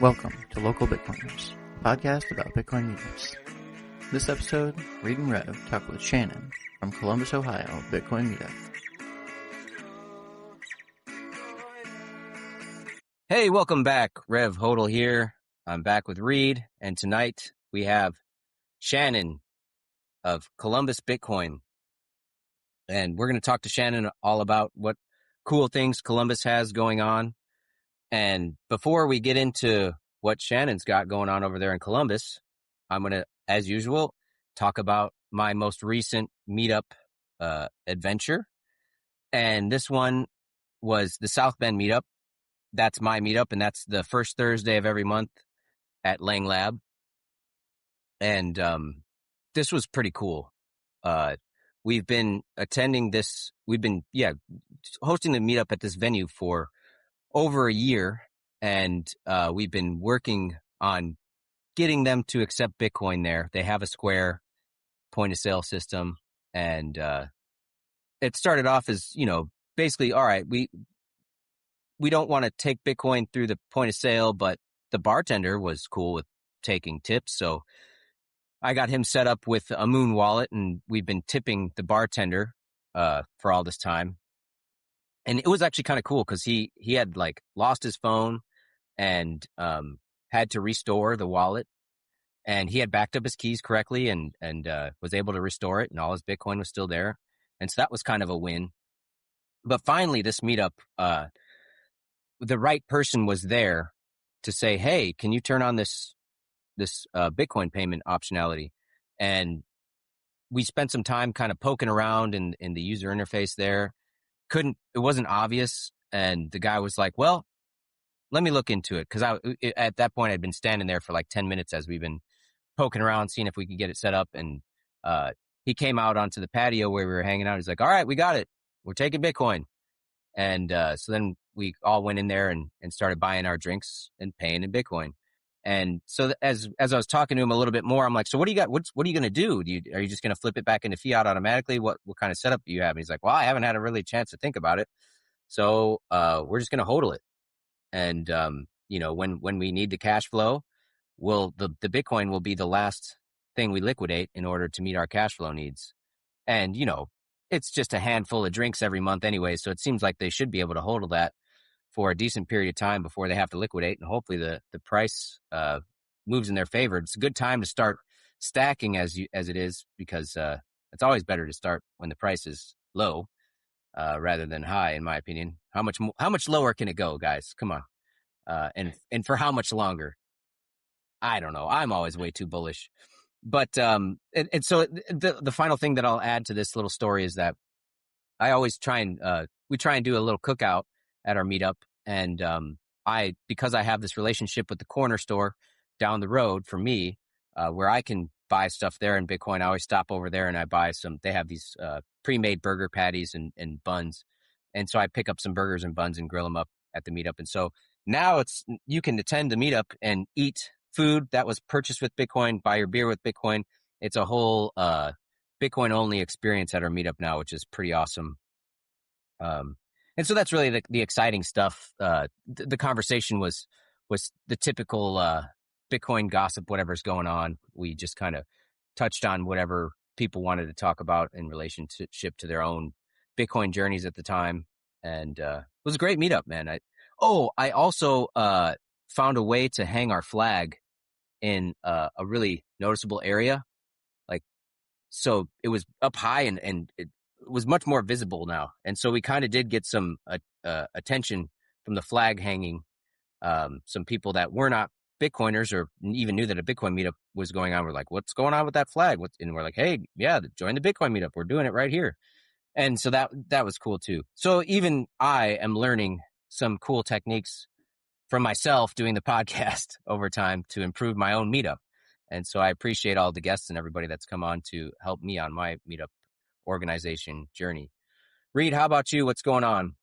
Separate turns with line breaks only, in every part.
Welcome to Local Bitcoiners, a podcast about Bitcoin meetups. This episode, Reed and Rev talk with Shannon from Columbus, Ohio Bitcoin Meetup.
Hey, welcome back. Rev Hodl here. I'm back with Reed, and tonight we have Shannon of Columbus Bitcoin. And we're going to talk to Shannon all about what cool things Columbus has going on. And before we get into what Shannon's got going on over there in Columbus, I'm going to, as usual, talk about my most recent meetup adventure. And this one was the South Bend meetup. That's my meetup, and that's the first Thursday of every month at Lang Lab. And this was pretty cool. We've been attending this. We've been, hosting the meetup at this venue for over a year, and we've been working on getting them to accept Bitcoin there. They have a Square point of sale system, and it started off as, basically, all right, we don't want to take Bitcoin through the point of sale, but the bartender was cool with taking tips, so I got him set up with a Moon wallet, and we've been tipping the bartender for all this time. And it was actually kind of cool because he had lost his phone and had to restore the wallet, and he had backed up his keys correctly and was able to restore it, and all his Bitcoin was still there. And so that was kind of a win. But finally, this meetup, the right person was there to say, hey, can you turn on this Bitcoin payment optionality? And we spent some time kind of poking around in the user interface there. It wasn't obvious. And the guy was like, well, let me look into it. Cause at that point I'd been standing there for like 10 minutes as we've been poking around, seeing if we could get it set up. And, he came out onto the patio where we were hanging out. He's like, all right, we got it. We're taking Bitcoin. And, so then we all went in there and started buying our drinks and paying in Bitcoin. And so as I was talking to him a little bit more, I'm like, so what do you got? What are you going to do? Are you just going to flip it back into fiat automatically? What kind of setup do you have? And he's like, well, I haven't had a really chance to think about it. So, we're just going to hodl it. And, when we need the cash flow, the Bitcoin will be the last thing we liquidate in order to meet our cash flow needs. And, it's just a handful of drinks every month anyway. So it seems like they should be able to hodl that for a decent period of time before they have to liquidate, and hopefully the price moves in their favor. It's a good time to start stacking as it is, because it's always better to start when the price is low rather than high, in my opinion. How much lower can it go, guys? Come on, and for how much longer? I don't know. I'm always way too bullish. But and so the final thing that I'll add to this little story is that I always we try and do a little cookout at our meetup. And because I have this relationship with the corner store down the road for me, where I can buy stuff there in Bitcoin, I always stop over there and I buy they have these pre-made burger patties and buns. And so I pick up some burgers and buns and grill them up at the meetup. And so now you can attend the meetup and eat food that was purchased with Bitcoin, buy your beer with Bitcoin. It's a whole Bitcoin only experience at our meetup now, which is pretty awesome. And so that's really the exciting stuff. The conversation was the typical Bitcoin gossip, whatever's going on. We just kind of touched on whatever people wanted to talk about in relationship to their own Bitcoin journeys at the time. And it was a great meetup, man. I also found a way to hang our flag in a really noticeable area. So it was up high and it was much more visible now. And so we kind of did get some attention from the flag hanging. Some people that were not Bitcoiners or even knew that a Bitcoin meetup was going on were like, what's going on with that flag? And we're like, hey, yeah, join the Bitcoin meetup. We're doing it right here. And so that was cool too. So even I am learning some cool techniques from myself doing the podcast over time to improve my own meetup. And so I appreciate all the guests and everybody that's come on to help me on my meetup organization journey. Reed, how about you? What's going on?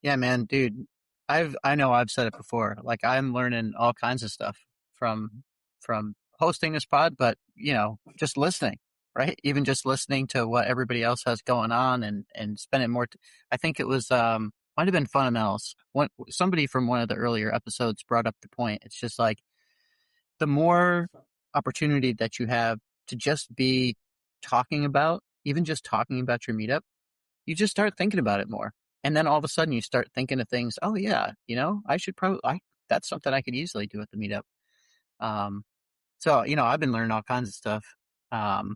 Yeah, man, dude, I know I've said it before. I'm learning all kinds of stuff from hosting this pod, but just listening, right? Even just listening to what everybody else has going on and spending more. I think it was might have been fundamentals. Somebody from one of the earlier episodes brought up the point. It's just like the more opportunity that you have to just be talking about, even just talking about your meetup, you just start thinking about it more. And then all of a sudden you start thinking of things, oh yeah, I should that's something I could easily do at the meetup. So, I've been learning all kinds of stuff. Um,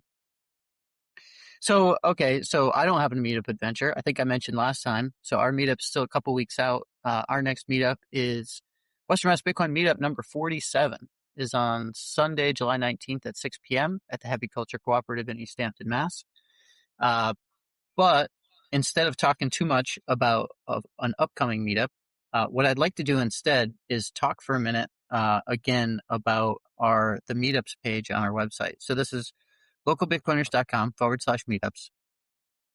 so I don't have a meetup adventure. I think I mentioned last time. So our meetup's still a couple weeks out. Our next meetup is Western Mass Bitcoin meetup number 47 is on Sunday, July 19th at 6 p.m. at the Heavy Culture Cooperative in East Hampton, Mass. But instead of talking too much about an upcoming meetup, what I'd like to do instead is talk for a minute again about the meetups page on our website. So this is localbitcoiners.com/meetups.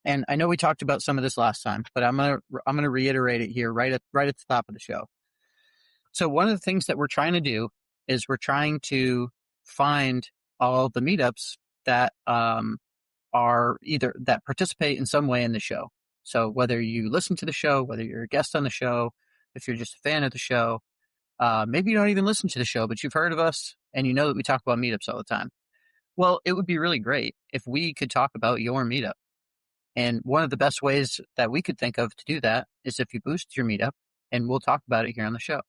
And I know we talked about some of this last time, but I'm gonna reiterate it here right at the top of the show. So one of the things that we're trying to do is we're trying to find all the meetups that are either that participate in some way in the show. So whether you listen to the show, whether you're a guest on the show, if you're just a fan of the show, maybe you don't even listen to the show, but you've heard of us and you know that we talk about meetups all the time. Well, it would be really great if we could talk about your meetup. And one of the best ways that we could think of to do that is if you boost your meetup, and we'll talk about it here on the show.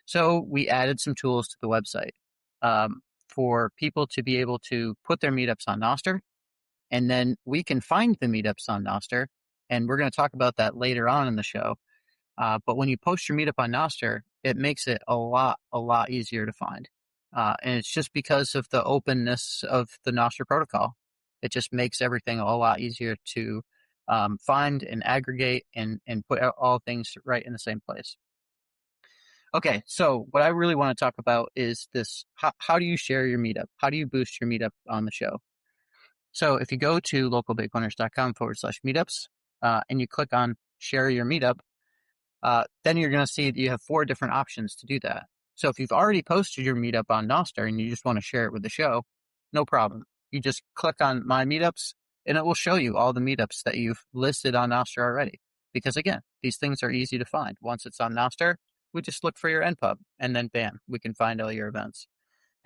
So we added some tools to the website for people to be able to put their meetups on nostr, and then we can find the meetups on nostr, and we're going to talk about that later on in the show. But when you post your meetup on nostr, it makes it a lot easier to find. And it's just because of the openness of the nostr protocol. It just makes everything a lot easier to find and aggregate and put all things right in the same place. Okay, so what I really want to talk about is this. How do you share your meetup? How do you boost your meetup on the show? So if you go to localbitcoiners.com/meetups and you click on share your meetup, then you're going to see that you have 4 different options to do that. So if you've already posted your meetup on nostr and you just want to share it with the show, no problem. You just click on my meetups and it will show you all the meetups that you've listed on nostr already. Because again, these things are easy to find. Once it's on nostr, we just look for your npub and then bam, we can find all your events.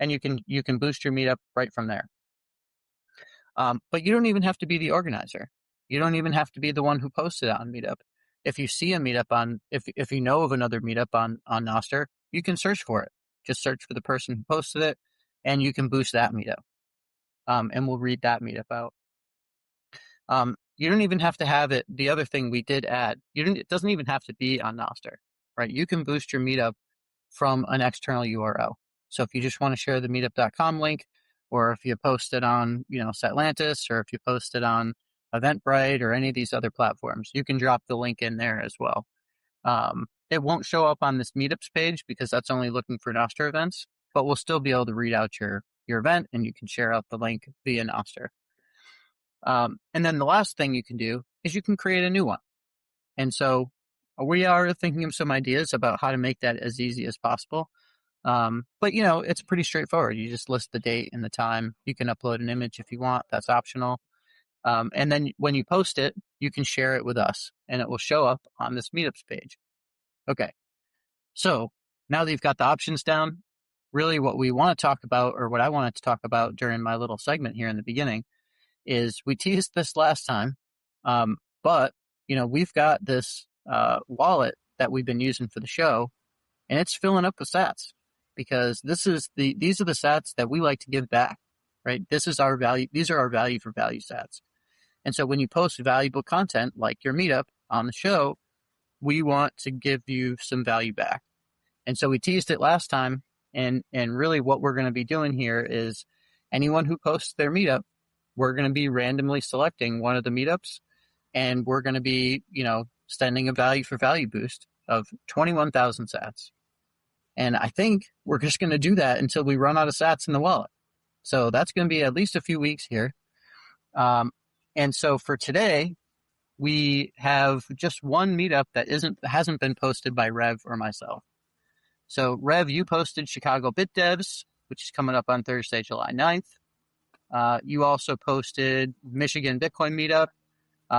And you can boost your meetup right from there. But you don't even have to be the organizer. You don't even have to be the one who posted it on Meetup. If you see a meetup if you know of another meetup on nostr, you can search for it. Just search for the person who posted it, and you can boost that meetup. And we'll read that meetup out. You don't even have to have it. The other thing we did add, it doesn't even have to be on nostr, right? You can boost your meetup from an external URL. So if you just want to share the meetup.com link, or if you post it on, Satlantis, or if you post it on Eventbrite or any of these other platforms, you can drop the link in there as well. It won't show up on this meetups page because that's only looking for nostr events, but we'll still be able to read out your event and you can share out the link via nostr. And then the last thing you can do is you can create a new one. And so we are thinking of some ideas about how to make that as easy as possible. But it's pretty straightforward. You just list the date and the time. You can upload an image if you want. That's optional. And then when you post it, you can share it with us and it will show up on this meetups page. Okay. So now that you've got the options down, really what we want to talk about, or what I wanted to talk about during my little segment here in the beginning, is we teased this last time. But we've got this wallet that we've been using for the show, and it's filling up with sats because these are the sats that we like to give back, right? This is our value. These are our value for value sats. And so when you post valuable content like your meetup on the show, we want to give you some value back. And so we teased it last time. And really what we're going to be doing here is anyone who posts their meetup, we're going to be randomly selecting one of the meetups, and we're going to be, sending a value for value boost of 21,000 sats. And I think we're just going to do that until we run out of sats in the wallet. So that's going to be at least a few weeks here. And so for today, we have just one meetup that hasn't been posted by Rev or myself. So Rev, you posted Chicago Bit Devs, which is coming up on Thursday, July 9th. You also posted Michigan Bitcoin Meetup,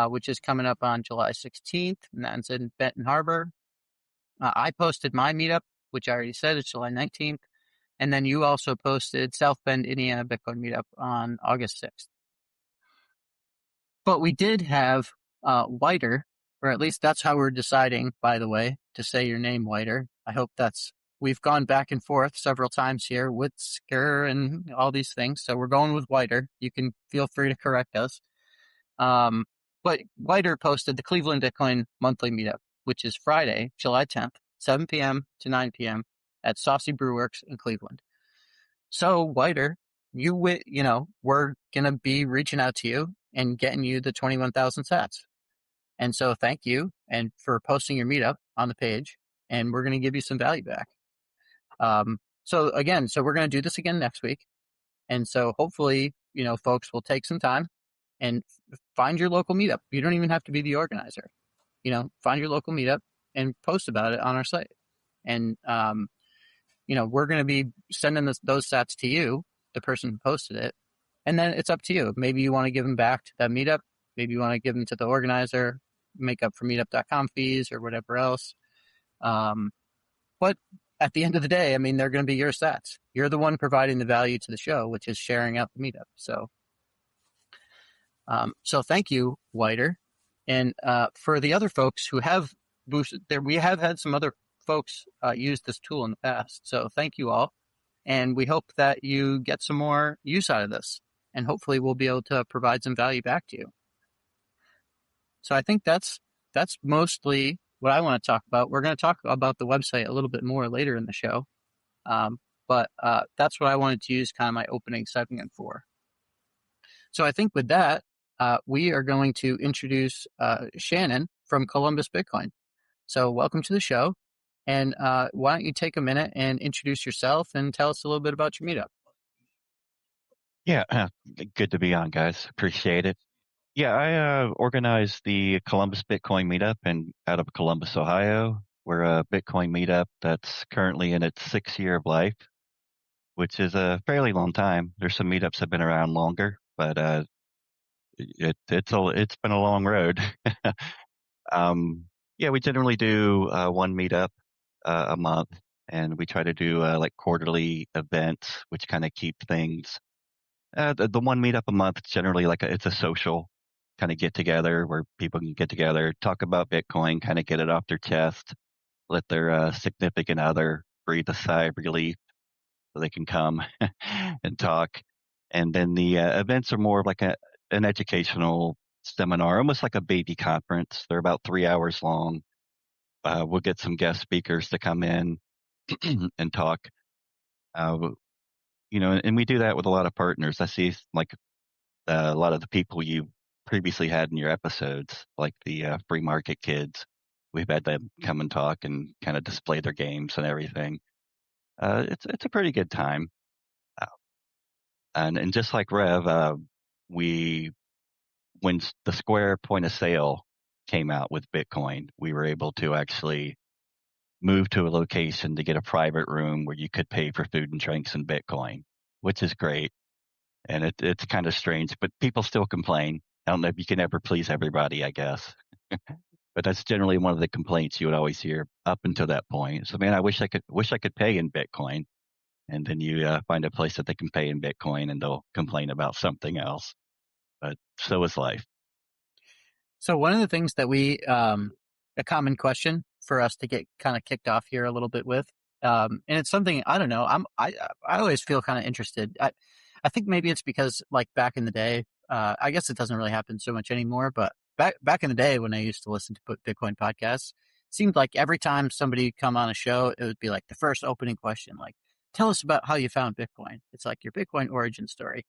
which is coming up on July 16th, and that's in Benton Harbor. I posted my meetup, which I already said is July 19th. And then you also posted South Bend, Indiana Bitcoin meetup on August 6th. But we did have Whiter, or at least that's how we're deciding, by the way, to say your name, Whiter. I hope we've gone back and forth several times here with Sker and all these things. So we're going with Whiter. You can feel free to correct us. But Whiter posted the Cleveland Bitcoin monthly meetup, which is Friday, July 10th, 7 p.m. to 9 p.m. at Saucy Brewworks in Cleveland. So, Whiter, we're going to be reaching out to you and getting you the 21,000 sats. And so thank you and for posting your meetup on the page, and we're going to give you some value back. So we're going to do this again next week. And so hopefully, folks will take some time and find your local meetup. You don't even have to be the organizer. Find your local meetup and post about it on our site. And, we're going to be sending those sats to you, the person who posted it. And then it's up to you. Maybe you want to give them back to that meetup. Maybe you want to give them to the organizer, make up for meetup.com fees or whatever else. But at the end of the day, they're going to be your sats. You're the one providing the value to the show, which is sharing out the meetup. So thank you, Whiter. And for the other folks who have boosted there, we have had some other folks use this tool in the past. So thank you all. And we hope that you get some more use out of this. And hopefully we'll be able to provide some value back to you. So I think that's mostly what I want to talk about. We're going to talk about the website a little bit more later in the show. But that's what I wanted to use kind of my opening segment for. So I think with that, we are going to introduce Shannon from Columbus Bitcoin. So welcome to the show. And why don't you take a minute and introduce yourself and tell us a little bit about your meetup?
Yeah, good to be on, guys. Appreciate it. Yeah, I organized the Columbus Bitcoin meetup out of Columbus, Ohio. We're a Bitcoin meetup that's currently in its 6th year of life, which is a fairly long time. There's some meetups that have been around longer, but it's been a long road. Yeah, we generally do one meetup a month, and we try to do like quarterly events, which kind of keep things. The one meetup a month is generally it's a social kind of get together where people can get together, talk about Bitcoin, kind of get it off their chest, let their significant other breathe a sigh of relief so they can come and talk. And then the events are more of like an educational seminar, almost like a baby conference. They're about 3 hours long. We'll get some guest speakers to come in and talk. And we do that with a lot of partners. I see like a lot of the people you previously had in your episodes, like the free market kids. We've had them come and talk and kind of display their games and everything. It's a pretty good time. Uh, and just like Rev, we when the Square point of sale came out with Bitcoin, we were able to actually move to a location to get a private room where you could pay for food and drinks in Bitcoin, which is great. And it's kind of strange, but people still complain. I don't know if you can ever please everybody, I guess. But that's generally one of the complaints you would always hear up until that point. So, man, I wish I could pay in Bitcoin. And then you find a place that they can pay in Bitcoin, and they'll complain about something else. But so is life.
So one of the things that a common question for us to get kind of kicked off here a little bit with, and it's something, I don't know, I always feel kind of interested. I think maybe it's because like back in the day, I guess it doesn't really happen so much anymore, but back in the day when I used to listen to Bitcoin podcasts, it seemed like every time somebody come on a show, it would be like the first opening question, like, tell us about how you found Bitcoin. It's like your Bitcoin origin story.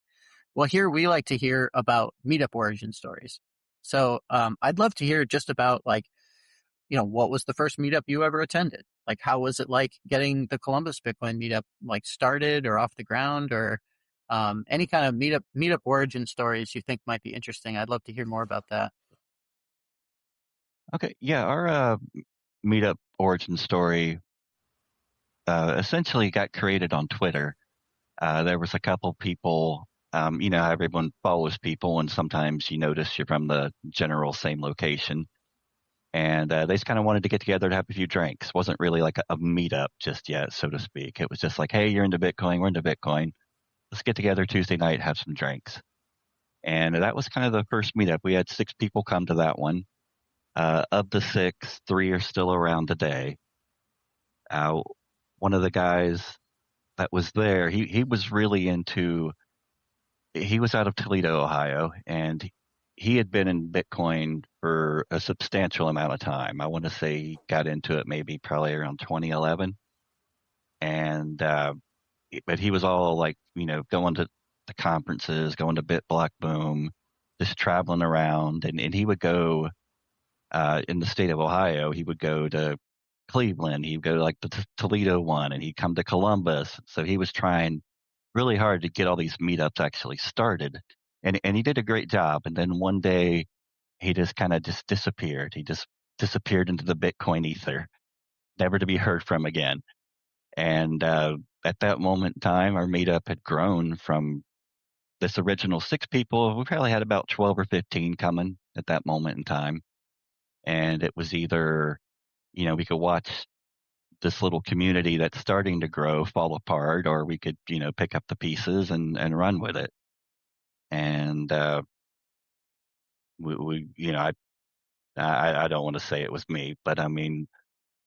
Well, here we like to hear about meetup origin stories. So I'd love to hear just about what was the first meetup you ever attended? Like, how was it like getting the Columbus Bitcoin meetup like started or off the ground, or any kind of meetup origin stories you think might be interesting? I'd love to hear more about that.
Okay, yeah, our meetup origin story essentially got created on Twitter. There was a couple people You know how everyone follows people, and sometimes you notice you're from the general same location. And they just kind of wanted to get together to have a few drinks. Wasn't really like a meetup just yet, so to speak. It was just like, hey, you're into Bitcoin, we're into Bitcoin. Let's get together Tuesday night, have some drinks. And that was kind of the first meetup. We had 6 people come to that one. Of the 6, 3 are still around today. One of the guys that was there, he was really into. He was out of Toledo, Ohio, and he had been in Bitcoin for a substantial amount of time. I want to say he got into it maybe probably around 2011, and but he was all like, you know, going to the conferences, going to BitBlock Boom, just traveling around, and he would go in the state of Ohio. He would go to Cleveland. He'd go to like the Toledo one, and he'd come to Columbus. So he was trying really hard to get all these meetups actually started, and he did a great job. And then one day he just kind of just disappeared. He just disappeared into the Bitcoin ether, never to be heard from again. And at that moment in time, our meetup had grown from this original 6 people. We probably had about 12 or 15 coming at that moment in time. And it was either, you know, we could watch this little community that's starting to grow fall apart, or we could, you know, pick up the pieces and run with it. And we you know, I don't want to say it was me, but I mean,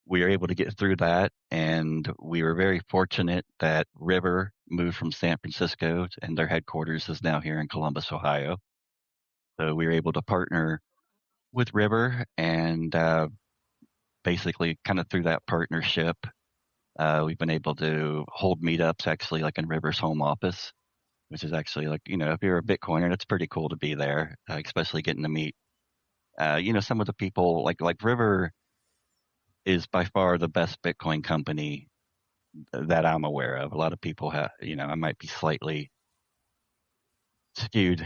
we were able to get through that, and we were very fortunate that River moved from San Francisco, and their headquarters is now here in Columbus, Ohio. So we were able to partner with River, and basically, kind of through that partnership, we've been able to hold meetups actually like in River's home office, which is actually like, you know, if you're a Bitcoiner, it's pretty cool to be there, especially getting to meet, you know, some of the people like River is by far the best Bitcoin company that I'm aware of. A lot of people have, you know, I might be slightly skewed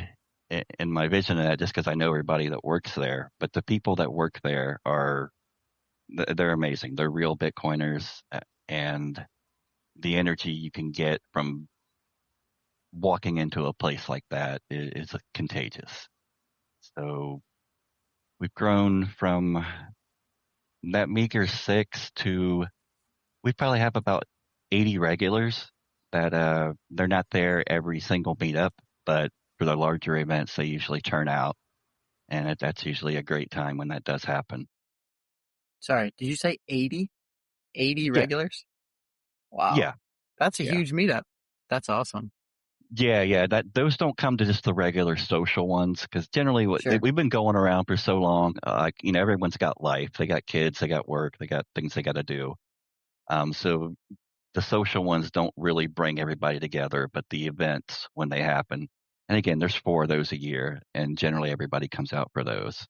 in my vision of that just because I know everybody that works there, but the people that work there are, they're amazing. They're real Bitcoiners, and the energy you can get from walking into a place like that is contagious. So we've grown from that meager 6 to we probably have about 80 regulars that they're not there every single meetup, but for the larger events they usually turn out, and that's usually a great time when that does happen.
Sorry, did you say 80? 80
Yeah,
regulars? Wow.
yeah,
That's a
yeah.
huge meetup. That's awesome.
Yeah. That those don't come to just the regular social ones because generally
Sure.
we've been going around for so long. Like, you know, everyone's got life. They got kids. They got work. They got things they got to do. So the social ones don't really bring everybody together, but the events when they happen, and again, there's 4 of those a year, and generally everybody comes out for those.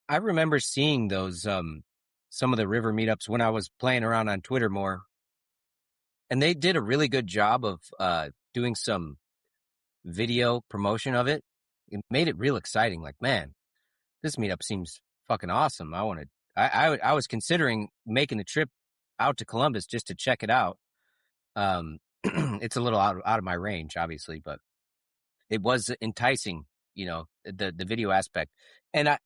I remember seeing those some of the river meetups when I was playing around on Twitter more, and they did a really good job of doing some video promotion of it. It made it real exciting. Like, man, this meetup seems fucking awesome. I was considering making the trip out to Columbus just to check it out. It's a little out of my range, obviously, but it was enticing, you know, the video aspect. And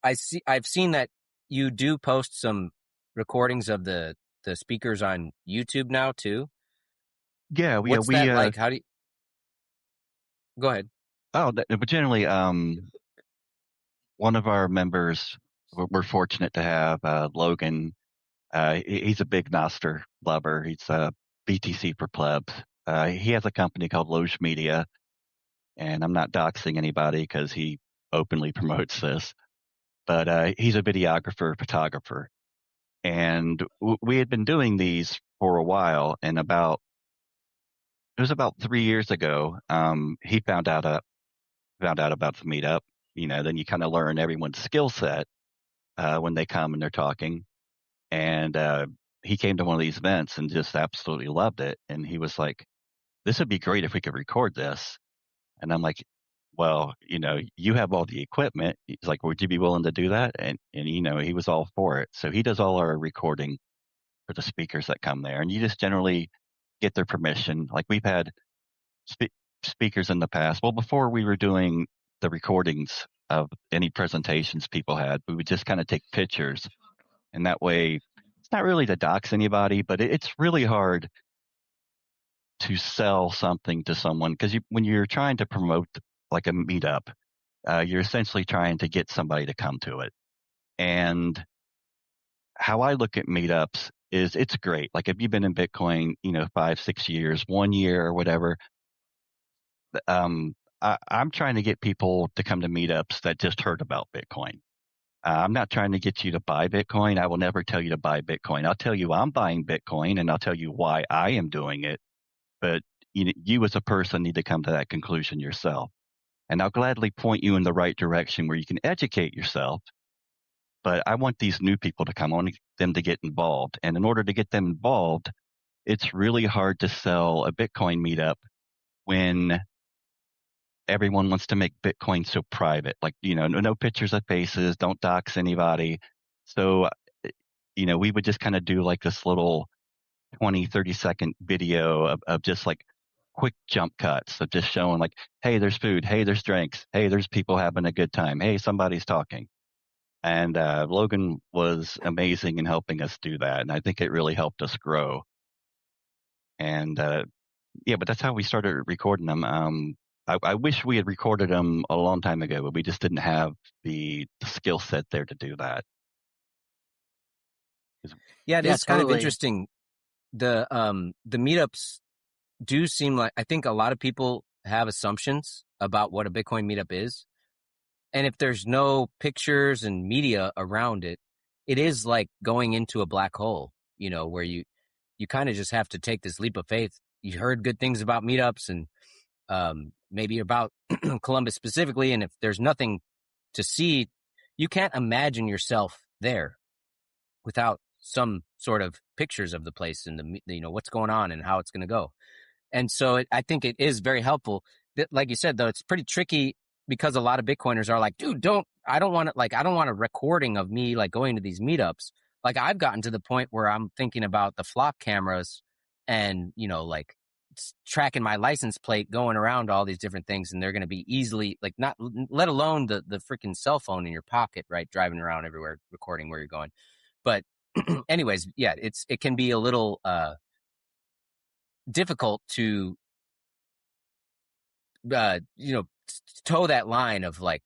I've seen that you do post some recordings of the speakers on YouTube now too.
Yeah,
What's that like? How do you go ahead?
but generally, one of our members, we're fortunate to have Logan. He's a big nostr lover. He's BTC for plebs. He has a company called Loge Media, and I'm not doxing anybody because he openly promotes this, but he's a videographer, photographer. And we had been doing these for a while, and it was about 3 years ago, he found out about the meetup. You know, then you kind of learn everyone's skill set when they come and they're talking. And he came to one of these events and just absolutely loved it. And he was like, "This would be great if we could record this." And I'm like, "Well, you know, you have all the equipment." He's like, "Would you be willing to do that?" And you know, he was all for it. So he does all our recording for the speakers that come there, and you just generally get their permission. Like we've had spe- speakers in the past. Well, before we were doing the recordings of any presentations people had, we would just kind of take pictures. And that way, it's not really to dox anybody, but it's really hard to sell something to someone because when you're trying to promote like a meetup, you're essentially trying to get somebody to come to it. And how I look at meetups is it's great. Like if you've been in Bitcoin, 5, 6 years, 1 year or whatever, I'm trying to get people to come to meetups that just heard about Bitcoin. I'm not trying to get you to buy Bitcoin. I will never tell you to buy Bitcoin. I'll tell you I'm buying Bitcoin and I'll tell you why I am doing it. But you as a person need to come to that conclusion yourself. And I'll gladly point you in the right direction where you can educate yourself. But I want these new people to come. I want them to get involved. And in order to get them involved, it's really hard to sell a Bitcoin meetup when everyone wants to make Bitcoin so private. Like, no pictures of faces, don't dox anybody. So, we would just kind of do like this little 20, 30-second video of just like quick jump cuts of just showing like, hey, there's food. Hey, there's drinks. Hey, there's people having a good time. Hey, somebody's talking. And Logan was amazing in helping us do that. And I think it really helped us grow. And yeah, but that's how we started recording them. I wish we had recorded them a long time ago, but we just didn't have the skill set there to do that.
Yeah, it
Yeah,
is kind of
totally.
interesting. The meetups do seem like, I think a lot of people have assumptions about what a Bitcoin meetup is. And if there's no pictures and media around it, it is like going into a black hole, where you kind of just have to take this leap of faith. You heard good things about meetups and maybe about Columbus specifically. And if there's nothing to see, you can't imagine yourself there without some sort of pictures of the place and what's going on and how it's going to go. And so I think it is very helpful. Like you said, though, it's pretty tricky because a lot of Bitcoiners are like, dude, I don't want a recording of me like going to these meetups. Like I've gotten to the point where I'm thinking about the flock cameras and, like tracking my license plate going around all these different things. And they're going to be easily like not, let alone the freaking cell phone in your pocket, right? Driving around everywhere, recording where you're going. But anyways, yeah, it can be a little, difficult to toe that line of like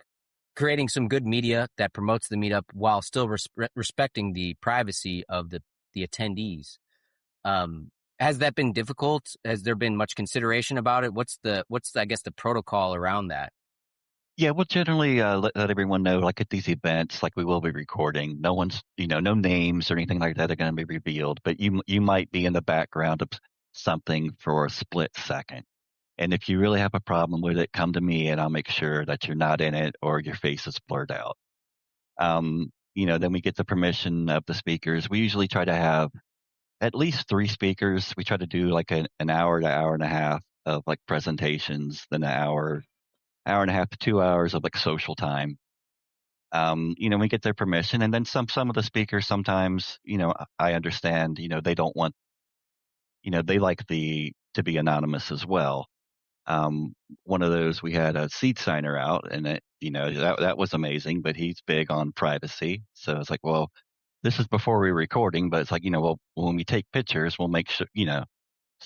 creating some good media that promotes the meetup while still respecting the privacy of the attendees. Has that been difficult? Has there been much consideration about it? What's I guess the protocol around that?
Yeah, we'll generally let everyone know, like at these events, like we will be recording. No one's, no names or anything like that are going to be revealed, but you might be in the background of something for a split second. And if you really have a problem with it, come to me and I'll make sure that you're not in it or your face is blurred out. Then we get the permission of the speakers. We usually try to have at least 3 speakers. We try to do like an hour to hour and a half of like presentations, then an hour and a half to 2 hours of like social time. We get their permission, and then some of the speakers sometimes, I understand, they don't want, they like to be anonymous as well. One of those, we had a seed signer out, and that was amazing, but he's big on privacy. So it's like, well, this is before we were recording, but it's like, well, when we take pictures, we'll make sure,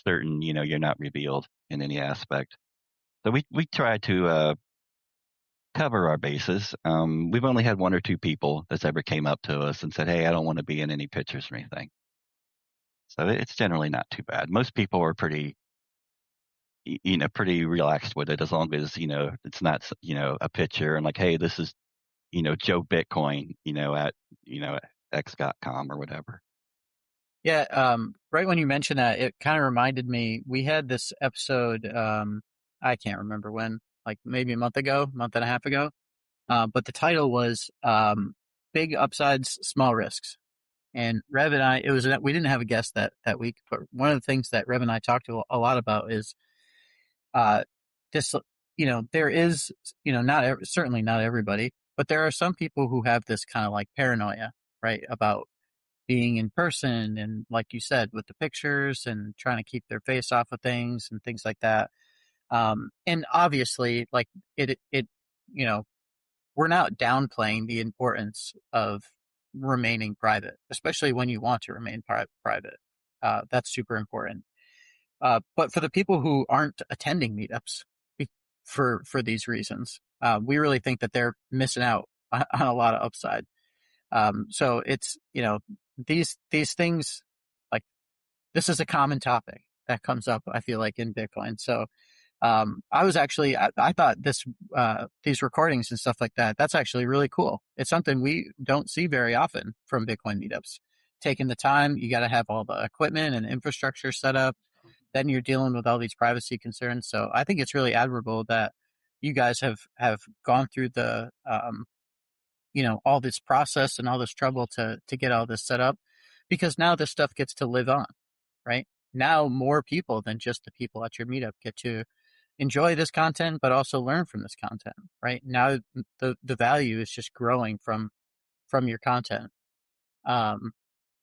certain, you're not revealed in any aspect. So we try to cover our bases. We've only had 1 or 2 people that's ever came up to us and said, hey, I don't want to be in any pictures or anything. So it's generally not too bad. Most people are pretty pretty relaxed with it, as long as, it's not, a picture and like, hey, this is, Joe Bitcoin, at, x.com or whatever.
Yeah, right when you mentioned that, it kind of reminded me, we had this episode, I can't remember when, like maybe a month and a half ago. But the title was Big Upsides, Small Risks. And Rev and I, we didn't have a guest that week, but one of the things that Rev and I talked to a lot about is just, there is, certainly not everybody, but there are some people who have this kind of like paranoia, right, about being in person and, like you said, with the pictures and trying to keep their face off of things and things like that. And obviously, like it, you know, we're not downplaying the importance of remaining private, especially when you want to remain private. That's super important. But for the people who aren't attending meetups for these reasons, we really think that they're missing out on a lot of upside. So it's, these things, like, this is a common topic that comes up, I feel like, in Bitcoin. So I thought these recordings and stuff like that, that's actually really cool. It's something we don't see very often from Bitcoin meetups. Taking the time, you got to have all the equipment and infrastructure set up. Then you're dealing with all these privacy concerns. So I think it's really admirable that you guys have gone through all this process and all this trouble to get all this set up, because now this stuff gets to live on, right? Now more people than just the people at your meetup get to enjoy this content, but also learn from this content, right? Now the value is just growing from your content.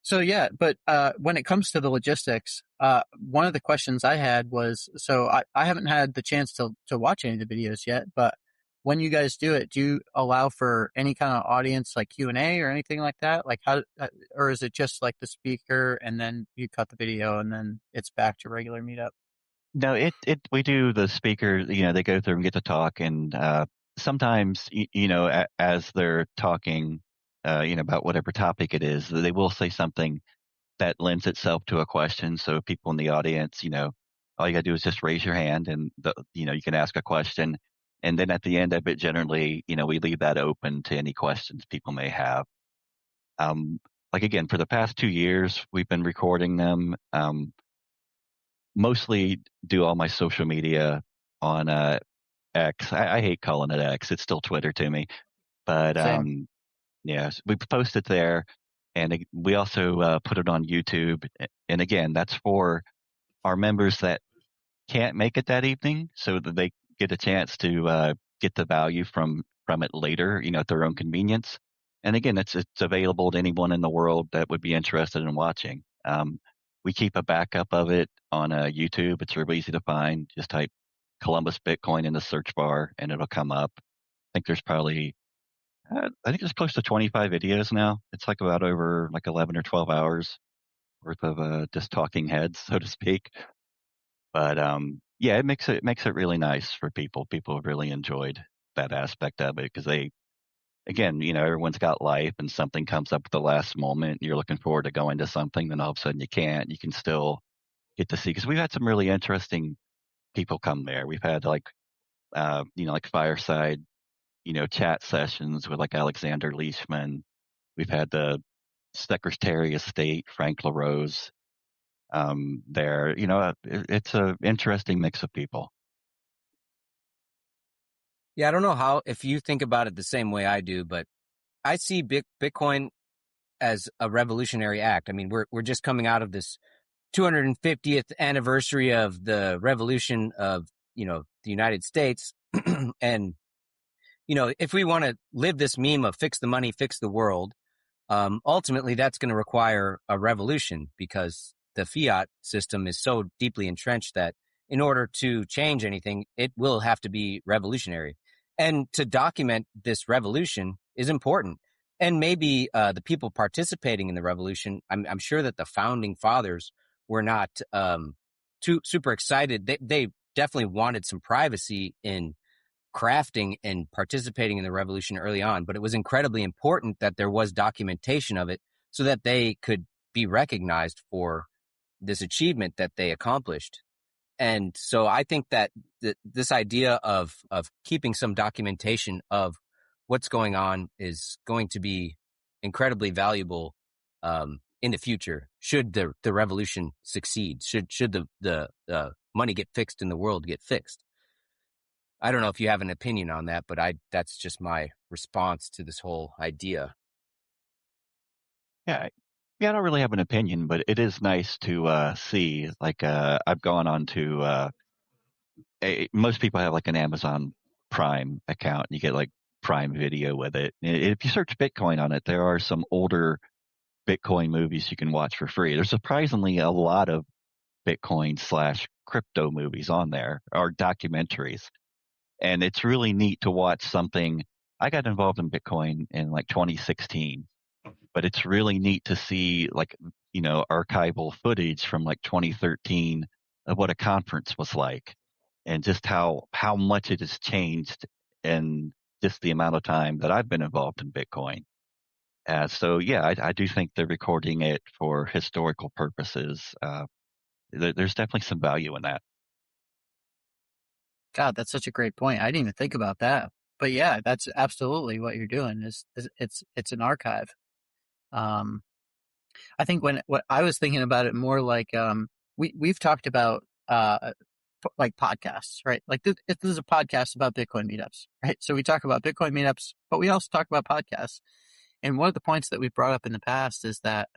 So yeah, but when it comes to the logistics, one of the questions I had was, so I haven't had the chance to watch any of the videos yet, but when you guys do it, do you allow for any kind of audience, like Q&A or anything like that? Like how, or is it just like the speaker and then you cut the video and then it's back to regular meetup?
No, we do the speaker, they go through and get to talk, and sometimes, as they're talking, about whatever topic it is, they will say something that lends itself to a question. So people in the audience, all you gotta do is just raise your hand, and you can ask a question. And then at the end of it, generally, we leave that open to any questions people may have. Like again, for the past 2 years, we've been recording them. Mostly do all my social media on X. I hate calling it X. It's still Twitter to me. But
Same.
yes, we post it there, and we also put it on YouTube. And again, that's for our members that can't make it that evening, so that they get a chance to get the value from it later, at their own convenience. And again, it's available to anyone in the world that would be interested in watching. We keep a backup of it on YouTube. It's really easy to find. Just type Columbus Bitcoin in the search bar, and it'll come up. I think there's close to 25 videos now. It's like about over like 11 or 12 hours worth of just talking heads, so to speak. But yeah, it makes it really nice for people. People have really enjoyed that aspect of it, because again, everyone's got life, and something comes up at the last moment. You're looking forward to going to something, then all of a sudden you can't. You can still get to see, because we've had some really interesting people come there. We've had like fireside, chat sessions with like Alexander Leishman. We've had the Secretary of State Frank LaRose there. It's a interesting mix of people.
Yeah, I don't know if you think about it the same way I do, but I see Bitcoin as a revolutionary act. I mean, we're just coming out of this 250th anniversary of the revolution of, the United States. And, if we want to live this meme of fix the money, fix the world, ultimately that's going to require a revolution, because the fiat system is so deeply entrenched that in order to change anything, it will have to be revolutionary. And to document this revolution is important. And maybe the people participating in the revolution, I'm sure that the founding fathers were not too super excited. They definitely wanted some privacy in crafting and participating in the revolution early on, but it was incredibly important that there was documentation of it so that they could be recognized for this achievement that they accomplished. And so I think that this idea of keeping some documentation of what's going on is going to be incredibly valuable in the future, should the revolution succeed, should the money get fixed and the world get fixed. I don't know if you have an opinion on that, but that's just my response to this whole idea.
Yeah, yeah, I don't really have an opinion, but it is nice to see. Like, I've gone on to most people have like an Amazon Prime account, and you get like Prime Video with it. If you search Bitcoin on it, there are some older Bitcoin movies you can watch for free. There's surprisingly a lot of Bitcoin / crypto movies on there, or documentaries. And it's really neat to watch something. I got involved in Bitcoin in like 2016, but it's really neat to see like, archival footage from like 2013 of what a conference was like, and just how much it has changed in just the amount of time that I've been involved in Bitcoin. So yeah, I do think they're recording it for historical purposes. There's definitely some value in that.
God, that's such a great point. I didn't even think about that. But yeah, that's absolutely what you're doing. Is it's an archive. Um, I think what I was thinking about it more like we've talked about like podcasts, right? Like this is a podcast about Bitcoin meetups, right? So we talk about Bitcoin meetups, but we also talk about podcasts. And one of the points that we've brought up in the past is that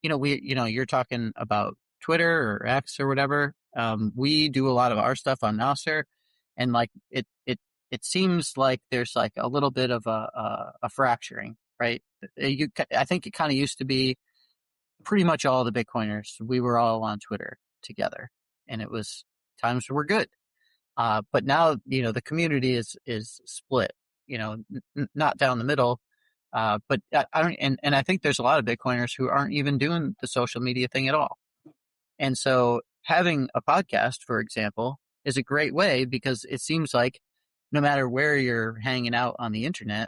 you're talking about Twitter or X or whatever. We do a lot of our stuff on nostr, and like it seems like there's like a little bit of a fracturing, right? I think it kind of used to be pretty much all the Bitcoiners. We were all on Twitter together, and it was times were good. But now, the community is split, not down the middle. But I don't, and I think there's a lot of Bitcoiners who aren't even doing the social media thing at all. And so having a podcast, for example, is a great way because it seems like no matter where you're hanging out on the internet,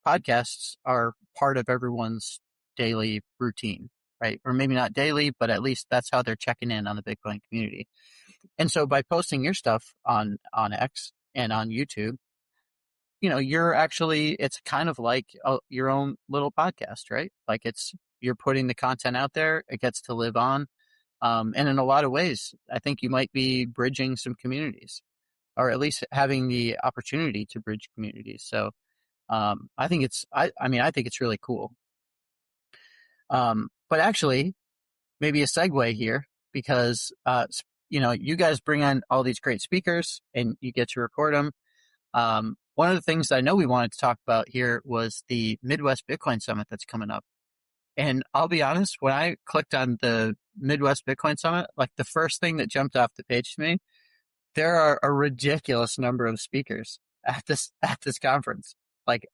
podcasts are part of everyone's daily routine, right? Or maybe not daily, but at least that's how they're checking in on the Bitcoin community. And so by posting your stuff on X and on YouTube, it's kind of like your own little podcast, right? Like you're putting the content out there, it gets to live on. And in a lot of ways, I think you might be bridging some communities, or at least having the opportunity to bridge communities. So I think I think it's really cool. But actually, maybe a segue here because, you guys bring on all these great speakers and you get to record them. One of the things I know we wanted to talk about here was the Midwest Bitcoin Summit that's coming up. And I'll be honest, when I clicked on the Midwest Bitcoin Summit, like the first thing that jumped off the page to me, there are a ridiculous number of speakers at this conference, like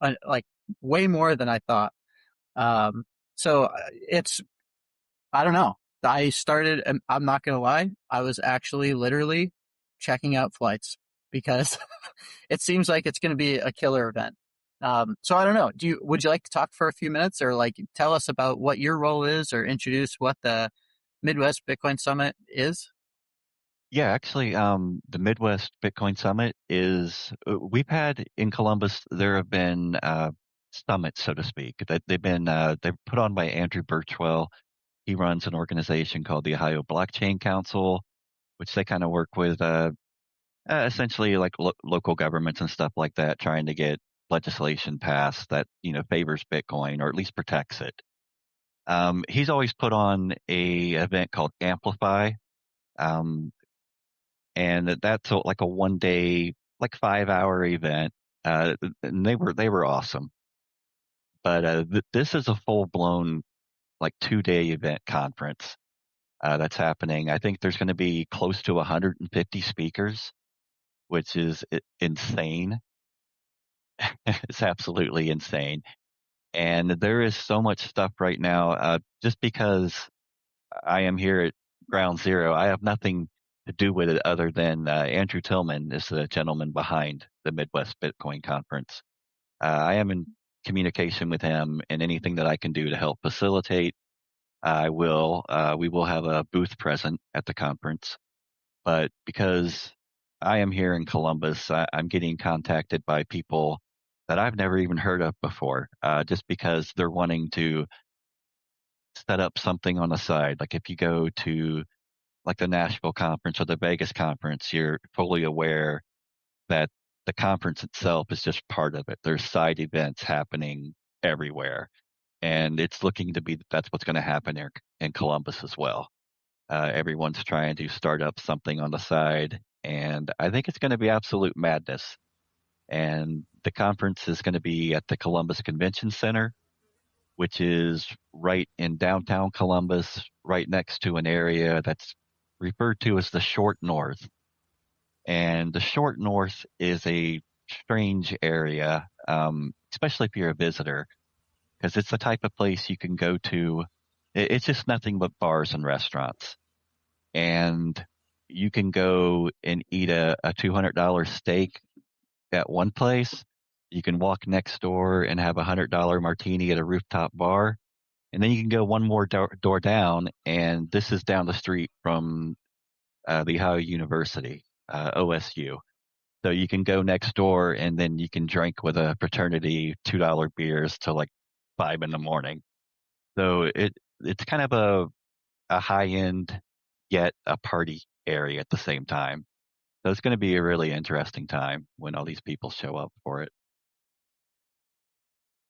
way more than I thought. So I don't know. I'm not going to lie, I was actually literally checking out flights because it seems like it's going to be a killer event. So I don't know. Would you like to talk for a few minutes or like tell us about what your role is or introduce what the Midwest Bitcoin Summit is?
Yeah, actually, the Midwest Bitcoin Summit we've had in Columbus, there have been summits, so to speak, that they're put on by Andrew Birchwell. He runs an organization called the Ohio Blockchain Council, which they kind of work with essentially like local governments and stuff like that, trying to get legislation passed that favors Bitcoin or at least protects it. He's always put on a event called Amplify, um, and that's like a 1 day, like 5 hour event. And they were awesome. But this is a full blown like 2 day event conference that's happening. I think there's going to be close to 150 speakers, which is insane. It's absolutely insane. And there is so much stuff right now. Just because I am here at ground zero, I have nothing to do with it other than Andrew Tillman is the gentleman behind the Midwest Bitcoin Conference. I am in communication with him, and anything that I can do to help facilitate, I will. We will have a booth present at the conference. But because I am here in Columbus, I'm getting contacted by people that I've never even heard of before, just because they're wanting to set up something on the side. Like if you go to like the Nashville conference or the Vegas conference, you're fully aware that the conference itself is just part of it. There's side events happening everywhere. And it's looking to be that's what's going to happen here in Columbus as well. Everyone's trying to start up something on the side, and I think it's going to be absolute madness. And the conference is going to be at the Columbus Convention Center, which is right in downtown Columbus, right next to an area that's referred to as the short north. And the short north is a strange area, especially if you're a visitor, because it's the type of place you can go to. It's just nothing but bars and restaurants. And you can go and eat a $200 steak at one place. You can walk next door and have a $100 martini at a rooftop bar. And then you can go one more door down, and this is down the street from the Ohio University, OSU. So you can go next door, and then you can drink with a fraternity $2 beers till like 5 in the morning. So it's kind of a high end yet a party area at the same time. So it's going to be a really interesting time when all these people show up for it.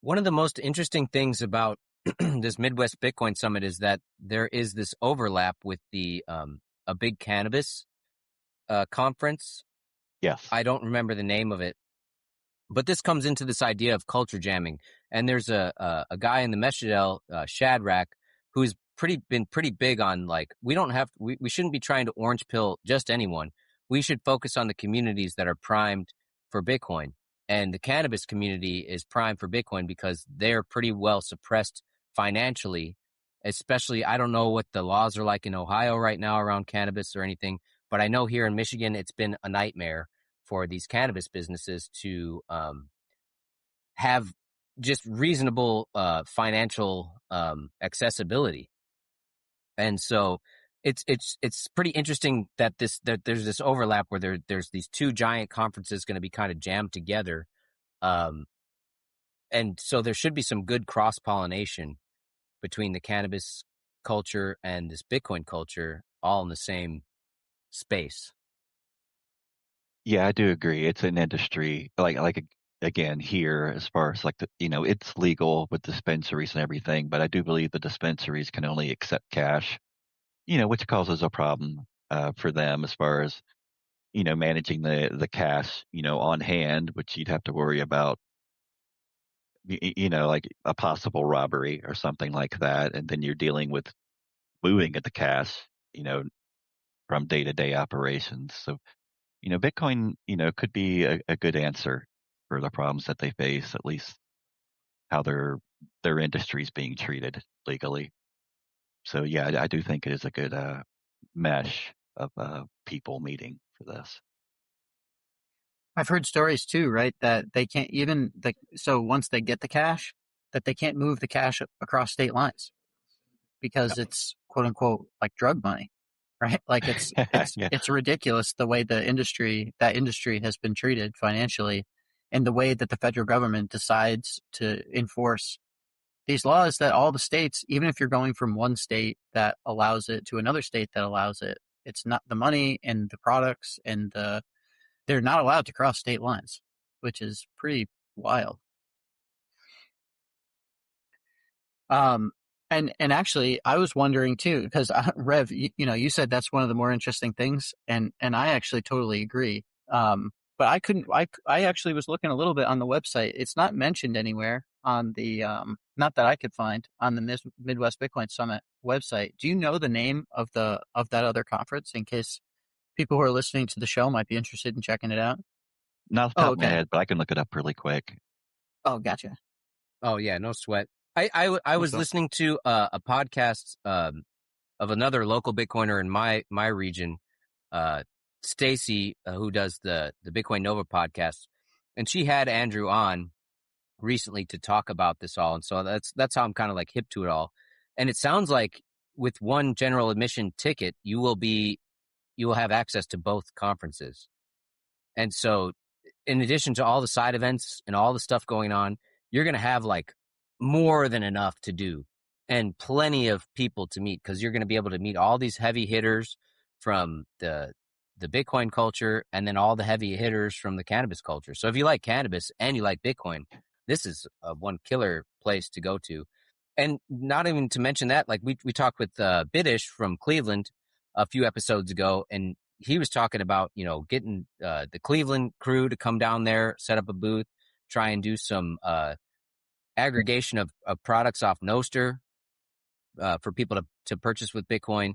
One of the most interesting things about this Midwest Bitcoin Summit is that there is this overlap with the a big cannabis conference.
Yes.
I don't remember the name of it, but this comes into this idea of culture jamming. And there's a guy in the Meshadel, Shadrach, who's been pretty big on like, we shouldn't be trying to orange pill just anyone. We should focus on the communities that are primed for Bitcoin. And the cannabis community is primed for Bitcoin because they're pretty well suppressed financially, especially, I don't know what the laws are like in Ohio right now around cannabis or anything, but I know here in Michigan, it's been a nightmare for these cannabis businesses to have just reasonable financial accessibility. And so it's pretty interesting that there's this overlap where there's these two giant conferences going to be kind of jammed together. And so there should be some good cross-pollination between the cannabis culture and this Bitcoin culture all in the same space.
Yeah, I do agree. It's an industry like again here as far as like it's legal with dispensaries and everything, but I do believe the dispensaries can only accept cash, which causes a problem for them as far as managing the cash on hand, which you'd have to worry about like a possible robbery or something like that, and then you're dealing with moving at the cash, you know, from day to day operations. So Bitcoin, could be a good answer for the problems that they face, at least how their industry is being treated legally. So yeah, I do think it is a good mesh of people meeting for this.
I've heard stories too, right? That they can't so once they get the cash, that they can't move the cash across state lines because it's quote unquote like drug money, right? Like
Yeah.
it's ridiculous the way that industry has been treated financially, and the way that the federal government decides to enforce these laws that all the states, even if you're going from one state that allows it to another state that allows it, it's not the money and the products and they're not allowed to cross state lines, which is pretty wild. And actually, I was wondering too, because Rev, you said that's one of the more interesting things, and I actually totally agree. But I couldn't. I actually was looking a little bit on the website. It's not mentioned anywhere on the not that I could find on the Midwest Bitcoin Summit website. Do you know the name of that other conference in case people who are listening to the show might be interested in checking it out?
Not off the
Oh,
top of my
okay.
head, but I can look it up really quick.
Oh, gotcha.
Oh yeah, no sweat. I was listening to a podcast of another local Bitcoiner in my region, Stacy, who does the Bitcoin Nova podcast, and she had Andrew on recently to talk about this all, and so that's how I'm kind of like hip to it all. And it sounds like with one general admission ticket, you will have access to both conferences. And so in addition to all the side events and all the stuff going on, you're going to have like more than enough to do and plenty of people to meet, because you're going to be able to meet all these heavy hitters from the Bitcoin culture and then all the heavy hitters from the cannabis culture. So if you like cannabis and you like Bitcoin, this is one killer place to go to. And not even to mention that, like we talked with Biddish from Cleveland a few episodes ago, and he was talking about, getting the Cleveland crew to come down there, set up a booth, try and do some aggregation of products off Nostr for people to purchase with Bitcoin.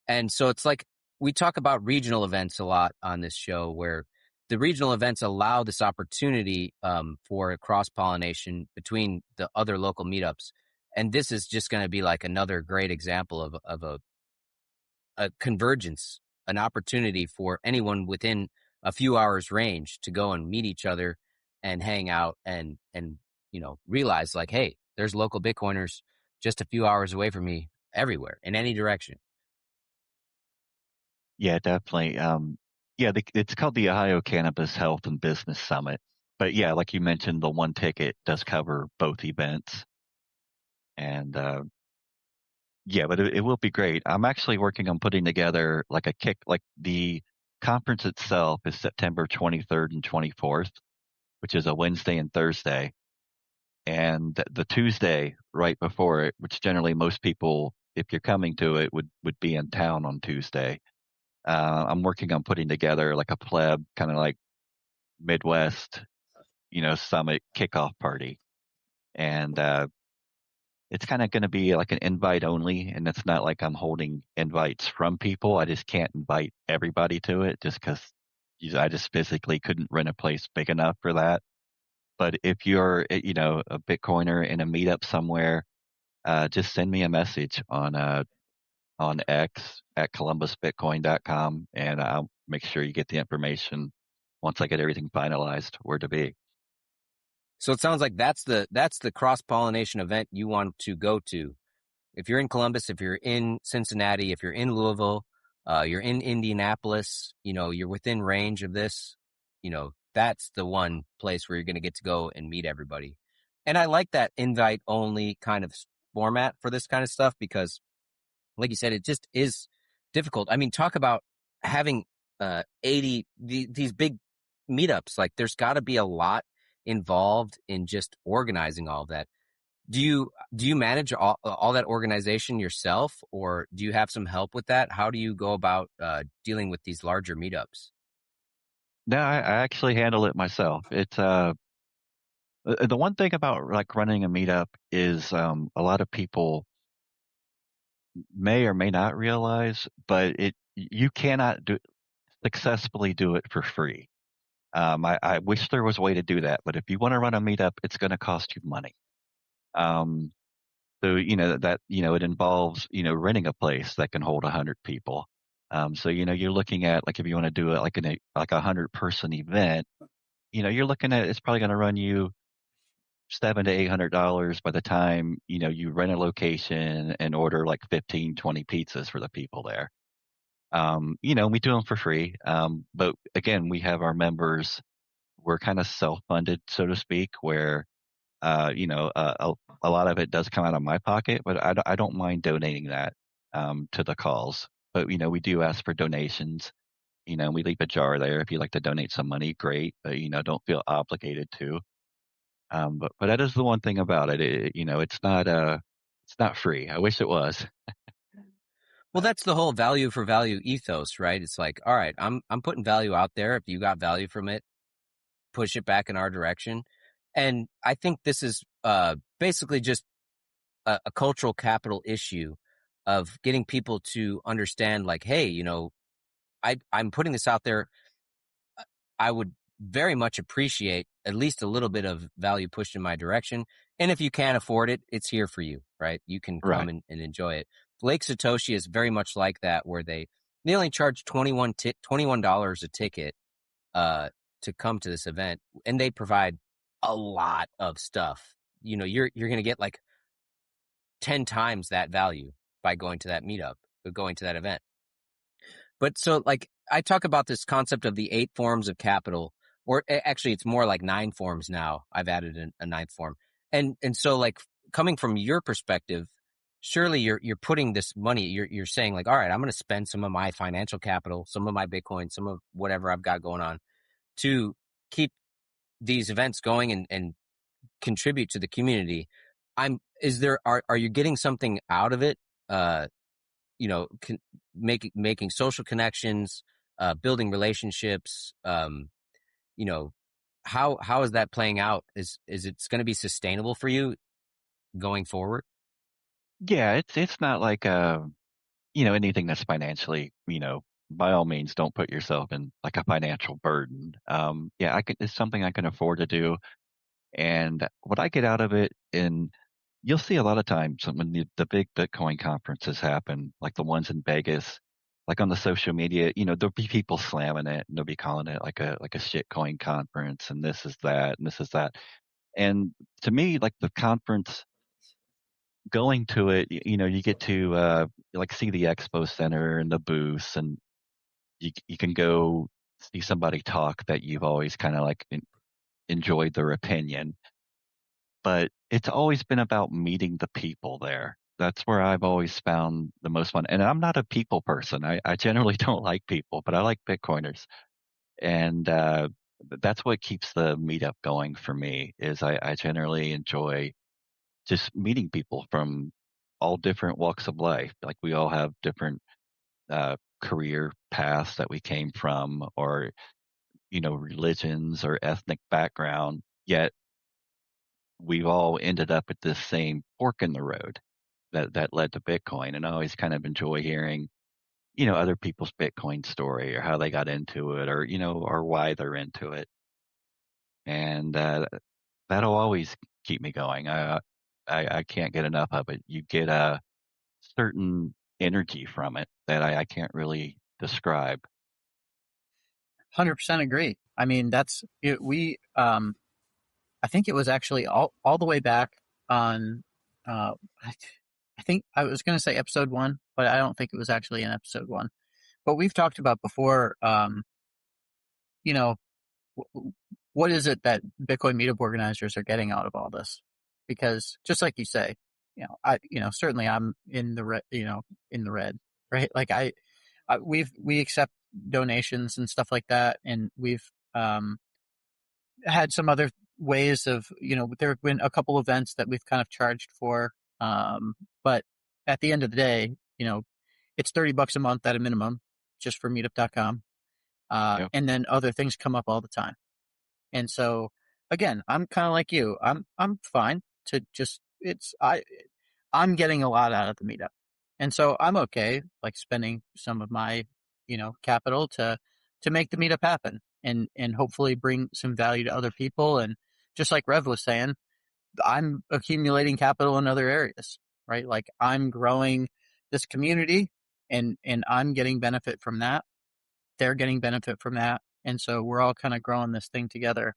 And so it's like we talk about regional events a lot on this show, where the regional events allow this opportunity for cross-pollination between the other local meetups. And this is just going to be like another great example of a convergence, an opportunity for anyone within a few hours range to go and meet each other and hang out and realize like, hey, there's local Bitcoiners just a few hours away from me everywhere in any direction.
Yeah, definitely. It's called the Ohio Cannabis Health and Business Summit. But yeah, like you mentioned, the one ticket does cover both events. And yeah, but it will be great. I'm actually working on putting together like the conference itself is September 23rd and 24th, which is a Wednesday and Thursday. And the Tuesday right before it, which generally most people, if you're coming to it, would be in town on Tuesday. I'm working on putting together like a pleb kind of like Midwest, summit kickoff party. And it's kind of going to be like an invite only. And it's not like I'm holding invites from people. I just can't invite everybody to it just because I just physically couldn't rent a place big enough for that. But if you're, a Bitcoiner in a meetup somewhere, just send me a message on X at columbusbitcoin.com, and I'll make sure you get the information once I get everything finalized where to be.
So it sounds like that's the cross-pollination event you want to go to. If you're in Columbus, if you're in Cincinnati, if you're in Louisville, you're in Indianapolis, you're within range of this, that's the one place where you're going to get to go and meet everybody. And I like that invite only kind of format for this kind of stuff because, like you said, it just is difficult. I mean, talk about having 80 these big meetups. Like, there's got to be a lot involved in just organizing all of that. Do you manage all that organization yourself, or do you have some help with that? How do you go about dealing with these larger meetups?
No, I actually handle it myself. It's the one thing about like running a meetup is a lot of people may or may not realize, but you cannot successfully do it for free. I wish there was a way to do that, but if you want to run a meetup, it's going to cost you money. Um, So, it involves, renting a place that can hold 100 people. So, you're looking at like if you want to do it like like 100-person event, you're looking at it's probably going to run you $700 to $800 by the time, you rent a location and order like 15, 20 pizzas for the people there. We do them for free. But again, we have our members, we're kind of self-funded, so to speak, where a lot of it does come out of my pocket, but I don't mind donating that to the cause. But, we do ask for donations. We leave a jar there. If you'd like to donate some money, great. But, don't feel obligated to. But that is the one thing about it. It's not free. I wish it was.
Well, that's the whole value for value ethos, right? It's like, all right, I'm putting value out there. If you got value from it, push it back in our direction. And I think this is basically just a cultural capital issue of getting people to understand, like, hey, I'm putting this out there. I would very much appreciate at least a little bit of value pushed in my direction. And if you can't afford it, it's here for you, right? You can come
Right.
and enjoy it. Lake Satoshi is very much like that, where they only charge $21 a ticket to come to this event, and they provide a lot of stuff. You're going to get like 10 times that value by going to that meetup, or going to that event. But so, like, I talk about this concept of the 8 forms of capital, or actually it's more like 9 forms now. I've added a ninth form. And so, like, coming from your perspective, surely you're putting this money, you're saying like, all right, I'm going to spend some of my financial capital, some of my Bitcoin, some of whatever I've got going on to keep these events going and contribute to the community. Are you getting something out of it? Making social connections, building relationships. How is that playing out? Is it's going to be sustainable for you going forward?
Yeah, it's not like anything that's financially, by all means, don't put yourself in like a financial burden. Yeah, it's something I can afford to do. And what I get out of it, and you'll see a lot of times when the big Bitcoin conferences happen, like the ones in Vegas, like on the social media, there'll be people slamming it and they'll be calling it like a shitcoin conference and this is that and this is that. And to me, like the conference, going to it, you get to like see the expo center and the booths, and you can go see somebody talk that you've always kind of like enjoyed their opinion. But it's always been about meeting the people there. That's where I've always found the most fun. And I'm not a people person. I generally don't like people, but I like Bitcoiners. And that's what keeps the meetup going for me is I generally enjoy just meeting people from all different walks of life. Like we all have different career paths that we came from, or religions or ethnic background, yet we've all ended up at this same fork in the road that led to Bitcoin. And I always kind of enjoy hearing, other people's Bitcoin story or how they got into it, or or why they're into it. And that'll always keep me going. I can't get enough of it. You get a certain energy from it that I can't really describe.
100% agree. I mean, that's it. I think it was actually all the way back on, I think I was going to say episode 1, but I don't think it was actually in episode 1. But we've talked about before, you know, what is it that Bitcoin meetup organizers are getting out of all this? Because just like you say, certainly I'm in the red, in the red, right? Like we accept donations and stuff like that, and we've had some other ways of, there have been a couple events that we've kind of charged for, but at the end of the day, it's $30 a month at a minimum, just for Meetup.com,
Yep.
and then other things come up all the time. And so again, I'm kind of like you. I'm fine to just I'm getting a lot out of the meetup. And so I'm okay like spending some of my, capital to make the meetup happen and hopefully bring some value to other people. And just like Rev was saying, I'm accumulating capital in other areas, right? Like I'm growing this community and I'm getting benefit from that. They're getting benefit from that. And so we're all kind of growing this thing together.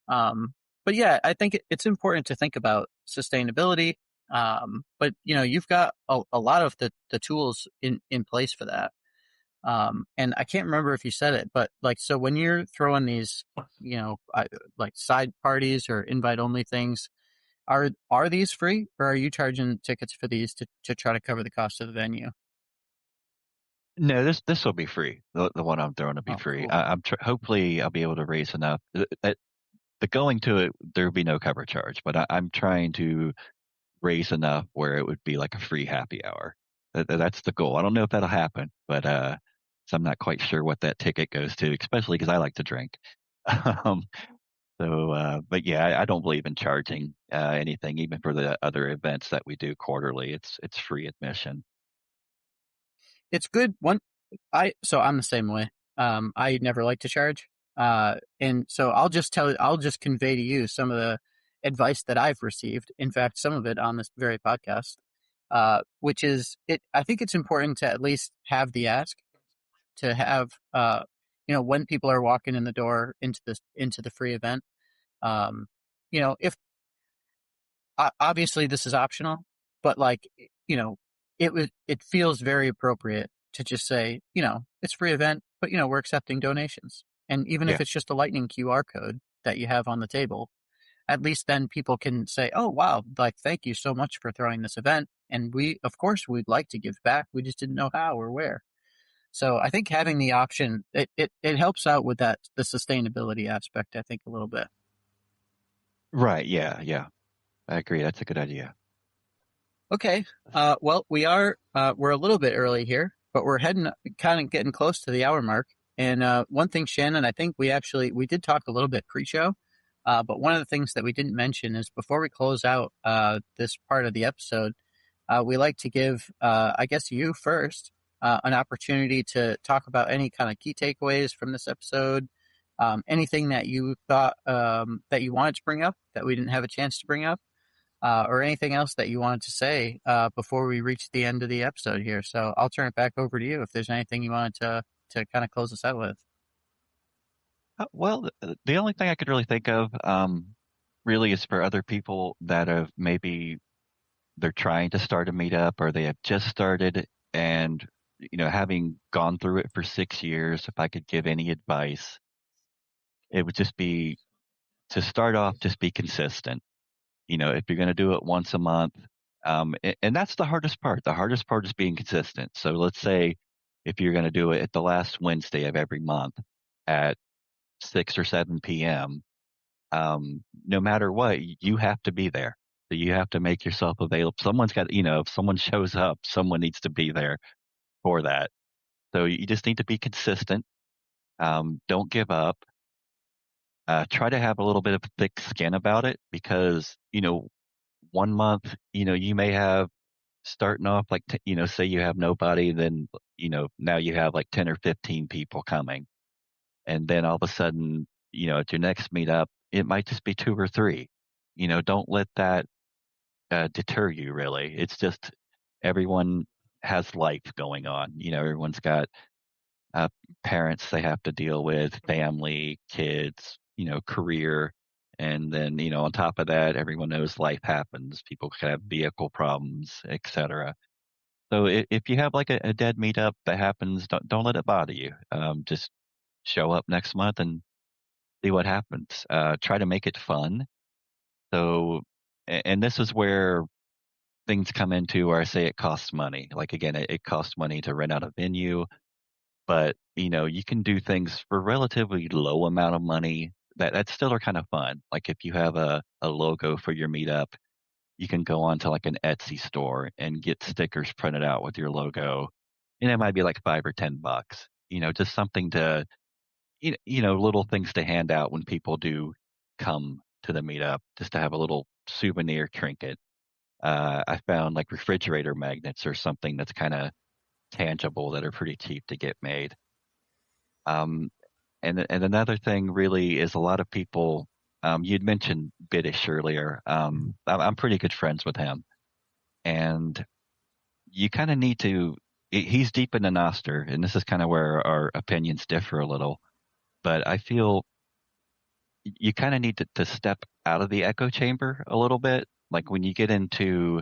But yeah, I think it's important to think about sustainability. But you've got a lot of the tools in place for that. And I can't remember if you said it, but like, so when you're throwing these, like side parties or invite only things, are these free, or are you charging tickets for these to try to cover the cost of the venue?
No, this will be free. The one I'm throwing will be
Oh,
free.
cool.
Hopefully I'll be able to raise enough. The going to it, there will be no cover charge, but I'm trying to raise enough where it would be like a free happy hour. That's the goal. I don't know if that'll happen, but so I'm not quite sure what that ticket goes to, especially because I like to drink. um, but yeah, I don't believe in charging anything, even for the other events that we do quarterly. It's free admission.
It's good. So I'm the same way. I never like to charge. And so I'll just convey to you some of the advice that I've received. In fact, some of it on this very podcast, which is I think it's important to at least have the ask, to have, when people are walking in the door into the free event, if obviously this is optional, but like, it feels very appropriate to just say, it's a free event, but we're accepting donations. And even if
Yeah.
it's just a lightning QR code that you have on the table, at least then people can say, oh, wow, like, thank you so much for throwing this event. And of course, we'd like to give back. We just didn't know how or where. So I think having the option, it helps out with the sustainability aspect, I think, a little bit.
Right. Yeah. Yeah. I agree. That's a good idea.
Okay. Well, we're a little bit early here, but we're kind of getting close to the hour mark. And one thing, Shannon, I think we did talk a little bit pre-show, but one of the things that we didn't mention is before we close out this part of the episode, we like to give, I guess, you first, an opportunity to talk about any kind of key takeaways from this episode, anything that you thought that you wanted to bring up that we didn't have a chance to bring up, or anything else that you wanted to say before we reach the end of the episode here. So I'll turn it back over to you if there's anything you wanted to kind of close us out with.
Well, the only thing I could really think of, really is for other people that have maybe they're trying to start a meetup or they have just started and, having gone through it for 6 years, if I could give any advice, it would just be to start off, just be consistent. If you're going to do it once a month, and that's the hardest part. The hardest part is being consistent. So let's say if you're going to do it at the last Wednesday of every month at 6 or 7 p.m., no matter what, you have to be there. So you have to make yourself available. Someone's got, if someone shows up, someone needs to be there for that. So you just need to be consistent. Don't give up. Try to have a little bit of thick skin about it because, 1 month, you may have starting off like, say you have nobody, then, now you have like 10 or 15 people coming. And then all of a sudden, at your next meetup, it might just be 2 or 3. Don't let that deter you, really. It's just everyone has life going on. Everyone's got uh, parents they have to deal with, family, kids, career. And then, on top of that, everyone knows life happens. People can have vehicle problems, etc. So if you have like a dead meetup that happens, don't let it bother you. Just show up next month and see what happens. Try to make it fun. So, and this is where things come into where I say it costs money. Like again, it costs money to rent out a venue, but you can do things for relatively low amount of money that still are kind of fun. Like if you have a logo for your meetup, you can go onto like an Etsy store and get stickers printed out with your logo. And it might be like $5 or $10. Just something to little things to hand out when people do come to the meetup, just to have a little souvenir trinket. I found like refrigerator magnets or something that's kind of tangible that are pretty cheap to get made. Um, and another thing really is a lot of people. You'd mentioned Biddish earlier. I'm pretty good friends with him, and you kind of need to. He's deep into nostr, and this is kind of where our opinions differ a little. But I feel you kind of need to step out of the echo chamber a little bit. Like when you get into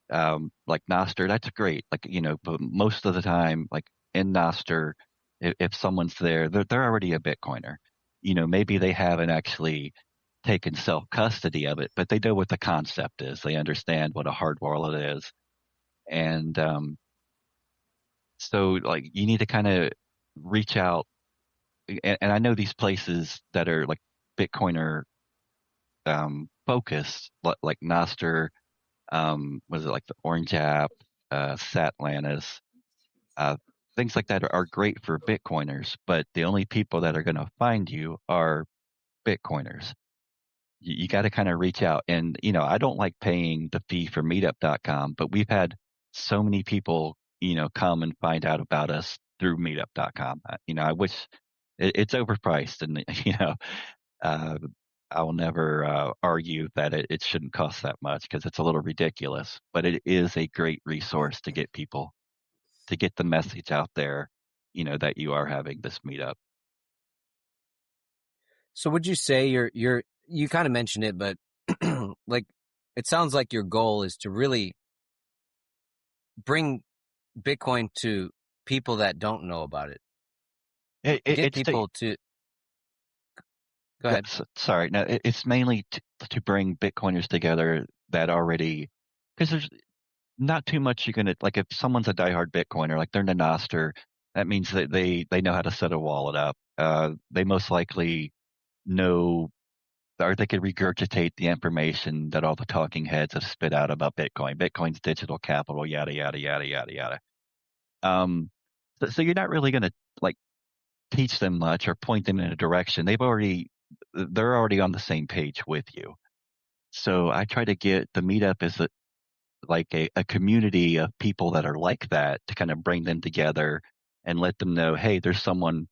like Nostr, that's great. Like, but most of the time, like in Nostr, if someone's there, they're already a Bitcoiner. Maybe they haven't actually taken self custody of it, but they know what the concept is. They understand what a hard wallet is. And so like you need to kind of reach out. And I know these places that are like Bitcoiner focused, like Nostr, was it like the Orange app, Satlantis, uh, things like that are great for Bitcoiners, but the only people that are going to find you are Bitcoiners. You got to kind of reach out. And, I don't like paying the fee for meetup.com, but we've had so many people, come and find out about us through meetup.com. I wish it's overpriced and, uh, I will never argue that it shouldn't cost that much because it's a little ridiculous, but it is a great resource to get people to get the message out there, that you are having this meetup.
So would you say you kind of mentioned it, but like it sounds like your goal is to really bring Bitcoin to people that don't know about it. Get
It's
people to go ahead.
sorry, no, it's mainly to bring Bitcoiners together that already, because there's not too much you're gonna like if someone's a diehard Bitcoiner, like they're Nostr, that means that they know how to set a wallet up. They most likely know or they could regurgitate the information that all the talking heads have spit out about Bitcoin. Bitcoin's digital capital, yada yada yada yada yada. So you're not really going to like teach them much or point them in a direction. They're already on the same page with you. So I try to get the meetup is like a community of people that are like that to kind of bring them together and let them know, hey, there's someone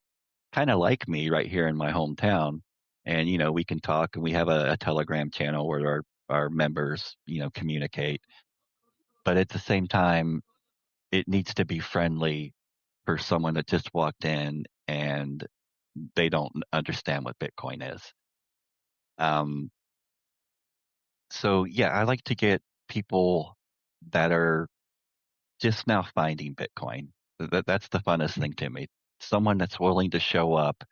kind of like me right here in my hometown. And, we can talk, and we have a Telegram channel where our members, communicate. But at the same time, it needs to be friendly for someone that just walked in and they don't understand what Bitcoin is. Um, so yeah, I like to get people that are just now finding Bitcoin. That's the funnest thing to me. Someone that's willing to show up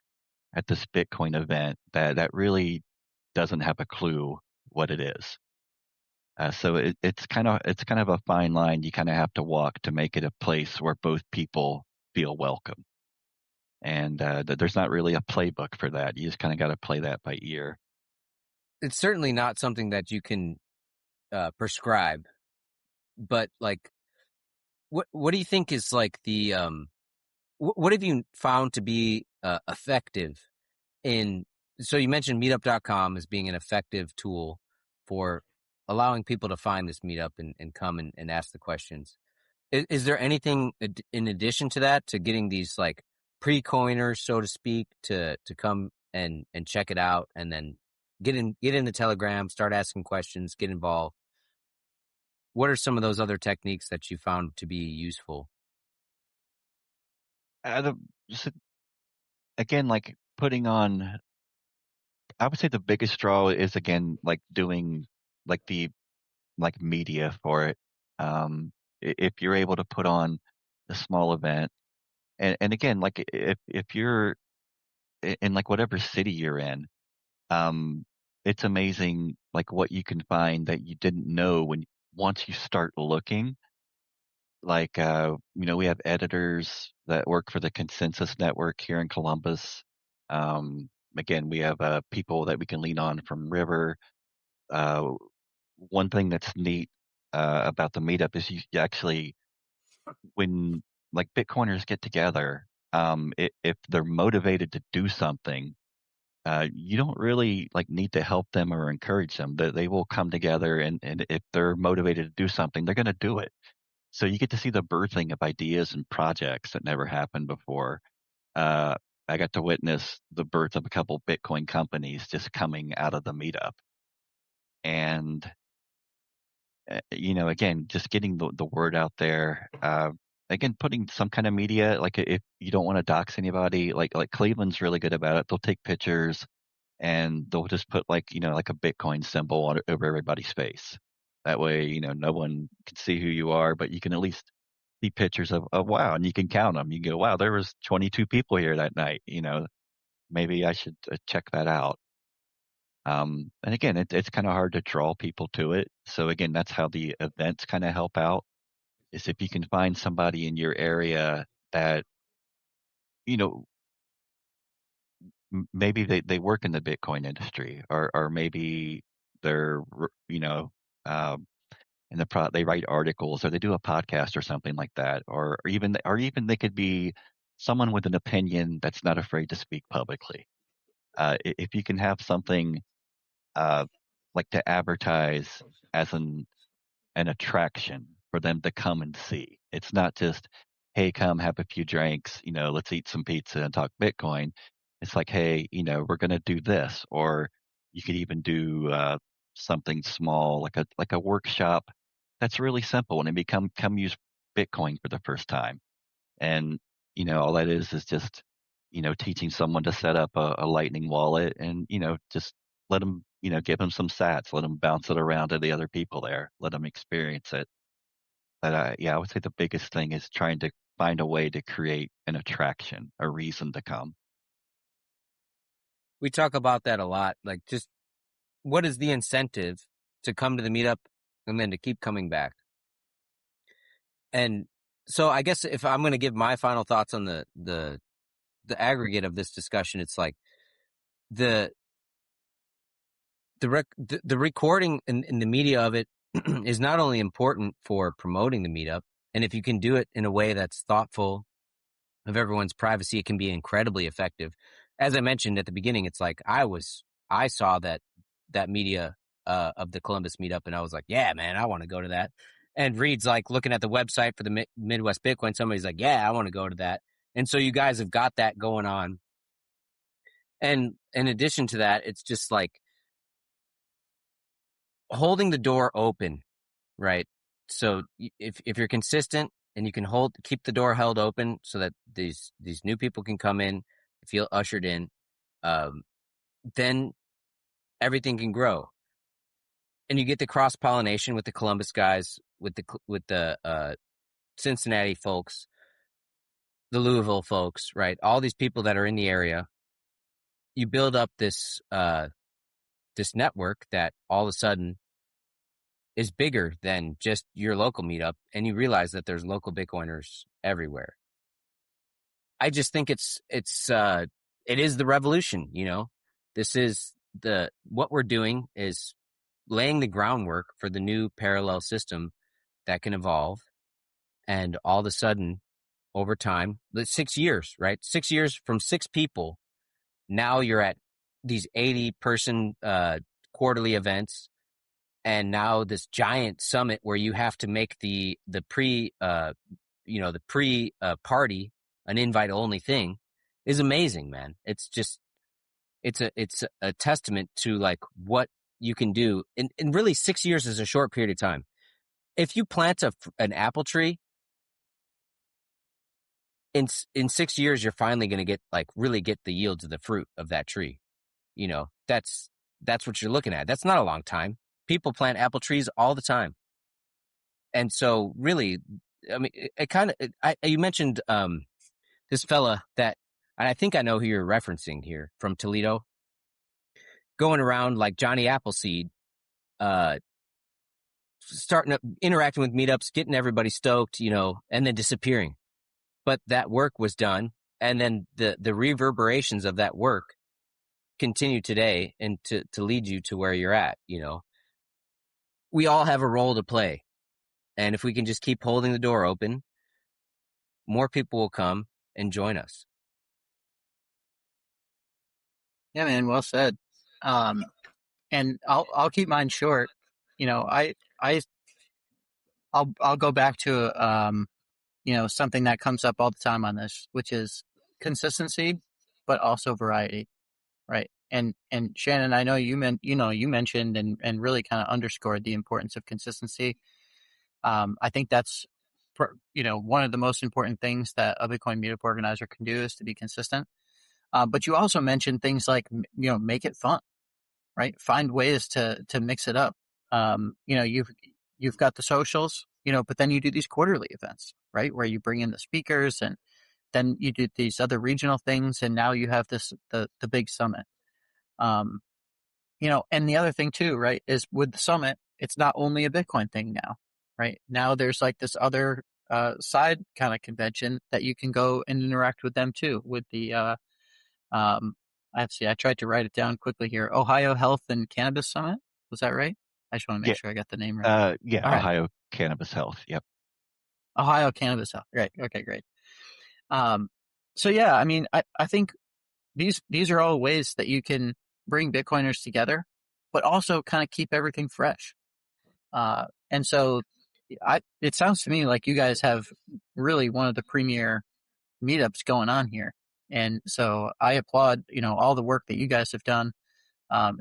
at this Bitcoin event that really doesn't have a clue what it is. So it's kind of a fine line you kind of have to walk to make it a place where both people feel welcome. And there's not really a playbook for that. You just kind of got to play that by ear.
It's certainly not something that you can prescribe, but like, what do you think is like the what have you found to be effective in? So you mentioned meetup.com as being an effective tool for allowing people to find this meetup and come and ask the questions. Is there anything in addition to that, to getting these like pre-coiners, so to speak, to come and check it out, and then get in the Telegram, start asking questions, get involved? What are some of those other techniques that you found to be useful?
Just, again, like putting on, I would say the biggest draw is, again, like doing like the like media for it. If you're able to put on a small event, and again, like if you're in like whatever city you're in, um, it's amazing like what you can find that you didn't know when once you start looking. Like we have editors that work for the Consensus Network here in Columbus. Again, we have people that we can lean on from River. Uh, One thing that's neat about the meetup is you actually, when like Bitcoiners get together, if they're motivated to do something, you don't really like need to help them or encourage them. They will come together, and if they're motivated to do something, they're going to do it. So you get to see the birthing of ideas and projects that never happened before. Uh, I got to witness the birth of a couple Bitcoin companies just coming out of the meetup. And again, just getting the word out there. Again, putting some kind of media, like if you don't want to dox anybody, like Cleveland's really good about it. They'll take pictures and they'll just put like a Bitcoin symbol over everybody's face. That way, no one can see who you are, but you can at least see pictures of wow, and you can count them. You can go, wow, there was 22 people here that night. Maybe I should check that out. And again, it's kind of hard to draw people to it. So again, that's how the events kind of help out. Is if you can find somebody in your area that you know maybe they work in the Bitcoin industry, or maybe they're um, in they write articles, or they do a podcast or something like that, or even they could be someone with an opinion that's not afraid to speak publicly. If you can have something uh, like to advertise as an attraction for them to come and see. It's not just, hey, come have a few drinks, let's eat some pizza and talk Bitcoin. It's like, hey, we're going to do this, or you could even do something small, like a workshop that's really simple, and it come use Bitcoin for the first time. And all that is just teaching someone to set up a Lightning wallet, and just let them give them some sats, let them bounce it around to the other people there, let them experience it. But yeah, I would say the biggest thing is trying to find a way to create an attraction, a reason to come.
We talk about that a lot. Like, just what is the incentive to come to the meetup and then to keep coming back? And so I guess if I'm going to give my final thoughts on the aggregate of this discussion, it's like the recording and the media of it is not only important for promoting the meetup, and if you can do it in a way that's thoughtful of everyone's privacy, it can be incredibly effective. As I mentioned at the beginning, it's like I saw that media of the Columbus meetup, and I was like, yeah, man, I want to go to that. And Reed's like looking at the website for the Midwest Bitcoin. Somebody's like, yeah, I want to go to that. And so you guys have got that going on. And in addition to that, it's just like holding the door open, right? So if you're consistent and you can keep the door held open so that these new people can come in, feel ushered in, then everything can grow. And you get the cross pollination with the Columbus guys, with the Cincinnati folks, the Louisville folks, right? All these people that are in the area. You build up this network that all of a sudden is bigger than just your local meetup, and you realize that there's local Bitcoiners everywhere. I just think it is the revolution, you know. This is what we're doing is laying the groundwork for the new parallel system that can evolve, and all of a sudden, over time, 6 years, right? 6 years from 6 people, now you're at these 80-person quarterly events, and now this giant summit where you have to make the pre party an invite only thing is amazing, man. It's just it's a testament to like what you can do. And really 6 years is a short period of time. If you plant an apple tree in 6 years, you're finally going to really get the yields of the fruit of that tree. You know, that's what you're looking at. That's not a long time. People plant apple trees all the time. And so really, I mean, you mentioned this fella that, and I think I know who you're referencing here, from Toledo, going around like Johnny Appleseed, interacting with meetups, getting everybody stoked, you know, and then disappearing. But that work was done. And then the reverberations of that work continue today and to lead you to where you're at. You know, we all have a role to play. And if we can just keep holding the door open, more people will come and join us.
Yeah, man, well said. And I'll keep mine short. You know, I'll go back to something that comes up all the time on this, which is consistency, but also variety, right? And Shannon, I know you mentioned and really kind of underscored the importance of consistency. I think that's one of the most important things that a Bitcoin meetup organizer can do is to be consistent. But you also mentioned things like make it fun, right? Find ways to mix it up. You've got the socials, but then you do these quarterly events, right? Where you bring in the speakers, and then you do these other regional things, and now you have the big summit. And the other thing too, right, is with the summit, it's not only a Bitcoin thing now, right? Now there's like this other side kind of convention that you can go and interact with them too, with the I tried to write it down quickly here. Ohio Health and Cannabis Summit. Was that right? I just want to make sure I got the name right.
Yeah,
All
Ohio
right.
Cannabis Health. Yep.
Ohio Cannabis Health. Right. Okay, great. So yeah, I mean, I think these are all ways that you can bring Bitcoiners together, but also kind of keep everything fresh. And so it sounds to me like you guys have really one of the premier meetups going on here. And so I applaud, all the work that you guys have done.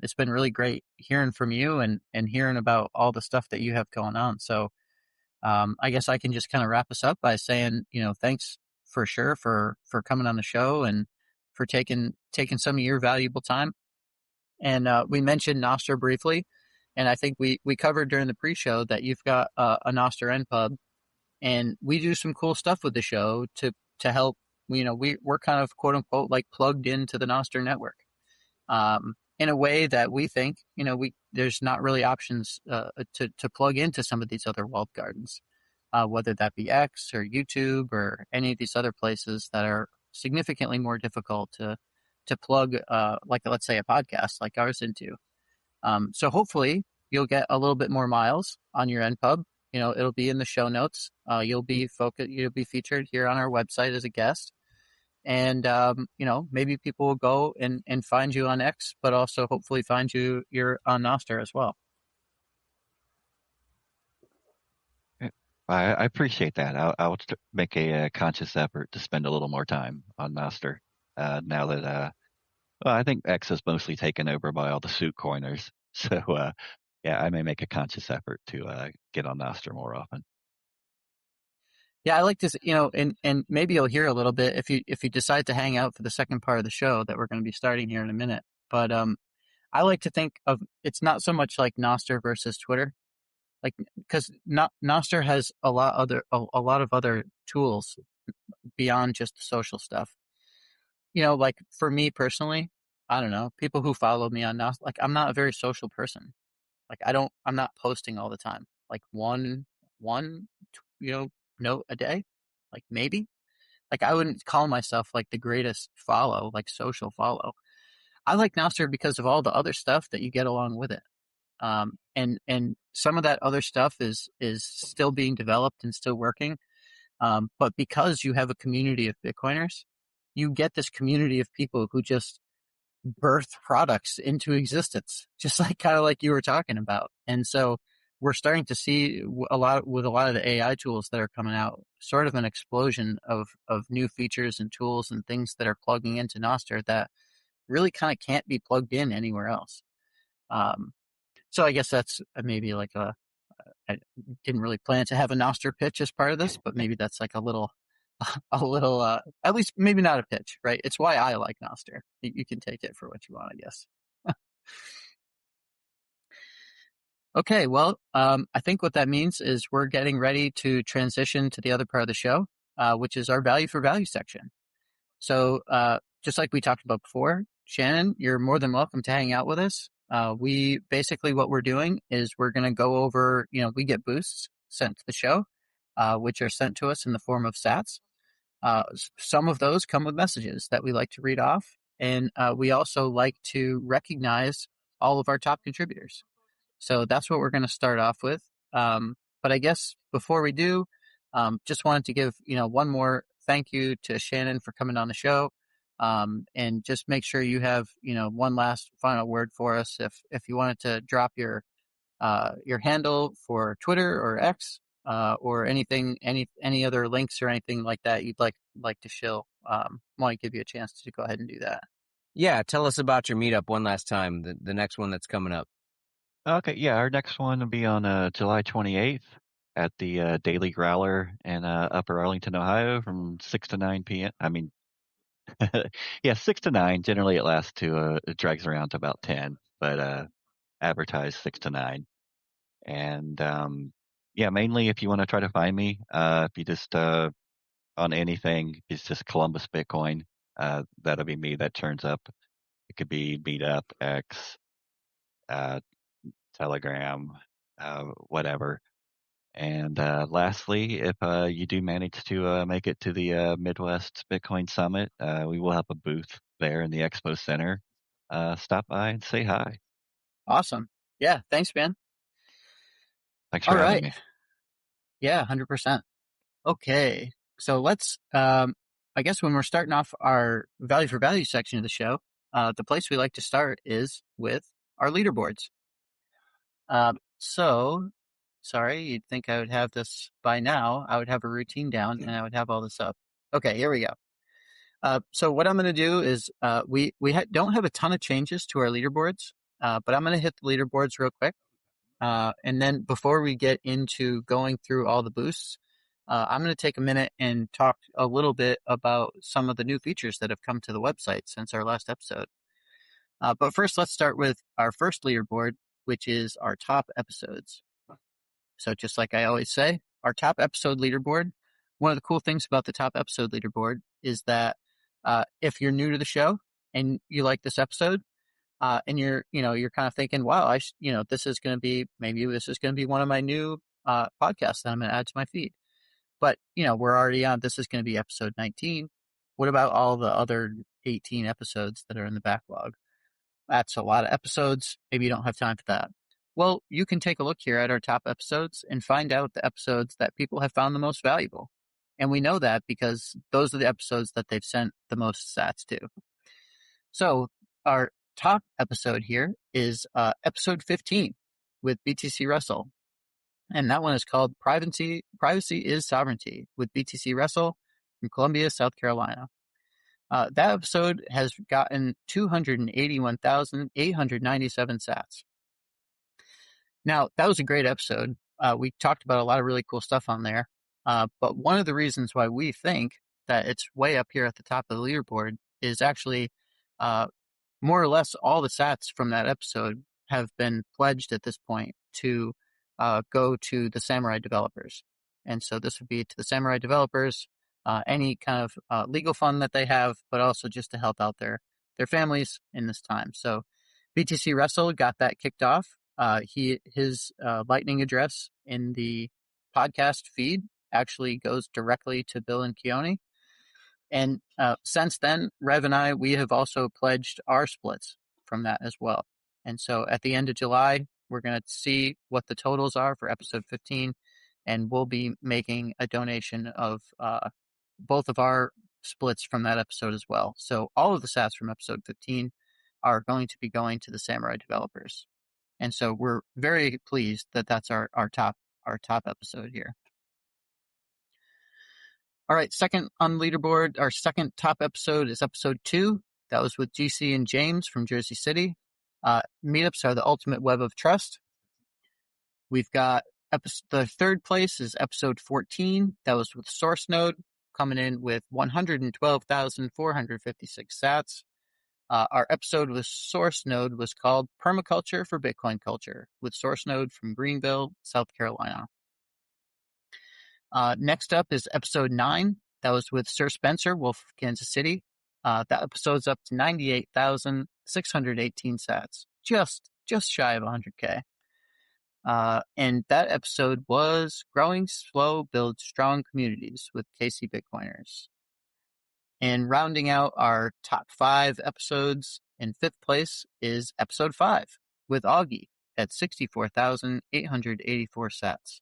It's been really great hearing from you and hearing about all the stuff that you have going on. So I guess I can just kind of wrap us up by saying, thanks for sure for coming on the show and for taking some of your valuable time. And we mentioned nostr briefly, and I think we covered during the pre-show that you've got a nostr npub, and we do some cool stuff with the show to help. We're kind of quote unquote like plugged into the nostr network in a way that we think there's not really options to plug into some of these other walled gardens, whether that be X or YouTube or any of these other places that are significantly more difficult to plug, like let's say a podcast like ours into. So hopefully you'll get a little bit more miles on your npub. It'll be in the show notes. You'll be featured here on our website as a guest. And, maybe people will go and find you on X, but also hopefully find you're on nostr as well.
I appreciate that. I'll make a conscious effort to spend a little more time on nostr now that well, I think X is mostly taken over by all the suit coiners. So yeah, I may make a conscious effort to get on nostr more often.
Yeah, I like this, and maybe you'll hear a little bit if you decide to hang out for the second part of the show that we're going to be starting here in a minute. But I like to think of it's not so much like Nostr versus Twitter, like because Nostr has a lot of other tools beyond just the social stuff. Like for me personally, I don't know, people who follow me on Nostr, like I'm not a very social person. Like I'm not posting all the time. Like one, note a day, like maybe. Like I wouldn't call myself like the greatest follow, like social follow. I like Nostr because of all the other stuff that you get along with it. And some of that other stuff is still being developed and still working. But because you have a community of Bitcoiners, you get this community of people who just birth products into existence, just like kind of like you were talking about. And so we're starting to see a lot of the AI tools that are coming out, sort of an explosion of new features and tools and things that are plugging into Nostr that really kind of can't be plugged in anywhere else. Um, so I guess that's maybe like I didn't really plan to have a Nostr pitch as part of this, but maybe that's like a little, at least maybe not a pitch, right? It's why I like Nostr. You can take it for what you want, I guess. Okay, well, I think what that means is we're getting ready to transition to the other part of the show, which is our value for value section. So, just like we talked about before, Shannon, you're more than welcome to hang out with us. We basically what we're doing is we're going to go over, we get boosts sent to the show, which are sent to us in the form of sats. Some of those come with messages that we like to read off. And we also like to recognize all of our top contributors. So that's what we're going to start off with. But I guess before we do, just wanted to give one more thank you to Shannon for coming on the show, and just make sure you have one last final word for us. If you wanted to drop your handle for Twitter or X, or anything, any other links or anything like that you'd like to shill, want to give you a chance to go ahead and do that.
Yeah, tell us about your meetup one last time, the next one that's coming up.
Okay, yeah, our next one will be on July 28th at the Daily Growler in Upper Arlington, Ohio, from 6 to 9 p.m. I mean, yeah, 6 to 9. Generally, it lasts to it drags around to about 10, but advertise 6 to 9. And yeah, mainly if you want to try to find me, if you just on anything, it's just Columbus Bitcoin. That'll be me that turns up. It could be Meetup, X, uh, Telegram, whatever. And lastly, if you do manage to make it to the Midwest Bitcoin Summit, we will have a booth there in the Expo Center. Stop by and say hi.
Awesome. Yeah. Thanks, man.
Thanks for
All
having
right.
me.
Yeah. 100%. Okay. So let's, I guess when we're starting off our value for value section of the show, the place we like to start is with our leaderboards. So sorry, you'd think I would have this by now. I would have a routine down and I would have all this up. Okay, here we go. So what I'm going to do is we don't have a ton of changes to our leaderboards, but I'm going to hit the leaderboards real quick. And then before we get into going through all the boosts, I'm going to take a minute and talk a little bit about some of the new features that have come to the website since our last episode. But first, let's start with our first leaderboard, which is our top episodes. So just like I always say, our top episode leaderboard, one of the cool things about the top episode leaderboard is that if you're new to the show and you like this episode, and you're kind of thinking, wow, this is going to be one of my new podcasts that I'm going to add to my feed. But, we're already on, this is going to be episode 19. What about all the other 18 episodes that are in the backlog? That's a lot of episodes. Maybe you don't have time for that. Well, you can take a look here at our top episodes and find out the episodes that people have found the most valuable. And we know that because those are the episodes that they've sent the most sats to. So our top episode here is episode 15 with BTC Russell. And that one is called Privacy is Sovereignty with BTC Russell from Columbia, South Carolina. That episode has gotten 281,897 sats. Now, that was a great episode. We talked about a lot of really cool stuff on there. But one of the reasons why we think that it's way up here at the top of the leaderboard is actually more or less all the sats from that episode have been pledged at this point to go to the Samurai developers. And so this would be to the Samurai developers, any kind of legal fund that they have, but also just to help out their families in this time. So BTC Russell got that kicked off. His lightning address in the podcast feed actually goes directly to Bill and Keone. And since then, Rev and we have also pledged our splits from that as well. And so at the end of July, we're going to see what the totals are for episode 15, and we'll be making a donation of both of our splits from that episode as well. So all of the sats from episode 15 are going to be going to the Samurai developers. And so we're very pleased that that's our top episode here. All right, second on the leaderboard, our second top episode is episode 2. That was with GC and James from Jersey City. Meetups are the ultimate web of trust. We've got the third place is episode 14. That was with Source Node, coming in with 112,456 sats. Our episode with Source Node was called Permaculture for Bitcoin Culture, with Source Node from Greenville, South Carolina. Next up is episode 9. That was with Sir Spencer, Wolf of Kansas City. That episode's up to 98,618 sats, just shy of 100K. And that episode was Growing Slow Builds Strong Communities with KC Bitcoiners. And rounding out our top 5 episodes, in 5th place is episode 5 with Augie at 64,884 sats.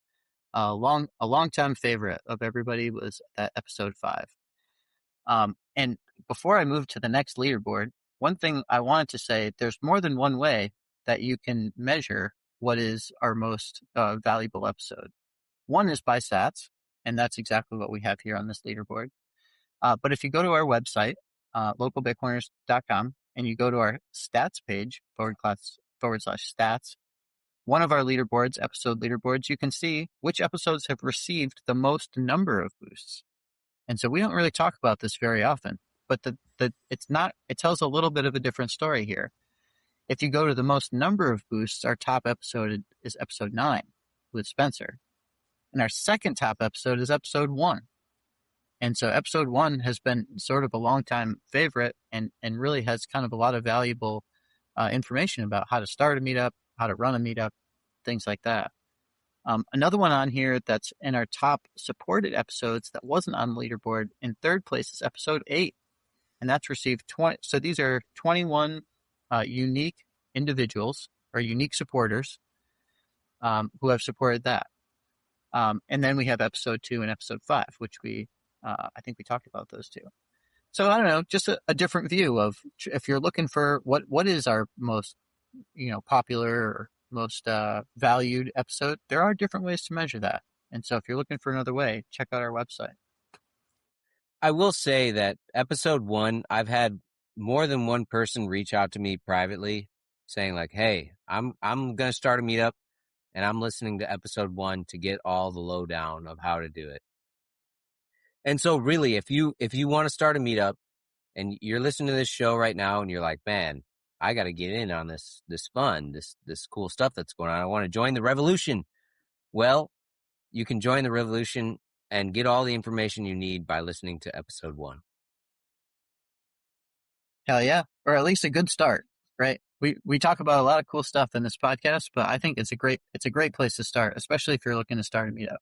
A long-time favorite of everybody was that episode 5. And before I move to the next leaderboard, one thing I wanted to say, there's more than one way that you can measure what is our most valuable episode. One is by sats, and that's exactly what we have here on this leaderboard. But if you go to our website, localbitcoiners.com, and you go to our stats page, /stats, one of our leaderboards, episode leaderboards, you can see which episodes have received the most number of boosts. And so we don't really talk about this very often, but it tells a little bit of a different story here. If you go to the most number of boosts, our top episode is episode 9 with Spencer. And our second top episode is episode 1. And so episode 1 has been sort of a long-time favorite and really has kind of a lot of valuable information about how to start a meetup, how to run a meetup, things like that. Another one on here that's in our top supported episodes that wasn't on the leaderboard in 3rd place is episode 8. And that's received 20. So these are 21 unique individuals or unique supporters who have supported that. And then we have episode 2 and episode 5, which I think we talked about those 2. So I don't know, just a different view of if you're looking for what is our most, popular or most valued episode, there are different ways to measure that. And so if you're looking for another way, check out our website.
I will say that episode 1, I've had more than one person reach out to me privately saying like, hey, I'm going to start a meetup and I'm listening to episode 1 to get all the lowdown of how to do it. And so really, if you want to start a meetup and you're listening to this show right now and you're like, man, I got to get in on this fun, this cool stuff that's going on. I want to join the revolution. Well, you can join the revolution and get all the information you need by listening to episode 1.
Hell yeah. Or at least a good start, right? We talk about a lot of cool stuff in this podcast, but I think it's a great place to start, especially if you're looking to start a meetup.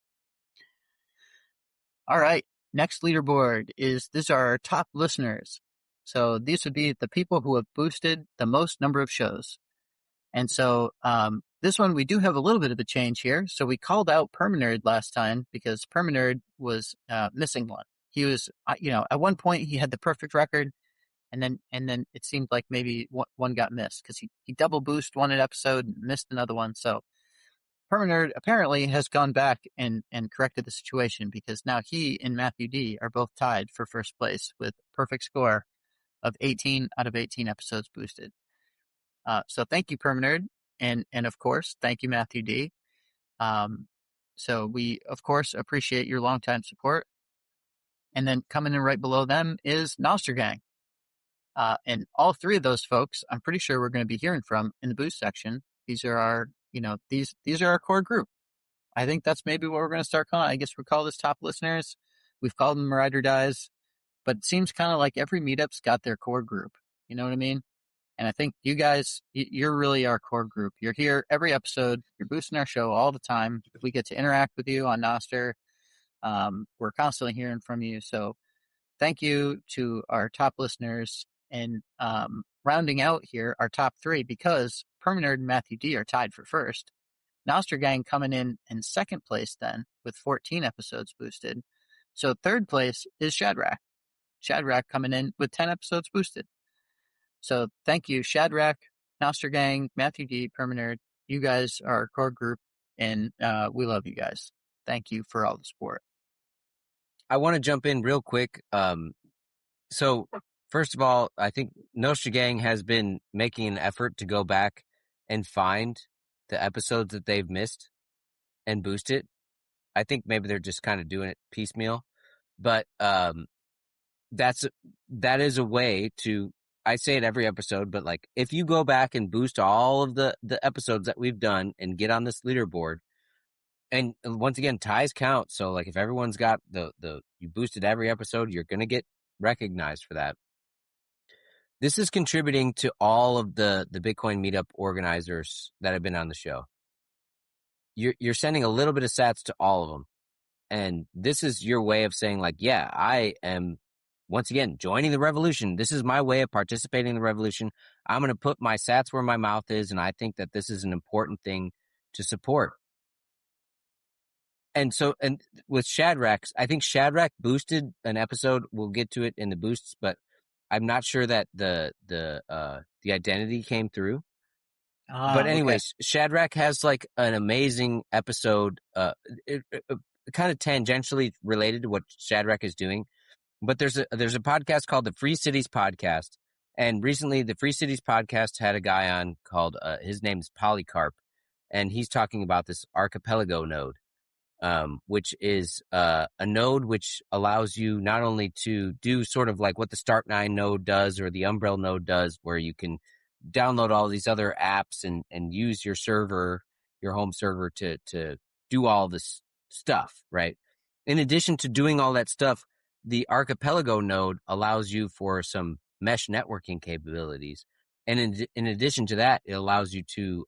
All right. Next leaderboard these are our top listeners. So these would be the people who have boosted the most number of shows. And so this one, we do have a little bit of a change here. So we called out Permanerd last time because Permanerd was missing one. He was, at one point he had the perfect record, and then it seemed like maybe one got missed because he double boosted one episode and missed another one. So Permanerd apparently has gone back and corrected the situation, because now he and Matthew D are both tied for first place with a perfect score of 18 out of 18 episodes boosted. So thank you, Permanerd, and of course, thank you, Matthew D. So we, of course, appreciate your longtime support. And then coming in right below them is nostr Gang. And all three of those folks, I'm pretty sure we're going to be hearing from in the boost section. These are our, these are our core group. I think that's maybe what we're going to start calling. I guess we call this top listeners. We've called them ride or dies, but it seems kind of like every meetup's got their core group. You know what I mean? And I think you guys, you're really our core group. You're here every episode. You're boosting our show all the time. We get to interact with you on nostr. We're constantly hearing from you. So thank you to our top listeners. And rounding out here, our top three, because Permanerd and Matthew D are tied for first. nostr Gang coming in second place then with 14 episodes boosted. So third place is Shadrach. Shadrach coming in with 10 episodes boosted. So thank you, Shadrach, nostr Gang, Matthew D, Permanerd. You guys are our core group, and we love you guys. Thank you for all the support.
I want to jump in real quick. So first of all, I think nostr Gang has been making an effort to go back and find the episodes that they've missed and boost it. I think maybe they're just kind of doing it piecemeal, but that is a way to, I say it every episode, but like if you go back and boost all of the episodes that we've done and get on this leaderboard, and once again, ties count. So like if everyone's got you boosted every episode, you're going to get recognized for that. This is contributing to all of the Bitcoin meetup organizers that have been on the show. You're sending a little bit of sats to all of them. And this is your way of saying like, yeah, I am once again joining the revolution. This is my way of participating in the revolution. I'm going to put my sats where my mouth is. And I think that this is an important thing to support. And so, and with Shadrach, I think Shadrach boosted an episode. We'll get to it in the boosts, but I'm not sure that the identity came through. But anyways, okay. Shadrach has like an amazing episode, kind of tangentially related to what Shadrach is doing. But there's a podcast called the Free Cities Podcast. And recently the Free Cities Podcast had a guy on called, his name's Polycarp. And he's talking about this archipelago node. Which is a node which allows you not only to do sort of like what the Start9 node does or the Umbrel node does, where you can download all these other apps and use your server, your home server to do all this stuff, right? In addition to doing all that stuff, the archipelago node allows you for some mesh networking capabilities. And in addition to that, it allows you to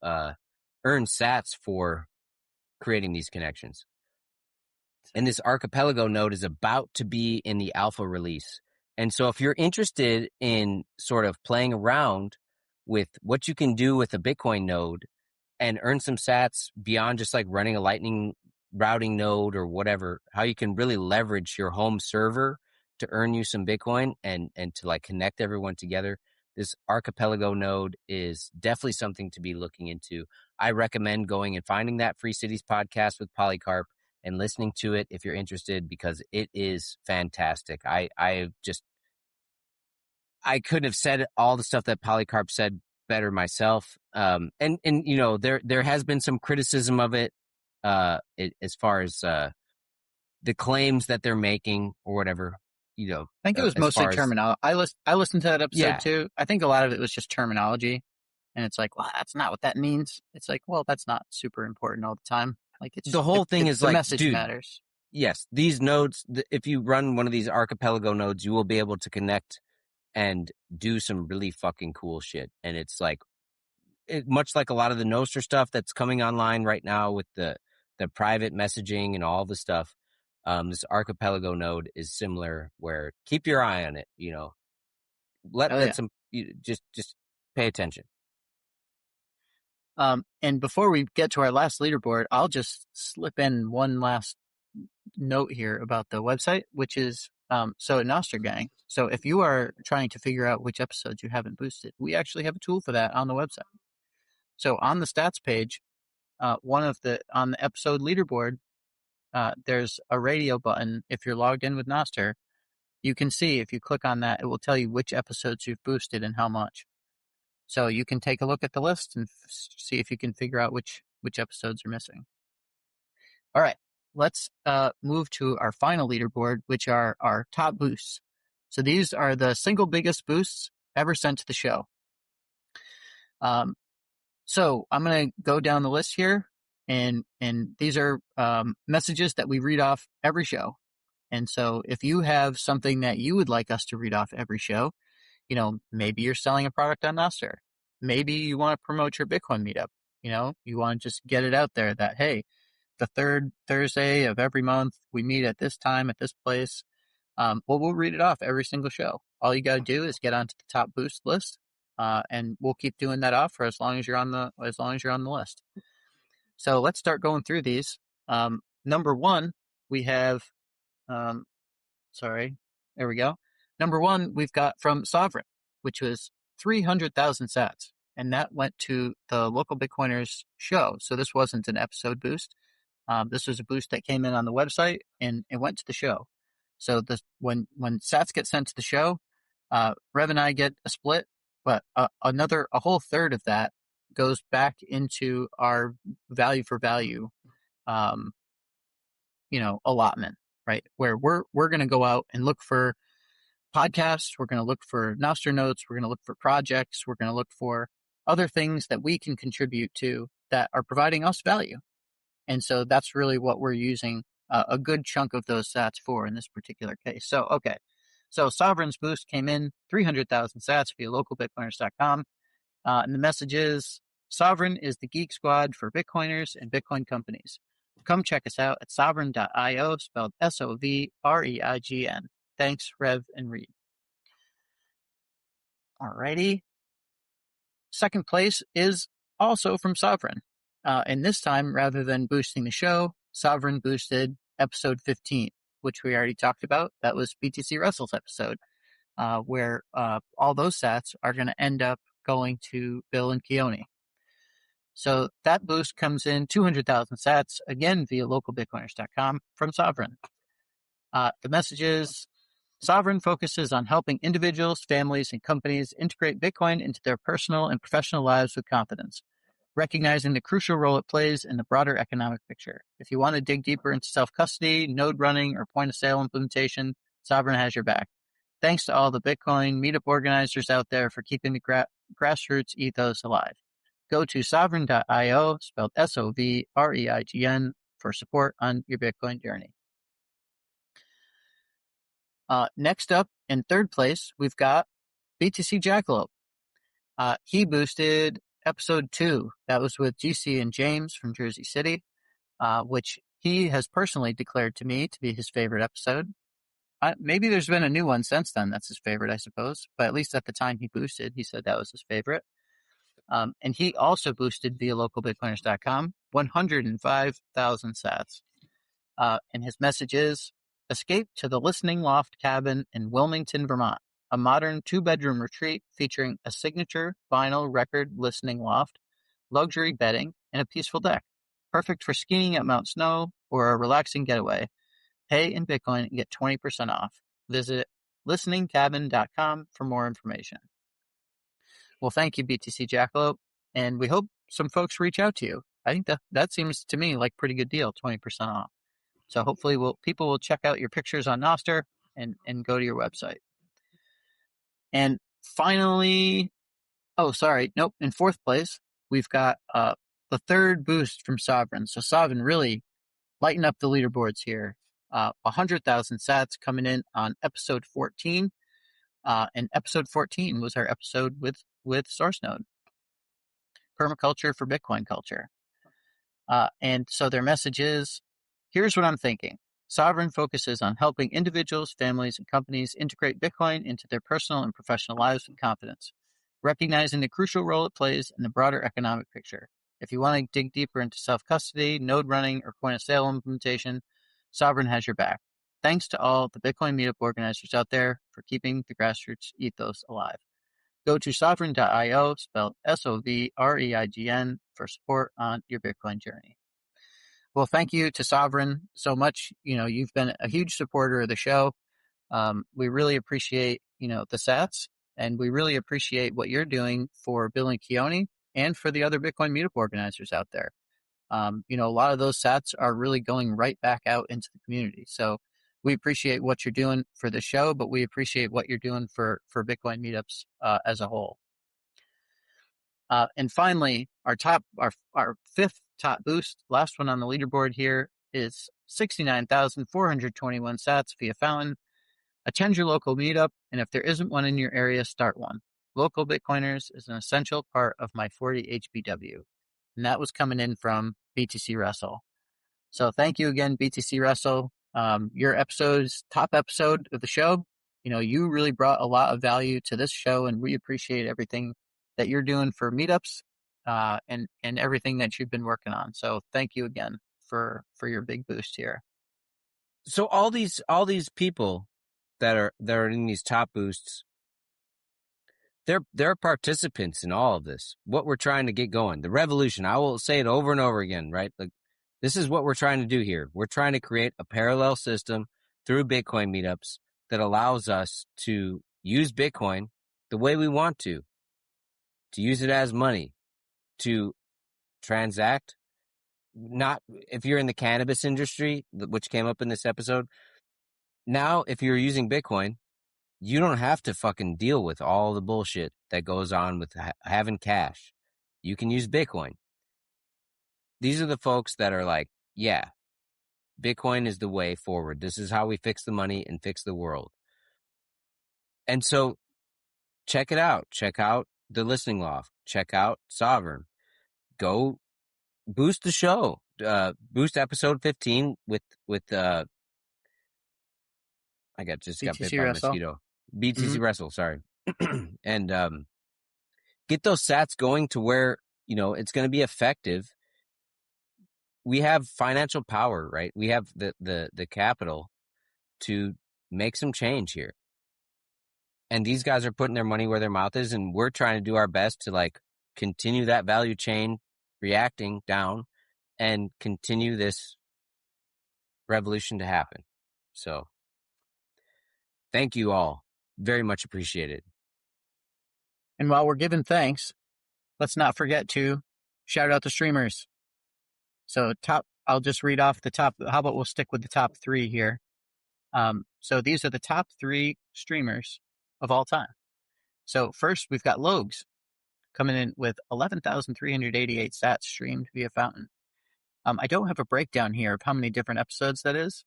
earn sats for creating these connections. And this archipelago node is about to be in the alpha release. And so if you're interested in sort of playing around with what you can do with a Bitcoin node and earn some sats beyond just like running a Lightning routing node or whatever, how you can really leverage your home server to earn you some Bitcoin and to like connect everyone together, this archipelago node is definitely something to be looking into. I recommend going and finding that Free Cities podcast with Polycarp and listening to it if you're interested, because it is fantastic. I couldn't have said all the stuff that Polycarp said better myself. And you know, there has been some criticism of it, as far as the claims that they're making or whatever. You know,
I think it was mostly terminology. I listened to that episode too. I think a lot of it was just terminology, and it's like, well, that's not what that means. It's like, well, that's not super important all the time. Like it's
the whole thing is
the
like,
message
dude,
matters.
Yes, these nodes, if you run one of these archipelago nodes, you will be able to connect and do some really fucking cool shit. And it's like, much like a lot of the nostr stuff that's coming online right now with the private messaging and all the stuff. This archipelago node is similar, where keep your eye on it, you know, just pay attention.
And before we get to our last leaderboard, I'll just slip in one last note here about the website, which is so at nostr Gang. So if you are trying to figure out which episodes you haven't boosted, we actually have a tool for that on the website. So on the stats page, on the episode leaderboard, there's a radio button. If you're logged in with nostr, you can see, if you click on that, it will tell you which episodes you've boosted and how much. So you can take a look at the list and see if you can figure out which episodes are missing. All right, let's move to our final leaderboard, which are our top boosts. So these are the single biggest boosts ever sent to the show. So I'm going to go down the list here, and these are messages that we read off every show. And so if you have something that you would like us to read off every show, maybe you're selling a product on nostr. Maybe you want to promote your Bitcoin meetup. You want to just get it out there that, hey, the third Thursday of every month, we meet at this time at this place. We'll read it off every single show. All you got to do is get onto the top boost list, and we'll keep doing that off for as long as you're on the list. So let's start going through these. Number one, we have, there we go. Number one, we've got from Sovereign, which was 300,000 sats, and that went to the Local Bitcoiners show. So this wasn't an episode boost. This was a boost that came in on the website and it went to the show. So when sats get sent to the show, Rev and I get a split, but a whole third of that goes back into our value for value, allotment, right? Where we're going to go out and look for podcasts. We're going to look for nostr notes. We're going to look for projects. We're going to look for other things that we can contribute to that are providing us value. And so that's really what we're using a good chunk of those sats for in this particular case. So, okay. So Sovereign's boost came in 300,000 sats via localbitcoiners.com. And the message is, Sovereign is the geek squad for Bitcoiners and Bitcoin companies. Come check us out at sovereign.io, spelled SOVREIGN. Thanks, Rev and Reed. Alrighty. Second place is also from Sovereign. And this time, rather than boosting the show, Sovereign boosted episode 15, which we already talked about. That was BTC Russell's episode, where all those sats are going to end up going to Bill and Keone. So that boost comes in 200,000 sats, again via localbitcoiners.com from Sovereign. The message is, Sovereign focuses on helping individuals, families, and companies integrate Bitcoin into their personal and professional lives with confidence, recognizing the crucial role it plays in the broader economic picture. If you want to dig deeper into self-custody, node running, or point-of-sale implementation, Sovereign has your back. Thanks to all the Bitcoin meetup organizers out there for keeping the grassroots ethos alive. Go to sovereign.io, spelled SOVREIGN, for support on your Bitcoin journey. Next up, in third place, we've got BTC Jackalope. He boosted episode 2. That was with GC and James from Jersey City, which he has personally declared to me to be his favorite episode. Maybe there's been a new one since then that's his favorite, I suppose. But at least at the time he boosted, he said that was his favorite. And he also boosted via localbitcoiners.com 105,000 sats. And his message is, escape to the Listening Loft cabin in Wilmington, Vermont, a modern 2-bedroom retreat featuring a signature vinyl record listening loft, luxury bedding, and a peaceful deck. Perfect for skiing at Mount Snow or a relaxing getaway. Pay in Bitcoin and get 20% off. Visit listeningcabin.com for more information. Well, thank you, BTC Jackalope, and we hope some folks reach out to you. I think that seems to me like a pretty good deal, 20% off. So hopefully people will check out your pictures on nostr and go to your website. And finally, in fourth place, we've got the third boost from Sovereign. So Sovereign really lighten up the leaderboards here. 100,000 sats coming in on episode 14. And episode 14 was our episode with SourceNode, permaculture for Bitcoin culture. And so their message is, here's what I'm thinking. Sovereign focuses on helping individuals, families, and companies integrate Bitcoin into their personal and professional lives with confidence, recognizing the crucial role it plays in the broader economic picture. If you want to dig deeper into self-custody, node running, or point-of-sale implementation, Sovereign has your back. Thanks to all the Bitcoin meetup organizers out there for keeping the grassroots ethos alive. Go to sovereign.io, spelled SOVREIGN, for support on your Bitcoin journey. Well, thank you to Sovereign so much. You've been a huge supporter of the show. We really appreciate, the sats, and we really appreciate what you're doing for Bill and Keone and for the other Bitcoin meetup organizers out there. A lot of those sats are really going right back out into the community. So we appreciate what you're doing for the show, but we appreciate what you're doing for Bitcoin meetups as a whole. And finally, our fifth top boost, last one on the leaderboard here, is 69,421 sats via Fountain. Attend your local meetup, and if there isn't one in your area, start one. Local Bitcoiners is an essential part of my 40 HBW. And that was coming in from BTC Russell. So thank you again, BTC Russell. Your top episode of the show, you really brought a lot of value to this show, and we appreciate everything that you're doing for meetups and everything that you've been working on. So thank you again for your big boost here.
So all these people that are in these top boosts, they're participants in all of this. What we're trying to get going, the revolution. I will say it over and over again, right? Like, this is what we're trying to do here. We're trying to create a parallel system through Bitcoin meetups that allows us to use Bitcoin the way we want to use it as money, to transact. Not if you're in the cannabis industry, which came up in this episode. Now, if you're using Bitcoin, you don't have to fucking deal with all the bullshit that goes on with having cash. You can use Bitcoin. These are the folks that are like, yeah, Bitcoin is the way forward. This is how we fix the money and fix the world. And so check it out. Check out the Listening Loft. Check out Sovereign. Go boost the show. Boost episode 15 with I got bit by a mosquito. BTC Russell, sorry. And get those sats going to where, it's going to be effective. We have financial power, right? We have the capital to make some change here. And these guys are putting their money where their mouth is, and we're trying to do our best to continue that value chain reacting down and continue this revolution to happen. So thank you all. Very much appreciated.
And while we're giving thanks, let's not forget to shout out the streamers. So I'll just read off the top. How about we'll stick with the top three here? So these are the top three streamers of all time. So first, we've got Logs coming in with 11,388 sats streamed via Fountain. I don't have a breakdown here of how many different episodes that is,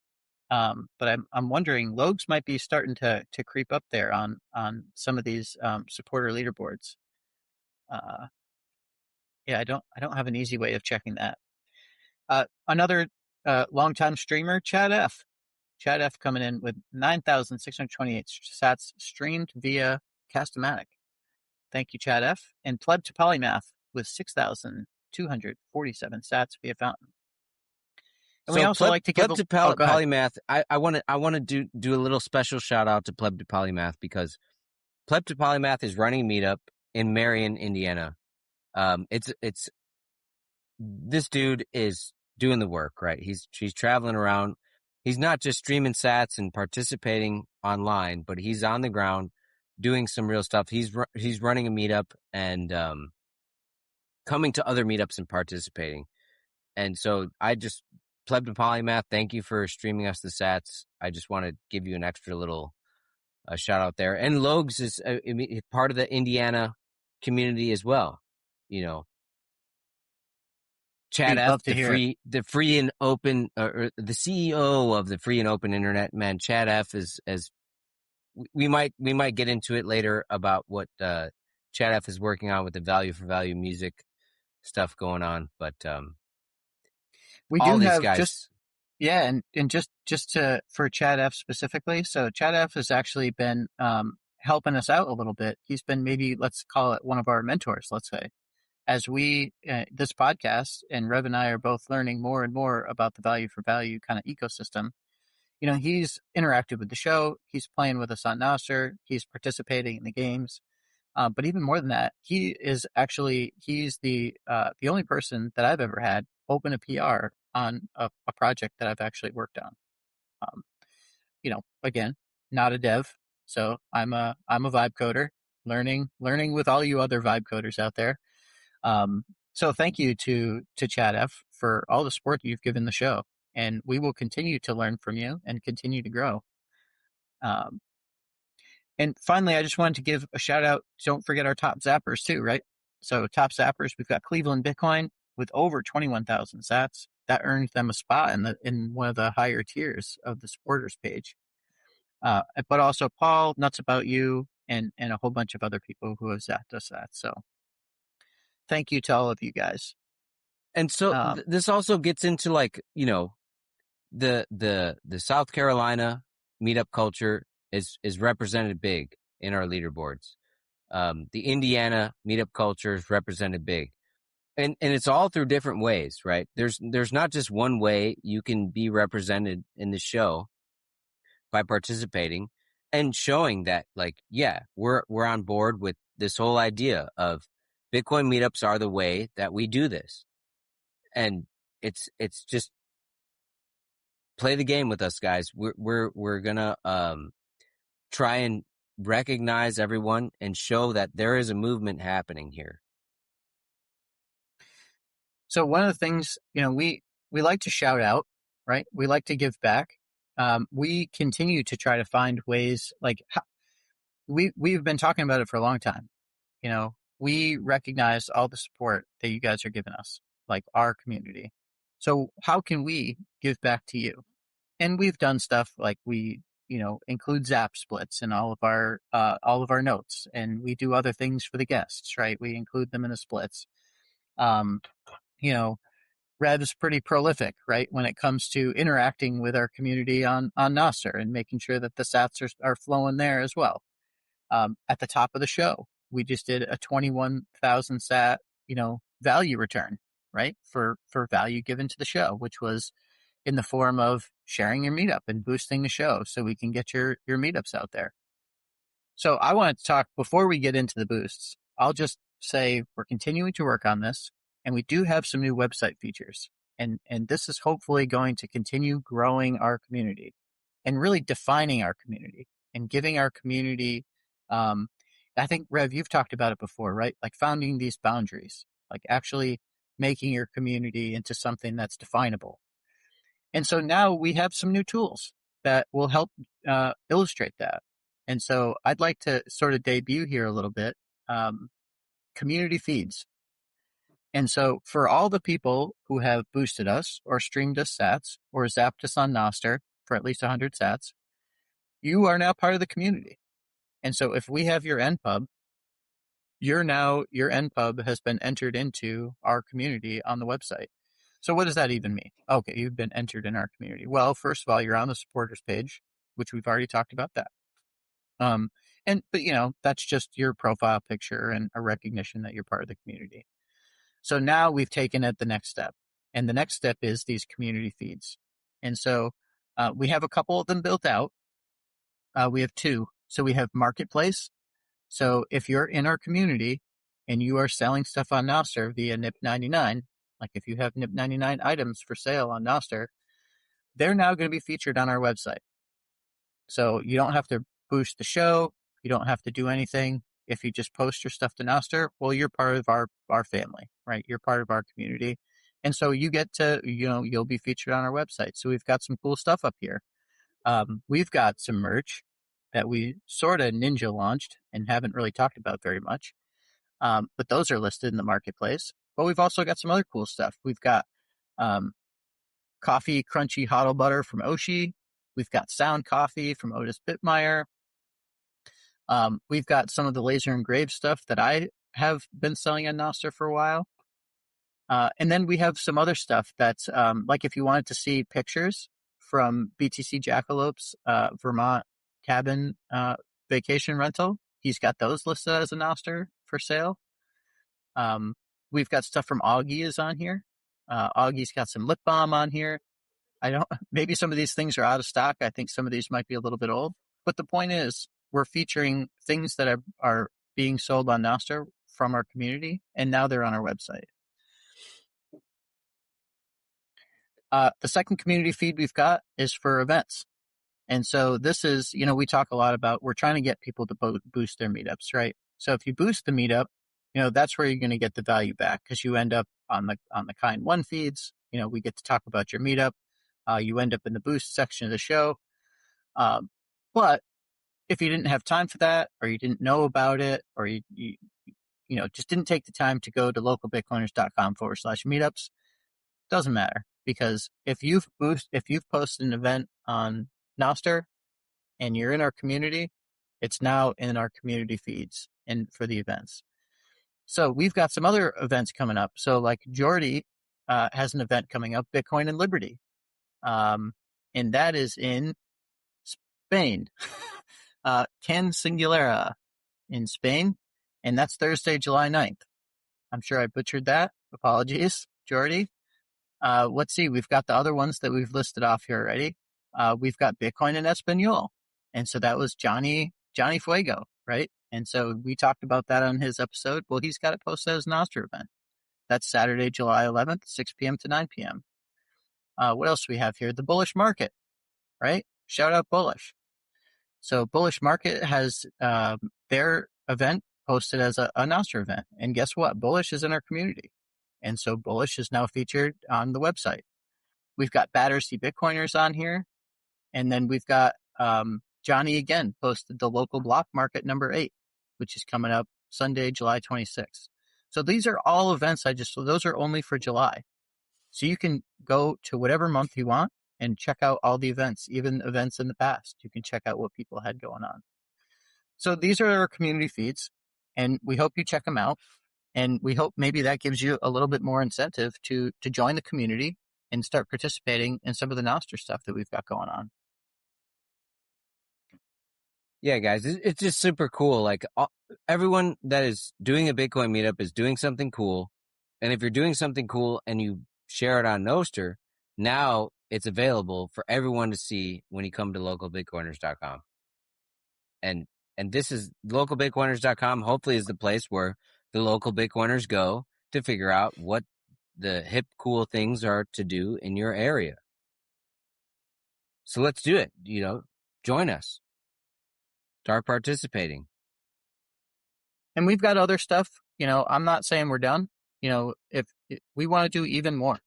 but I'm wondering, Logs might be starting to creep up there on some of these supporter leaderboards. Yeah, I don't have an easy way of checking that. Another longtime streamer, Chad F. Chad F coming in with 9,628 sats streamed via Castomatic. Thank you, Chad F. And Pleb to Polymath with 6,247 sats via Fountain. And
so
we also like to give
Pleb to Polymath. I want to do a little special shout out to Pleb to Polymath, because Pleb to Polymath is running a meetup in Marion, Indiana. It's this dude is doing the work, right? He's traveling around. He's not just streaming sats and participating online, but he's on the ground doing some real stuff. He's running a meetup and coming to other meetups and participating. And so Pleb to Polymath, thank you for streaming us the sats. I just want to give you an extra little shout out there. And Logs is part of the Indiana community as well. Chad F, the free and open, or the CEO of the free and open internet, man. Chad F is, as we might get into it later about what Chad F is working on with the value for value music stuff going on. But
we
all
do
these
have
guys,
and just for Chad F specifically. So Chad F has actually been helping us out a little bit. He's been, maybe let's call it, one of our mentors, let's say. As we, this podcast, and Rev and I are both learning more and more about the value for value kind of ecosystem. He's interacted with the show. He's playing with us on nostr. He's participating in the games. But even more than that, he's the only person that I've ever had open a PR on a project that I've actually worked on. Um, again, not a dev, so I'm a vibe coder, learning with all you other vibe coders out there. So thank you to Chad F for all the support you've given the show, and we will continue to learn from you and continue to grow. Um, and finally, I just wanted to give a shout out. Don't forget our top zappers too, right? So top zappers, we've got Cleveland Bitcoin with over 21,000 sats. That earned them a spot in one of the higher tiers of the supporters page. But also Paul, Nuts About You, and a whole bunch of other people who have zapped us that. So thank you to all of you guys.
And so this also gets into like, the South Carolina meetup culture is represented big in our leaderboards. The Indiana meetup culture is represented big. And it's all through different ways, right? There's not just one way you can be represented in the show by participating and showing that, like, yeah, we're on board with this whole idea of Bitcoin meetups are the way that we do this. And it's just play the game with us, guys. We're gonna try and recognize everyone and show that there is a movement happening here.
So one of the things, we like to shout out, right? We like to give back. We continue to try to find ways, like we've been talking about it for a long time. We recognize all the support that you guys are giving us, like our community. So how can we give back to you? And we've done stuff like we, include Zap splits in all of our notes, and we do other things for the guests, right? We include them in the splits. Um, Rev's pretty prolific, right, when it comes to interacting with our community on nostr and making sure that the sats are flowing there as well. At the top of the show, we just did a 21,000 sat, value return, right, for value given to the show, which was in the form of sharing your meetup and boosting the show so we can get your meetups out there. So I wanted to talk before we get into the boosts. I'll just say we're continuing to work on this, and we do have some new website features. And this is hopefully going to continue growing our community and really defining our community and giving our community, I think, Rev, you've talked about it before, right? Like founding these boundaries, like actually making your community into something that's definable. And so now we have some new tools that will help illustrate that. And so I'd like to sort of debut here a little bit, community feeds. And so for all the people who have boosted us or streamed us sats or zapped us on nostr for at least 100 sats, you are now part of the community. And so if we have your npub, your npub has been entered into our community on the website. So what does that even mean? Okay, you've been entered in our community. Well, first of all, you're on the supporters page, which we've already talked about that. But that's just your profile picture and a recognition that you're part of the community. So now we've taken it the next step. And the next step is these community feeds. And so we have a couple of them built out. We have two. So we have Marketplace. So if you're in our community and you are selling stuff on nostr via NIP99, like if you have NIP99 items for sale on nostr, they're now going to be featured on our website. So you don't have to boost the show. You don't have to do anything. If you just post your stuff to nostr, well, you're part of our family, right? You're part of our community. And so you get to, you'll be featured on our website. So we've got some cool stuff up here. We've got some merch that we sort of ninja launched and haven't really talked about very much. But those are listed in the marketplace. But we've also got some other cool stuff. We've got coffee crunchy hodl butter from Oshi. We've got sound coffee from Otis Bittmeyer. We've got some of the laser engraved stuff that I have been selling on nostr for a while. And then we have some other stuff that's like if you wanted to see pictures from BTC Jackalope's Vermont cabin vacation rental, he's got those listed as a nostr for sale. We've got stuff from Augie is on here. Augie's got some lip balm on here. Maybe some of these things are out of stock. I think some of these might be a little bit old, but the point is we're featuring things that are being sold on nostr from our community, and now they're on our website. The second community feed we've got is for events. And so this is, we talk a lot about, we're trying to get people to boost their meetups, right? So if you boost the meetup, that's where you're going to get the value back, because you end up on the kind one feeds. We get to talk about your meetup. You end up in the boost section of the show. But if you didn't have time for that, or you didn't know about it, or you just didn't take the time to go to localbitcoiners.com/meetups, doesn't matter, because if you've posted an event on nostr and you're in our community, it's now in our community feeds and for the events. So we've got some other events coming up. So like Jordy has an event coming up, Bitcoin and Liberty. And that is in Spain, Can Singulara in Spain. And that's Thursday, July 9th. I'm sure I butchered that. Apologies, Jordy. Let's see. We've got the other ones that we've listed off here already. We've got Bitcoin in Espanol. And so that was Johnny Fuego, right? And so we talked about that on his episode. Well, he's got it posted as an nostr event. That's Saturday, July 11th, 6 p.m. to 9 p.m. What else do we have here? The Bullish Market, right? Shout out Bullish. So Bullish Market has their event posted as a nostr event. And guess what? Bullish is in our community. And so Bullish is now featured on the website. We've got Battersea Bitcoiners on here. And then we've got Johnny again posted the local block market number 8, which is coming up Sunday, July 26th. So these are all events those are only for July. So you can go to whatever month you want and check out all the events, even events in the past. You can check out what people had going on. So these are our community feeds, and we hope you check them out. And we hope maybe that gives you a little bit more incentive to join the community and start participating in some of the nostr stuff that we've got going on.
Yeah, guys, it's just super cool. Like everyone that is doing a Bitcoin meetup is doing something cool. And if you're doing something cool and you share it on Nostr, now it's available for everyone to see when you come to localbitcoiners.com. And this is localbitcoiners.com, hopefully is the place where the local Bitcoiners go to figure out what the hip, cool things are to do in your area. So let's do it. Join us. Start participating.
And we've got other stuff. I'm not saying we're done. If we want to do even more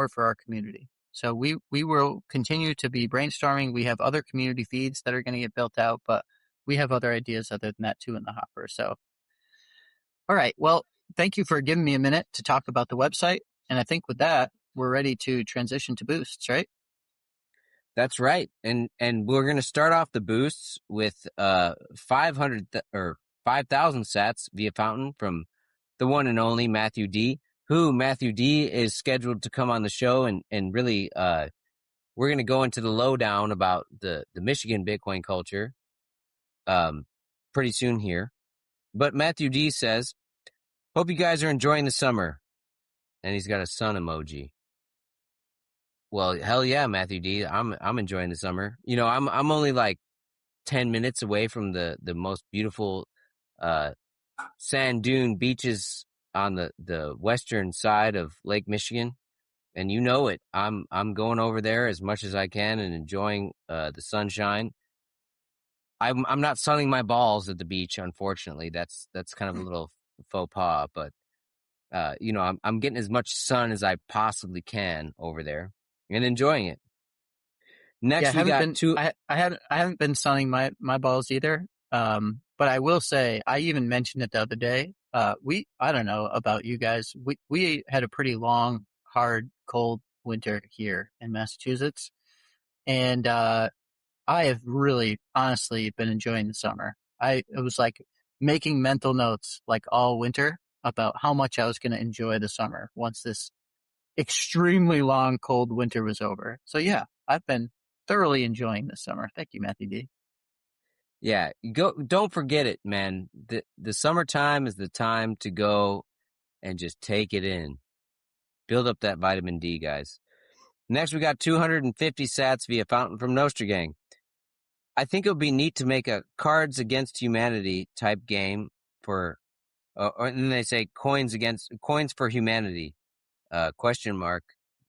for our community. So we will continue to be brainstorming. We have other community feeds that are going to get built out, but we have other ideas other than that too in the hopper. So, all right. Well, thank you for giving me a minute to talk about the website. And I think with that, we're ready to transition to boosts, right?
That's right. And we're going to start off the boosts with 500 or 5,000 sats via fountain from the one and only Matthew D, who Matthew D is scheduled to come on the show and really we're going to go into the lowdown about the Michigan Bitcoin culture pretty soon here. But Matthew D says, hope you guys are enjoying the summer. And he's got a sun emoji. Well, hell yeah, Matthew D. I'm enjoying the summer. I'm only like 10 minutes away from the most beautiful sand dune beaches on the western side of Lake Michigan. And you know it. I'm going over there as much as I can and enjoying the sunshine. I'm not sunning my balls at the beach, unfortunately. That's kind of a little faux pas, but I'm getting as much sun as I possibly can over there and enjoying it. Next, we got two.
I haven't been sunning my balls either. But I will say, I even mentioned it the other day. I don't know about you guys. We had a pretty long, hard, cold winter here in Massachusetts. And, I have really honestly been enjoying the summer. It was like making mental notes like all winter about how much I was going to enjoy the summer once this extremely long, cold winter was over. So yeah, I've been thoroughly enjoying this summer. Thank you, Matthew D.
Yeah, don't forget it, man. The summertime is the time to go and just take it in. Build up that vitamin D, guys. Next, we got 250 sats via fountain from Nostr Gang. I think it would be neat to make a Cards Against Humanity type game for, and then they say coins for humanity, question mark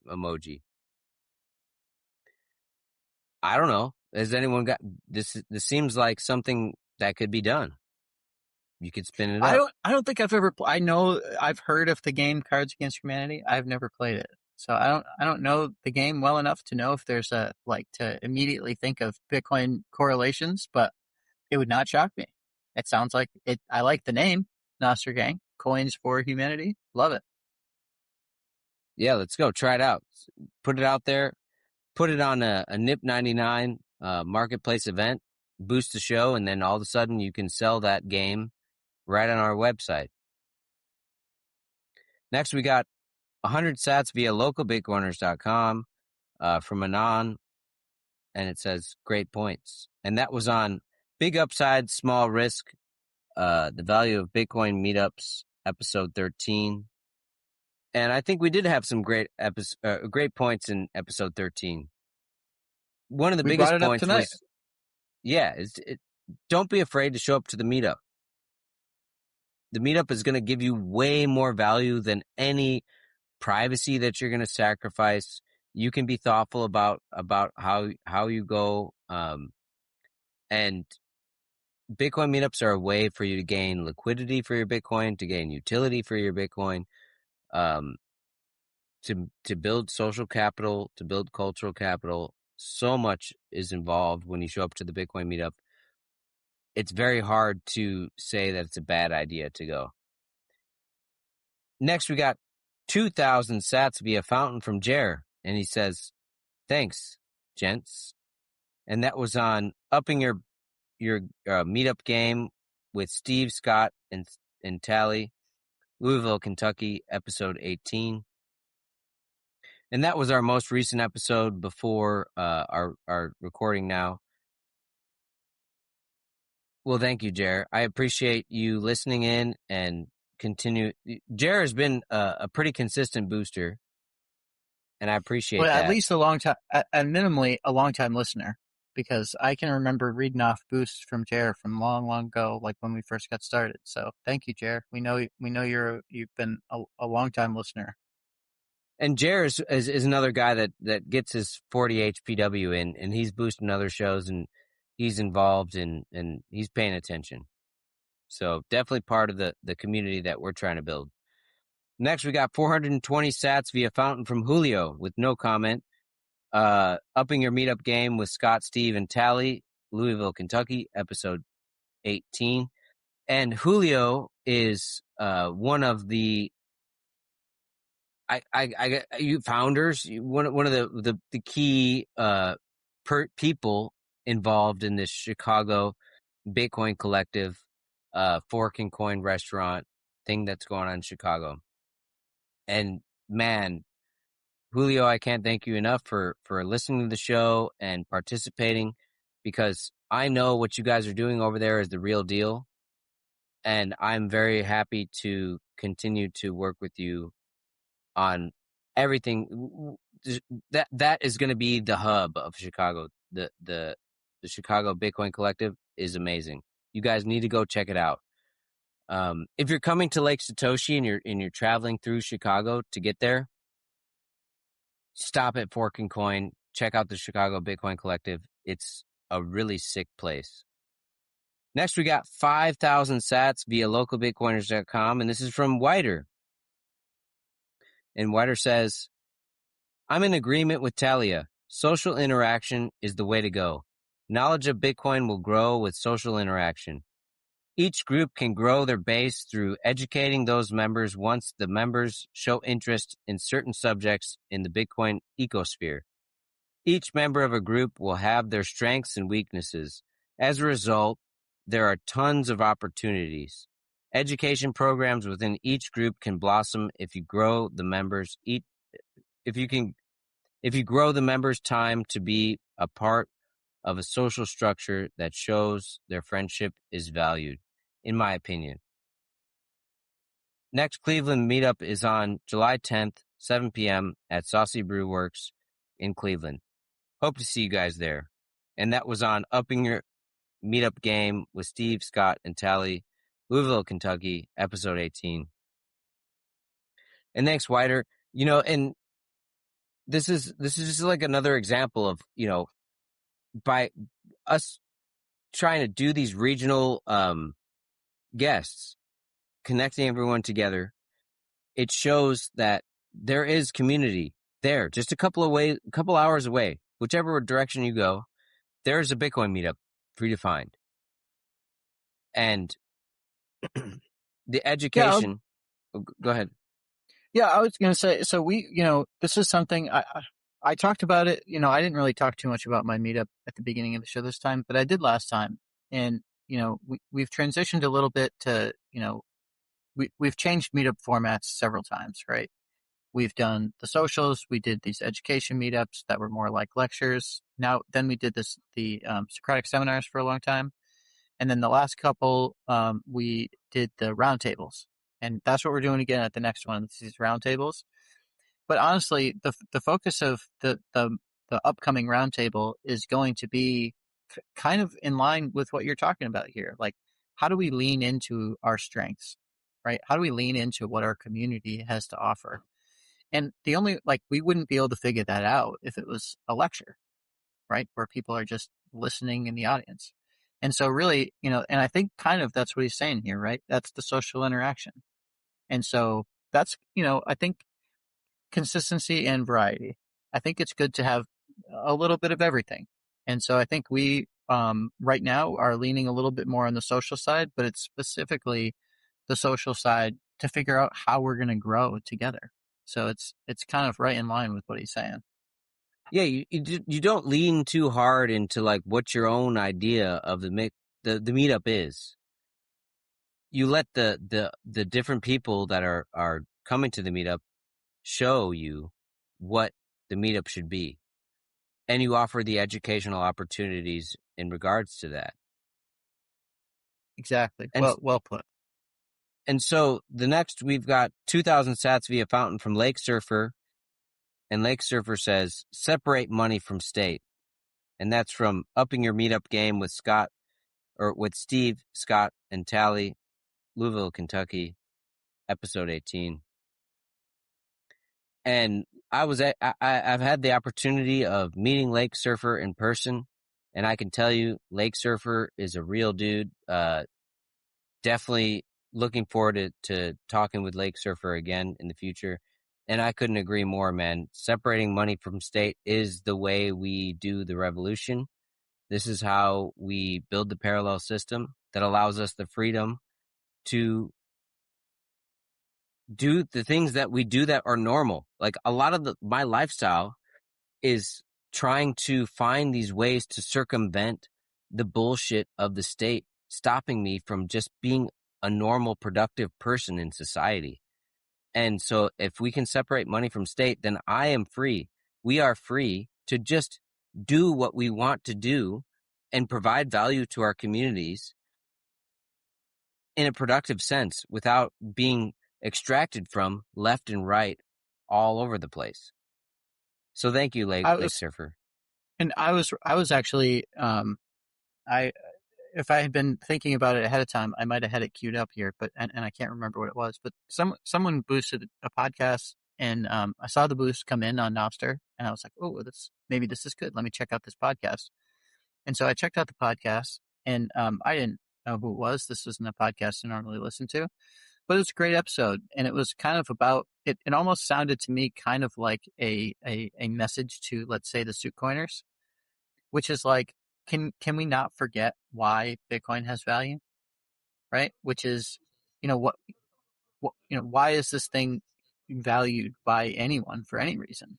emoji. I don't know. Has anyone got this? This seems like something that could be done. You could spin it up.
I don't think I've ever. I know I've heard of the game Cards Against Humanity. I've never played it, so I don't know the game well enough to know if there's a to immediately think of Bitcoin correlations. But it would not shock me. It sounds like it. I like the name nostr Gang, Coins for Humanity. Love it.
Yeah, let's go. Try it out. Put it out there. Put it on a NIP 99 marketplace event. Boost the show, and then all of a sudden you can sell that game right on our website. Next, we got 100 sats via localbitcoiners.com from Anon, and it says great points. And that was on Big Upside, Small Risk, the Value of Bitcoin Meetups, episode 13. And I think we did have some great points in episode 13. One of the biggest points was, don't be afraid to show up to the meetup. The meetup is going to give you way more value than any privacy that you're going to sacrifice. You can be thoughtful about how you go. And Bitcoin meetups are a way for you to gain liquidity for your Bitcoin, to gain utility for your Bitcoin, to build social capital, to build cultural capital. So much is involved when you show up to the Bitcoin meetup. It's very hard to say that it's a bad idea to go. Next, we got 2,000 sats via Fountain from Jer, and he says, "Thanks, gents." And that was on upping your meetup game with Steve, Scott, and Tally, Louisville, Kentucky, episode 18. And that was our most recent episode before our recording now. Well, thank you, Jer. I appreciate you listening in and continue. Jer has been a pretty consistent booster, and I appreciate that.
At least a long time, minimally a long time listener, because I can remember reading off boosts from Jer from long ago, like when we first got started. So thank you, Jer. We know you've been a long time listener.
And Jer is another guy that gets his 40 HPW in, and he's boosting other shows, and he's involved and he's paying attention. So definitely part of the community that we're trying to build. Next, we got 420 sats via Fountain from Julio with no comment. Upping your meetup game with Scott, Steve, and Tally, Louisville, Kentucky, episode 18. And Julio is one of the you founders, one of the key people involved in this Chicago Bitcoin collective, fork and coin restaurant thing that's going on in Chicago. And man, Julio, I can't thank you enough for listening to the show and participating, because I know what you guys are doing over there is the real deal. And I'm very happy to continue to work with you on everything. That is going to be the hub of Chicago. The Chicago Bitcoin Collective is amazing. You guys need to go check it out. If you're coming to Lake Satoshi and you're traveling through Chicago to get there, stop at Fork and Coin. Check out the Chicago Bitcoin Collective. It's a really sick place. Next, we got 5,000 sats via localbitcoiners.com, and this is from Whiter. And Whiter says, "I'm in agreement with Talia. Social interaction is the way to go. Knowledge of Bitcoin will grow with social interaction. Each group can grow their base through educating those members once the members show interest in certain subjects in the Bitcoin ecosphere. Each member of a group will have their strengths and weaknesses. As a result, there are tons of opportunities. Education programs within each group can blossom if you grow the members if you grow the members' time to be a part of a social structure that shows their friendship is valued, in my opinion." Next Cleveland meetup is on July 10th, 7 p.m. at Saucy Brew Works in Cleveland. Hope to see you guys there. And that was on upping your meetup game with Steve, Scott, and Tally, Louisville, Kentucky, episode 18. And thanks, Wider. And this is just like another example of, by us trying to do these regional guests, connecting everyone together, it shows that there is community there, just a couple hours away, whichever direction you go. There's a Bitcoin meetup for you to find, and the
Yeah,
education. Go ahead.
yeah, I was going to say, so this is something I talked about it. I didn't really talk too much about my meetup at the beginning of the show this time, but I did last time. And, we've transitioned a little bit to, we've changed meetup formats several times, right? We've done the socials. We did these education meetups that were more like lectures. Then we did the Socratic seminars for a long time. And then the last couple, we did the roundtables. And that's what we're doing again at the next one, these roundtables. But honestly, the focus of the upcoming roundtable is going to be kind of in line with what you're talking about here. Like, how do we lean into our strengths, right? How do we lean into what our community has to offer? And we wouldn't be able to figure that out if it was a lecture, right? Where people are just listening in the audience. And so really, and I think kind of that's what he's saying here, right? That's the social interaction. And so that's, I think consistency and variety. I think it's good to have a little bit of everything. And so I think we, right now are leaning a little bit more on the social side, but it's specifically the social side to figure out how we're going to grow together. So it's kind of right in line with what he's saying.
Yeah, you don't lean too hard into like what your own idea of the meetup is. You let the different people that are coming to the meetup show you what the meetup should be, and you offer the educational opportunities in regards to that.
Exactly.
And
Well put.
And so the next, we've got 2,000 sats via fountain from Lake Surfer. And Lake Surfer says, separate money from state. And that's from Upping Your Meetup Game with Steve, Scott, and Tally, Louisville, Kentucky, episode 18. And I've had the opportunity of meeting Lake Surfer in person. And I can tell you, Lake Surfer is a real dude. Definitely looking forward to talking with Lake Surfer again in the future. And I couldn't agree more, man. Separating money from state is the way we do the revolution. This is how we build the parallel system that allows us the freedom to do the things that we do that are normal. Like a lot of my lifestyle is trying to find these ways to circumvent the bullshit of the state, stopping me from just being a normal, productive person in society. And so if we can separate money from state, then I am free. We are free to just do what we want to do and provide value to our communities in a productive sense without being extracted from left and right all over the place. So thank you, Lake Surfer.
And I was actually, if I had been thinking about it ahead of time, I might have had it queued up here, but and I can't remember what it was. But someone boosted a podcast, and I saw the boost come in on Nostr, and I was like, oh, maybe this is good. Let me check out this podcast. And so I checked out the podcast, and I didn't know who it was. This wasn't a podcast I normally listen to, but it was a great episode, and it was kind of about it. It almost sounded to me kind of like a message to, let's say, the suitcoiners, which is like, can we not forget why Bitcoin has value, right? Which is, what why is this thing valued by anyone for any reason?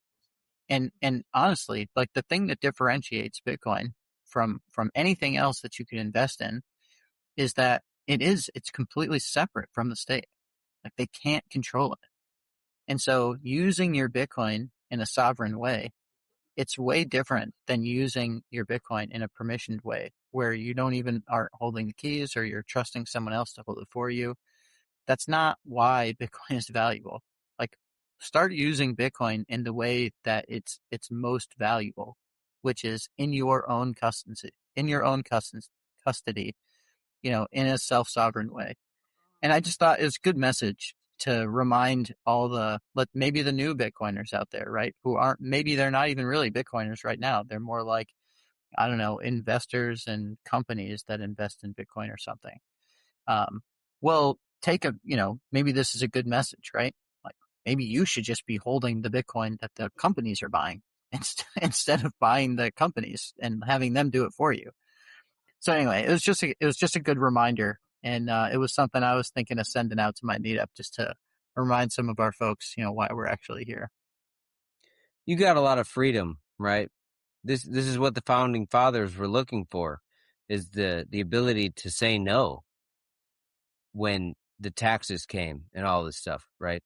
And honestly, like the thing that differentiates Bitcoin from anything else that you could invest in is that it's completely separate from the state. Like they can't control it. And so using your Bitcoin in a sovereign way, it's way different than using your Bitcoin in a permissioned way where you don't even aren't holding the keys or you're trusting someone else to hold it for you. That's not why Bitcoin is valuable. Like start using Bitcoin in the way that it's most valuable, which is in your own custody, in a self-sovereign way. And I just thought it was a good message to remind maybe the new Bitcoiners out there, right? Maybe they're not even really Bitcoiners right now. They're more like, I don't know, investors and companies that invest in Bitcoin or something. Well, maybe this is a good message, right? Like maybe you should just be holding the Bitcoin that the companies are buying instead of buying the companies and having them do it for you. So anyway, it was just a good reminder, and it was something I was thinking of sending out to my meetup just to remind some of our folks, why we're actually here.
You got a lot of freedom, right? This is what the founding fathers were looking for, is the ability to say no when the taxes came and all this stuff, right?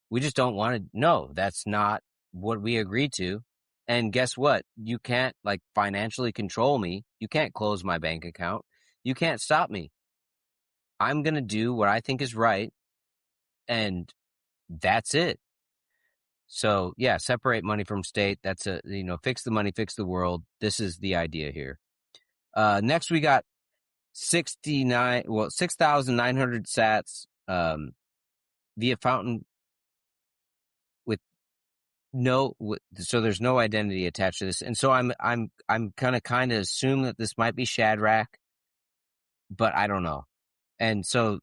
We just don't want to. No, that's not what we agreed to. And guess what? You can't financially control me. You can't close my bank account. You can't stop me. I'm going to do what I think is right. And that's it. So yeah, separate money from state. That's fix the money, fix the world. This is the idea here. Next we got 6,900 sats, via fountain so there's no identity attached to this. And so I'm kind of assume that this might be Shadrach, but I don't know. And so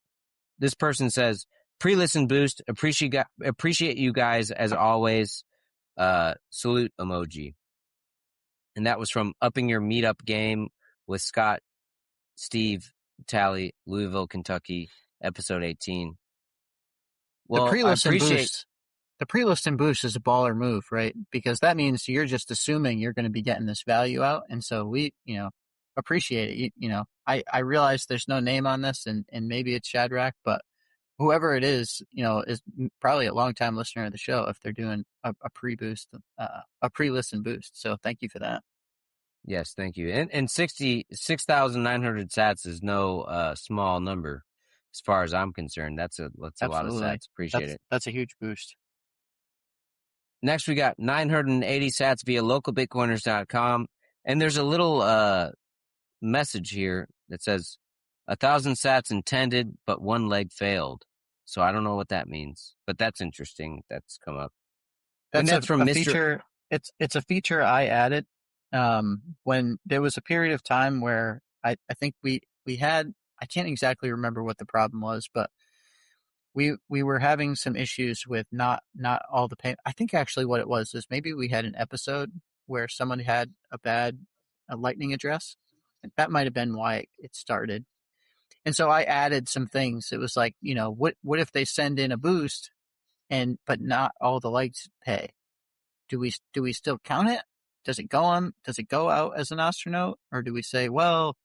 this person says, pre-listen boost, appreciate you guys as always, salute emoji. And that was from Upping Your Meetup Game with Scott, Steve, Tally, Louisville, Kentucky, episode 18. Well,
The pre-listen boost is a baller move, right? Because that means you're just assuming you're going to be getting this value out. And so we, appreciate it. I realize there's no name on this and maybe it's Shadrach, but whoever it is probably a longtime listener of the show if they're doing a pre-boost, a pre-listen boost. So thank you for that.
Yes, thank you. And 6,900 sats is no small number as far as I'm concerned. That's a lot of sats. Appreciate it.
That's a huge boost.
Next, we got 980 sats via localbitcoiners.com. And there's a little message here that says 1,000 sats intended, but one leg failed. So I don't know what that means, but that's interesting. That's come up.
That's from Mr. Feature. It's a feature I added when there was a period of time where I think we had, I can't exactly remember what the problem was, but we were having some issues with not all the pay. I think actually what it was is maybe we had an episode where someone had a lightning address. That might have been why it started. And so I added some things. It was like, what if they send in a boost but not all the legs pay? Do we still count it? Does it go out as an nostr, or do we say, well,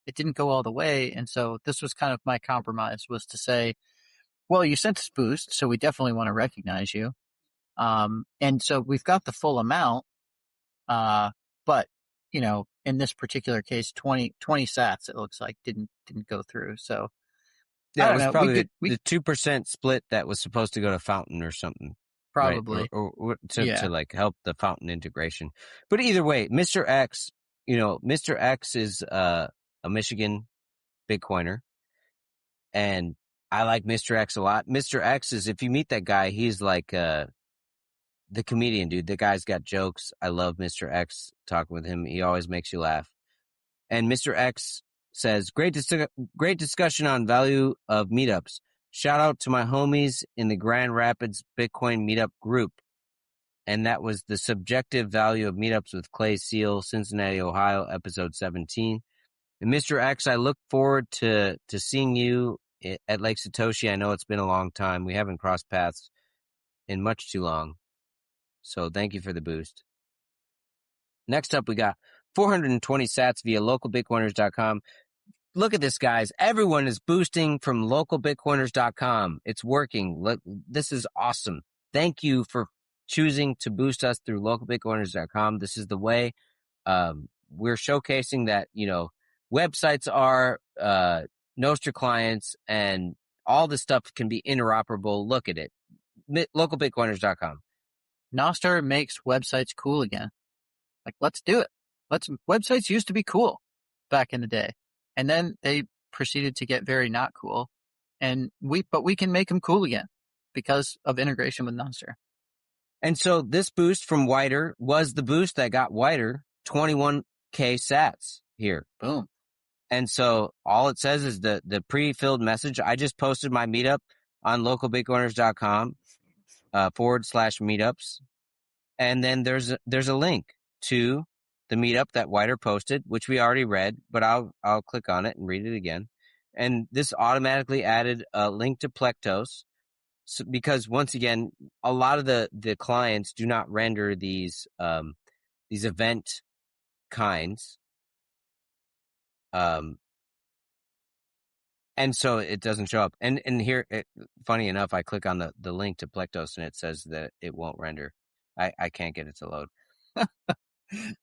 it didn't go all the way? And so this was kind of my compromise, was to say, well, you sent us boost, so we definitely want to recognize you. And so we've got the full amount, but in this particular case, 20 sats, it looks like didn't go through. So
yeah, it was probably the 2% split that was supposed to go to Fountain or something.
Probably.
Right? Or to help the Fountain integration. But either way, Mr. X, Mr. X is a Michigan Bitcoiner. And I like Mr. X a lot. Mr. X is, if you meet that guy, he's like the comedian, dude. The guy's got jokes. I love Mr. X, talking with him. He always makes you laugh. And Mr. X says, great discussion on value of meetups. Shout out to my homies in the Grand Rapids Bitcoin meetup group. And that was the subjective value of meetups with Clay Seal, Cincinnati, Ohio, episode 17. And Mr. X, I look forward to seeing you at Lake Satoshi. I know it's been a long time. We haven't crossed paths in much too long. So thank you for the boost. Next up, we got 420 sats via localbitcoiners.com. Look at this, guys. Everyone is boosting from localbitcoiners.com. It's working. This is awesome. Thank you for choosing to boost us through localbitcoiners.com. This is the way. We're showcasing that, websites are nostr clients and all this stuff can be interoperable. Look at it. Localbitcoiners.com.
Nostr makes websites cool again. Like, let's do it. Websites used to be cool back in the day. And then they proceeded to get very not cool. but we can make them cool again because of integration with nostr.
And so this boost from Whiter was the boost that got Whiter 21K sats here.
Boom.
And so all it says is the pre-filled message. I just posted my meetup on localbitcoiners.com /meetups. And then there's a link to the meetup that Whiter posted, which we already read, but I'll click on it and read it again. And this automatically added a link to Plectos. So, because once again, a lot of the clients do not render these event kinds. And so it doesn't show up. And here, funny enough, I click on the link to Plectos and it says that it won't render. I can't get it to load.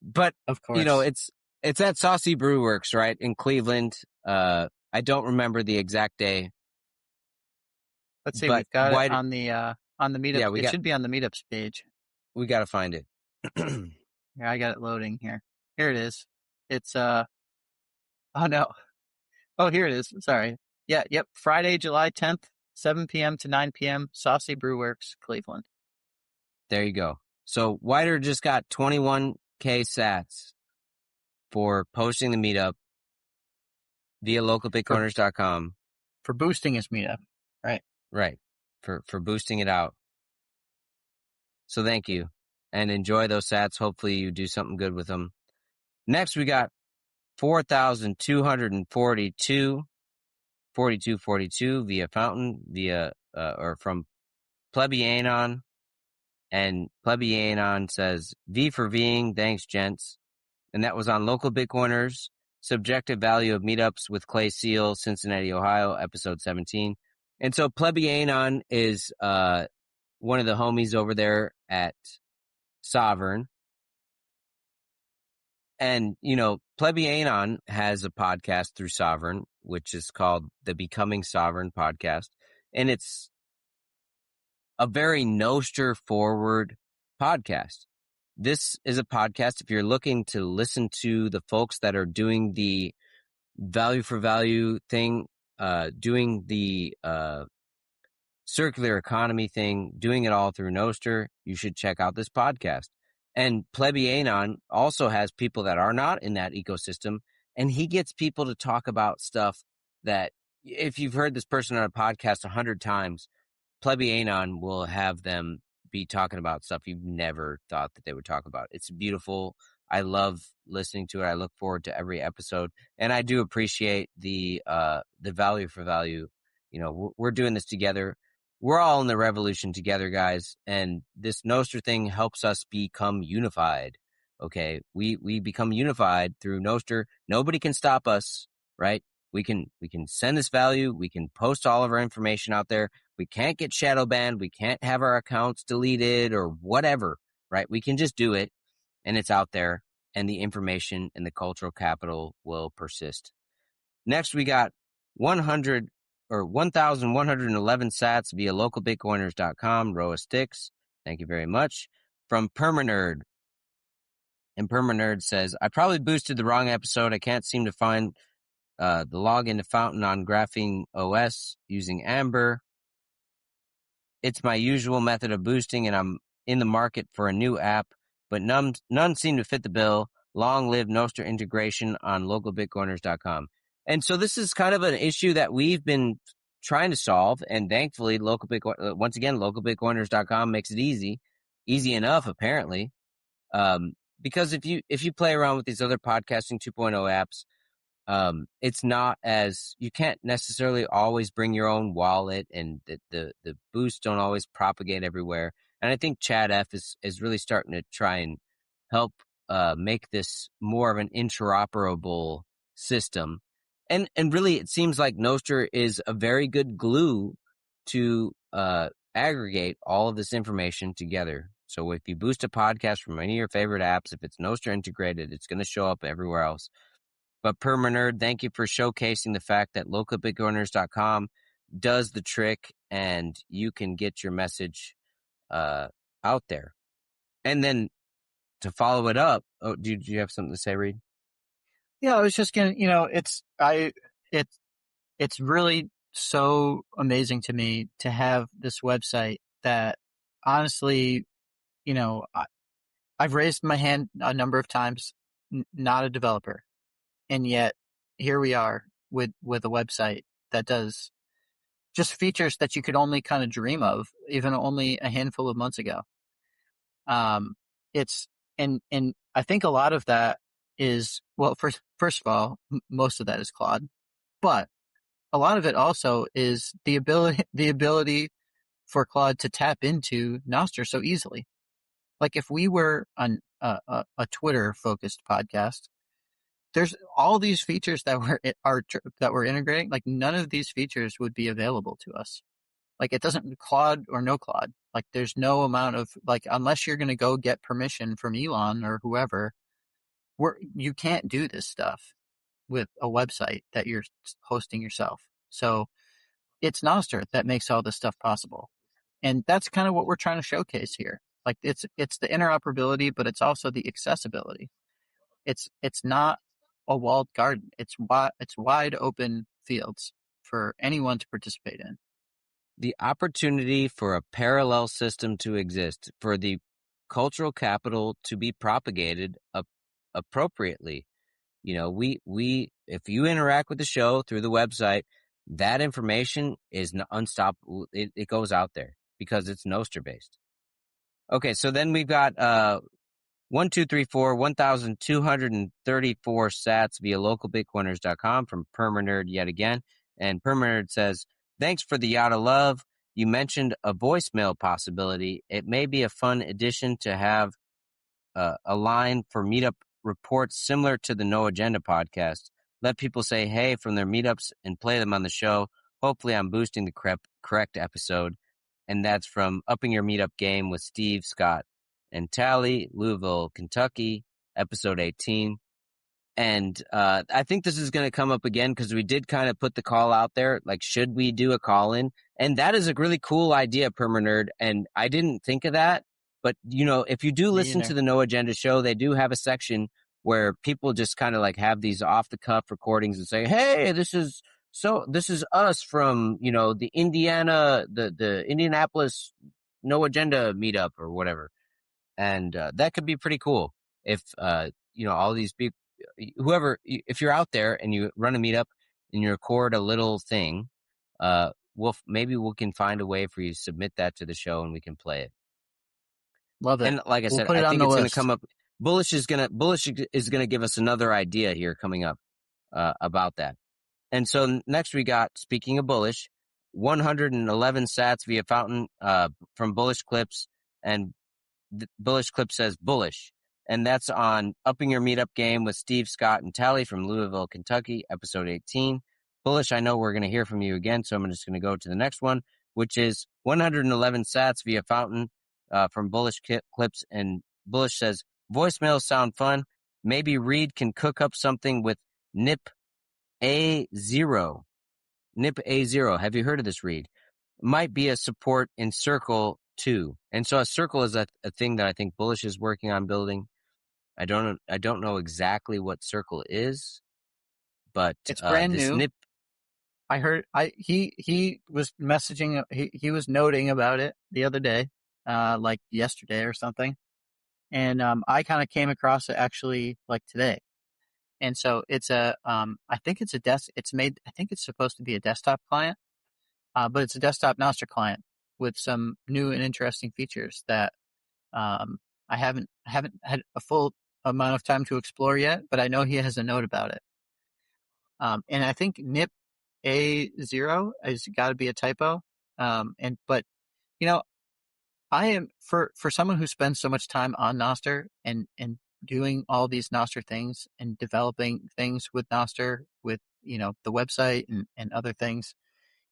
But
of course,
it's at Saucy Brew Works, right, in Cleveland. I don't remember the exact day.
Let's see. We've got it on the meetup. Yeah, it should be on the meetups page.
We got to find it.
Yeah, I got it loading here. Here it is. It's oh no. Oh, here it is. Sorry. Yeah. Yep. Friday, July 10th, 7 p.m. to 9 p.m. Saucy Brew Works, Cleveland.
There you go. So Whiter just got 21K sats for posting the meetup via localbitcoiners.com.
For boosting his meetup. Right.
Right. For boosting it out. So thank you. And enjoy those sats. Hopefully you do something good with them. Next, we got 4,242 via Fountain, or from Plebeianon. And Plebeianon says, V for Ving, thanks, gents. And that was on Local Bitcoiners, Subjective Value of Meetups with Clay Seal, Cincinnati, Ohio, episode 17. And so Plebeianon is one of the homies over there at Sovereign. And, Plebeianon has a podcast through Sovereign, which is called the Becoming Sovereign podcast. And it's a very nostr forward podcast. This is a podcast, if you're looking to listen to the folks that are doing the value for value thing, doing the circular economy thing, doing it all through nostr, you should check out this podcast. And Plebeianon also has people that are not in that ecosystem, and he gets people to talk about stuff that, if you've heard this person on a podcast 100 times, Plebeianon will have them be talking about stuff you've never thought that they would talk about. It's beautiful. I love listening to it. I look forward to every episode, and I do appreciate the value for value. We're doing this together. We're all in the revolution together, guys, and this nostr thing helps us become unified. Okay, we become unified through nostr. Nobody can stop us, right? We can send this value. We can post all of our information out there. We can't get shadow banned. We can't have our accounts deleted or whatever, right? We can just do it, and it's out there, and the information and the cultural capital will persist. Next, we got 1,111 sats via localbitcoiners.com, row of sticks. Thank you very much. From Permanerd. And Permanerd says, I probably boosted the wrong episode. I can't seem to find the login to Fountain on Graphene OS using Amber. It's my usual method of boosting, and I'm in the market for a new app, but none seem to fit the bill. Long live nostr integration on localbitcoiners.com. And so this is kind of an issue that we've been trying to solve, and thankfully, once again, localbitcoiners.com makes it easy enough, apparently. Because if you play around with these other podcasting 2.0 apps, it's not as, you can't necessarily always bring your own wallet, and the boosts don't always propagate everywhere. And I think Chad F is really starting to try and help make this more of an interoperable system. And really, it seems like nostr is a very good glue to aggregate all of this information together. So if you boost a podcast from any of your favorite apps, if it's nostr integrated, it's going to show up everywhere else. But Permanerd, thank you for showcasing the fact that localbitcoiners.com does the trick, and you can get your message out there. And then to follow it up, do you have something to say, Reed?
Yeah, I was just gonna, it's really so amazing to me to have this website that honestly, I've raised my hand a number of times, not a developer. And yet here we are with a website that does just features that you could only kind of dream of, even only a handful of months ago. It's, and I think a lot of that is, well, first of all, most of that is Claude, but a lot of it also is the ability for Claude to tap into Nostr so easily. Like if we were on a Twitter focused podcast, there's all these features that we're integrating. Like none of these features would be available to us. Like it doesn't Claude or no Claude. Like there's no amount of like, unless you're going to go get permission from Elon or whoever, you can't do this stuff with a website that you're hosting yourself. So it's Nostr that makes all this stuff possible. And that's kind of what we're trying to showcase here. Like it's the interoperability, but it's also the accessibility. It's not a walled garden. It's wide open fields for anyone to participate in.
The opportunity for a parallel system to exist, for the cultural capital to be propagated appropriately. We if you interact with the show through the website, that information is unstoppable. It goes out there because it's Nostr based. Okay, so then we've got 1,234 sats via localbitcoiners.com from Permanerd yet again. And Permanerd says, thanks for the yacht of love. You mentioned a voicemail possibility. It may be a fun addition to have a line for Meetup reports similar to the No Agenda podcast. Let people say hey from their meetups and play them on the show. Hopefully I'm boosting the correct episode. And that's from Upping Your Meetup Game with Steve, Scott, and Tally, Louisville, Kentucky, episode 18. And I think this is going to come up again because we did kind of put the call out there, like, should we do a call-in? And that is a really cool idea, Permanerd, and I didn't think of that. But, if you do listen to the No Agenda show, they do have a section where people just kind of like have these off-the-cuff recordings and say, hey, this is us from, the Indianapolis No Agenda meetup or whatever. And that could be pretty cool if, all these people, whoever, if you're out there and you run a meetup and you record a little thing, maybe we can find a way for you to submit that to the show and we can play it.
Love it.
And like I said,
put it
I
on
think
the
it's going to
list.
come up. Bullish is going to give us another idea here coming up about that. And so next we got, speaking of Bullish, 111 sats via Fountain from Bullish Clips, and Bullish Clip says Bullish. And that's on Upping Your Meetup Game with Steve, Scott, and Tally from Louisville, Kentucky, episode 18. Bullish, I know we're going to hear from you again, so I'm just going to go to the next one, which is 111 sats via Fountain from Bullish Clips. And Bullish says, voicemails sound fun. Maybe Reed can cook up something with NIP A0. NIP A0. Have you heard of this, Reed? Might be a support in Circle too. And so a Circle is a thing that I think Bullish is working on building. I don't know exactly what Circle is, but
it's brand
this
new.
NIP.
I heard he was messaging, he was noting about it the other day, like yesterday or something. And I kind of came across it actually like today. And so it's I think it's I think it's supposed to be a desktop client, but it's a desktop Nostr client with some new and interesting features that I haven't had a full amount of time to explore yet, but I know he has a note about it. And I think NIP A0 has got to be a typo. But I am for someone who spends so much time on Nostr and doing all these Nostr things and developing things with Nostr, with the website and other things.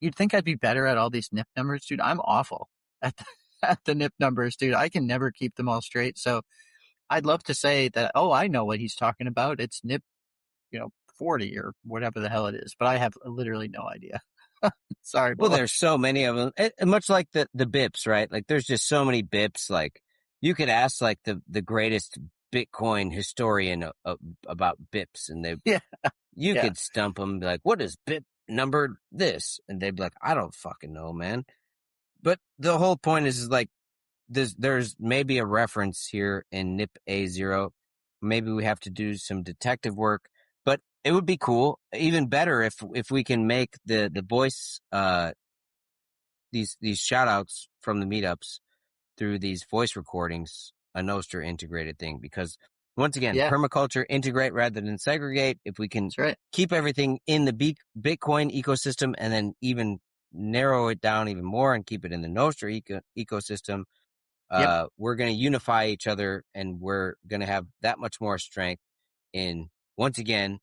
You'd think I'd be better at all these NIP numbers, dude. I'm awful at at the NIP numbers, dude. I can never keep them all straight. So I'd love to say that, oh, I know what he's talking about. It's NIP, 40 or whatever the hell it is, but I have literally no idea. Sorry.
Well, there's so many of them. Much like the bips, right? Like there's just so many bips. Like you could ask like the greatest Bitcoin historian about bips, and you could stump them. Be like, what does BIP numbered this, and they'd be like, I don't fucking know, man. But the whole point is like, there's maybe a reference here in NIP A0. Maybe we have to do some detective work, but it would be cool, even better if we can make the voice these shout outs from the meetups through these voice recordings a nostr integrated thing, because once again, permaculture, integrate rather than segregate. If we can keep everything in the Bitcoin ecosystem and then even narrow it down even more and keep it in the nostr ecosystem, we're going to unify each other, and we're going to have that much more strength in, once again,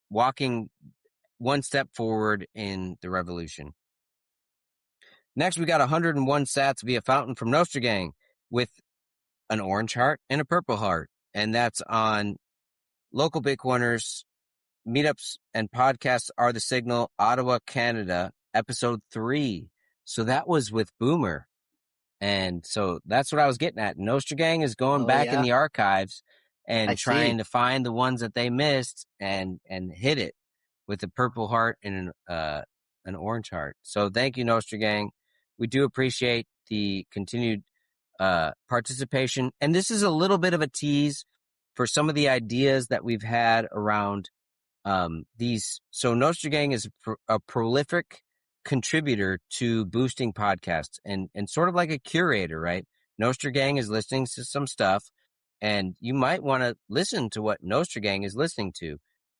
walking one step forward in the revolution. Next, we got 101 sats via Fountain from Nostr Gang with an orange heart and a purple heart. And that's on Local Bitcoiners, Meetups and Podcasts Are the Signal, Ottawa, Canada, episode 3. So that was with Boomer. And so that's what I was getting at. Nostr Gang is going back in the archives and trying to find the ones that they missed and hit it with a purple heart and an orange heart. So thank you, Nostr Gang. We do appreciate the continued participation. And this is a little bit of a tease for some of the ideas that we've had around these. So Nostr Gang is a prolific contributor to boosting podcasts and sort of like a curator, right? Nostr Gang is listening to some stuff, and you might want to listen to what Nostr Gang is listening to.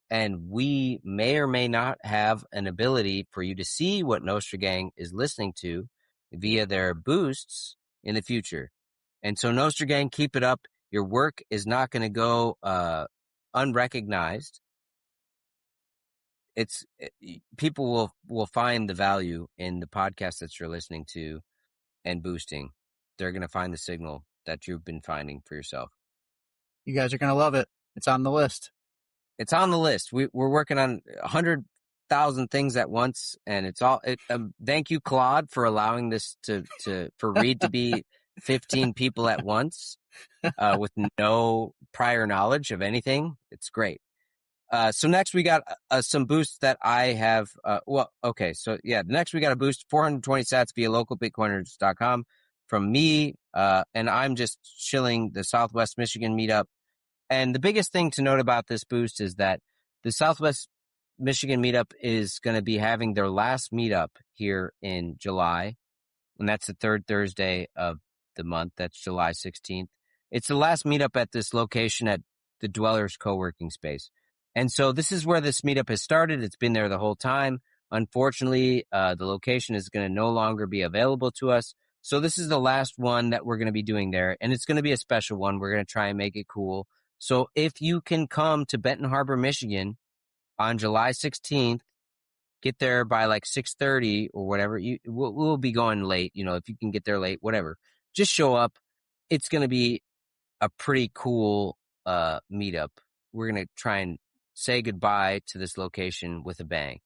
And we may or may not have an ability for you to see what Nostr Gang is listening to via their boosts in the future. And so Nostr Gang, keep it up. Your work is not going to go unrecognized. People will find the value in the podcast that you're listening to and boosting. They're going to find the signal that you've been finding for yourself.
You guys are going to love it. It's on the list.
It's on the list. We're working on 100,000 things at once, and it's all. Thank you, Claude, for allowing this for Reed to be 15 people at once with no prior knowledge of anything. It's great. So next we got some boosts that I have. Next we got a boost 420 sats via localbitcoiners.com from me, and I'm just chilling the Southwest Michigan meetup. And the biggest thing to note about this boost is that the Southwest Michigan meetup is going to be having their last meetup here in July, and that's the third Thursday of the month. That's July 16th. It's the last meetup at this location at the Dwellers co-working space. And so this is where this meetup has started. It's been there the whole time. Unfortunately, the location is going to no longer be available to us. So this is the last one that we're going to be doing there, and it's going to be a special one. We're going to try and make it cool. So if you can come to Benton Harbor, Michigan on July 16th, get there by like 6:30 or whatever. We'll be going late, if you can get there late, whatever. Just show up. It's going to be a pretty cool meetup. We're going to try and say goodbye to this location with a bang.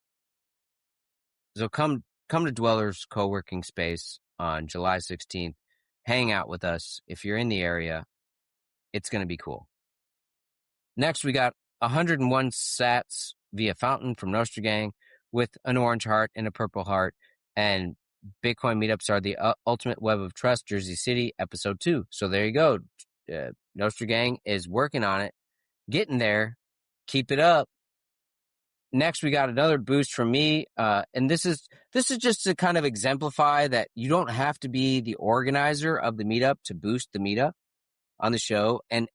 So come to Dwellers co-working space on July 16th. Hang out with us. If you're in the area, it's going to be cool. Next, we got 101 sats via Fountain from Nostr Gang with an orange heart and a purple heart. And Bitcoin meetups are the ultimate web of trust, Jersey City, episode 2. So there you go. Nostr Gang is working on it, getting there. Keep it up. Next, we got another boost from me. And this is just to kind of exemplify that you don't have to be the organizer of the meetup to boost the meetup on the show. And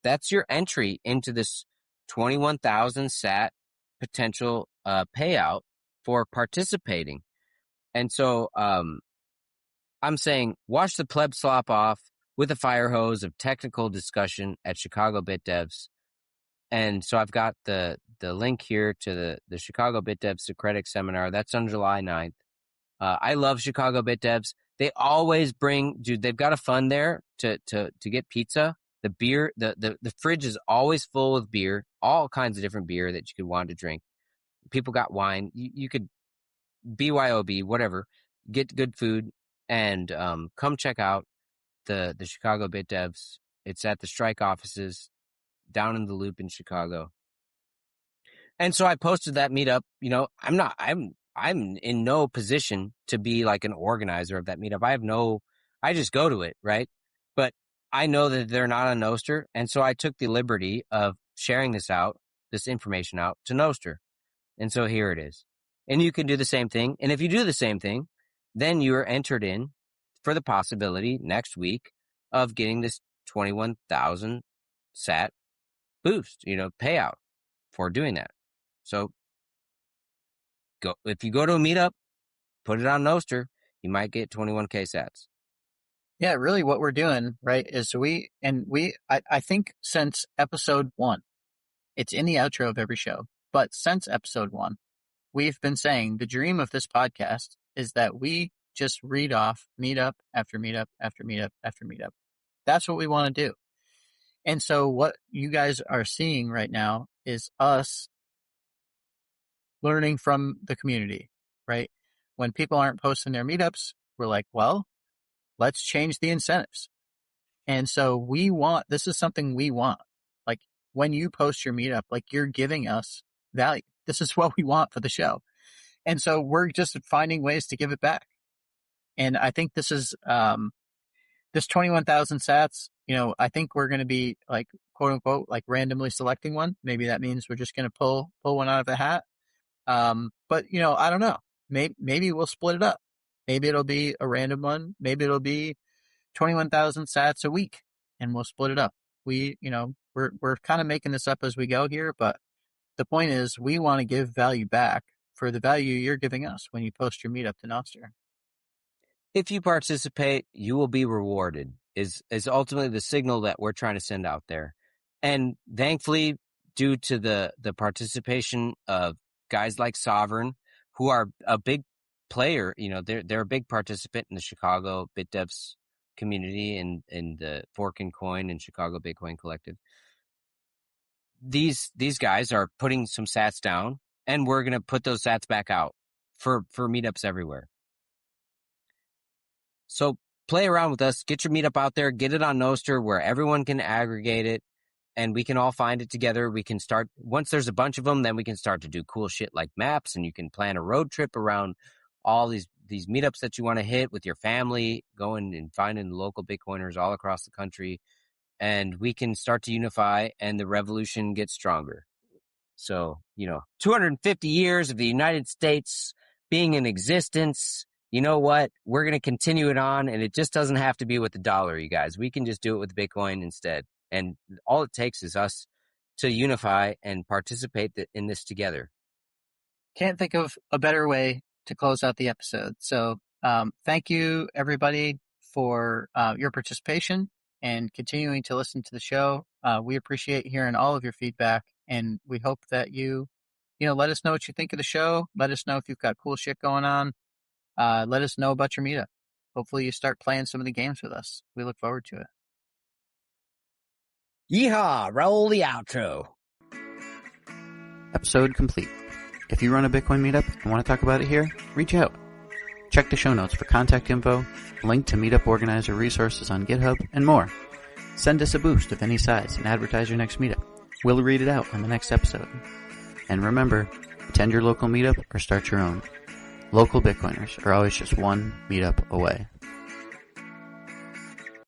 that's your entry into this 21,000 sat potential payout for participating. And so I'm saying wash the pleb slop off with a fire hose of technical discussion at Chicago Bit Devs. And so I've got the link here to the Chicago Bit Devs Socratic Seminar. That's on July 9th. I love Chicago Bit Devs. They always they've got a fund there to get pizza. The beer, the fridge is always full with beer, all kinds of different beer that you could want to drink. People got wine. You could BYOB, whatever, get good food, and come check out the Chicago Bit Devs. It's at the Strike offices down in the Loop in Chicago. And so I posted that meetup. You know, I'm in no position to be like an organizer of that meetup. I just go to it, right? But I know that they're not on Nostr. And so I took the liberty of sharing this information out to Nostr. And so here it is. And you can do the same thing. And if you do the same thing, then you are entered in for the possibility next week of getting this 21,000 sat boost, payout for doing that. So if you go to a meetup, put it on Nostr, you might get 21K sats.
Yeah, really what we're doing, right, is I think since episode 1, it's in the outro of every show, but since episode 1, we've been saying the dream of this podcast is that we just read off meetup after meetup after meetup after meetup. That's what we want to do. And so what you guys are seeing right now is us learning from the community, right? When people aren't posting their meetups, we're like, well, let's change the incentives. And so this is something we want. Like when you post your meetup, like you're giving us value. This is what we want for the show. And so we're just finding ways to give it back. And I think this is, this 21,000 sats, I think we're going to be like, quote unquote, like randomly selecting one. Maybe that means we're just going to pull one out of a hat. But I don't know. Maybe we'll split it up. Maybe it'll be a random one. Maybe it'll be 21,000 sats a week and we'll split it up. We're kind of making this up as we go here, but the point is we want to give value back for the value you're giving us when you post your meetup to Nostr.
If you participate, you will be rewarded is ultimately the signal that we're trying to send out there. And thankfully, due to the participation of guys like Sovereign, who are a big player, they're a big participant in the Chicago BitDevs community and in the Fork and Coin and Chicago Bitcoin Collective. These guys are putting some sats down, and we're going to put those sats back out for meetups everywhere. So play around with us, get your meetup out there, get it on Nostr where everyone can aggregate it and we can all find it together. We can start, once there's a bunch of them, then we can start to do cool shit like maps, and you can plan a road trip around all these meetups that you want to hit with your family, going and finding local Bitcoiners all across the country, and we can start to unify and the revolution gets stronger. So, 250 years of the United States being in existence, you know what? We're going to continue it on, and it just doesn't have to be with the dollar, you guys. We can just do it with Bitcoin instead. And all it takes is us to unify and participate in this together.
Can't think of a better way to close out the episode. So thank you, everybody, for your participation and continuing to listen to the show. We appreciate hearing all of your feedback, and we hope that you let us know what you think of the show. Let us know if you've got cool shit going on. Let us know about your meetup. Hopefully you start playing some of the games with us. We look forward to it.
Yeehaw! Roll the outro.
Episode complete. If you run a Bitcoin meetup and want to talk about it here, reach out. Check the show notes for contact info, link to meetup organizer resources on GitHub, and more. Send us a boost of any size and advertise your next meetup. We'll read it out on the next episode. And remember, attend your local meetup or start your own. Local Bitcoiners are always just one meetup away.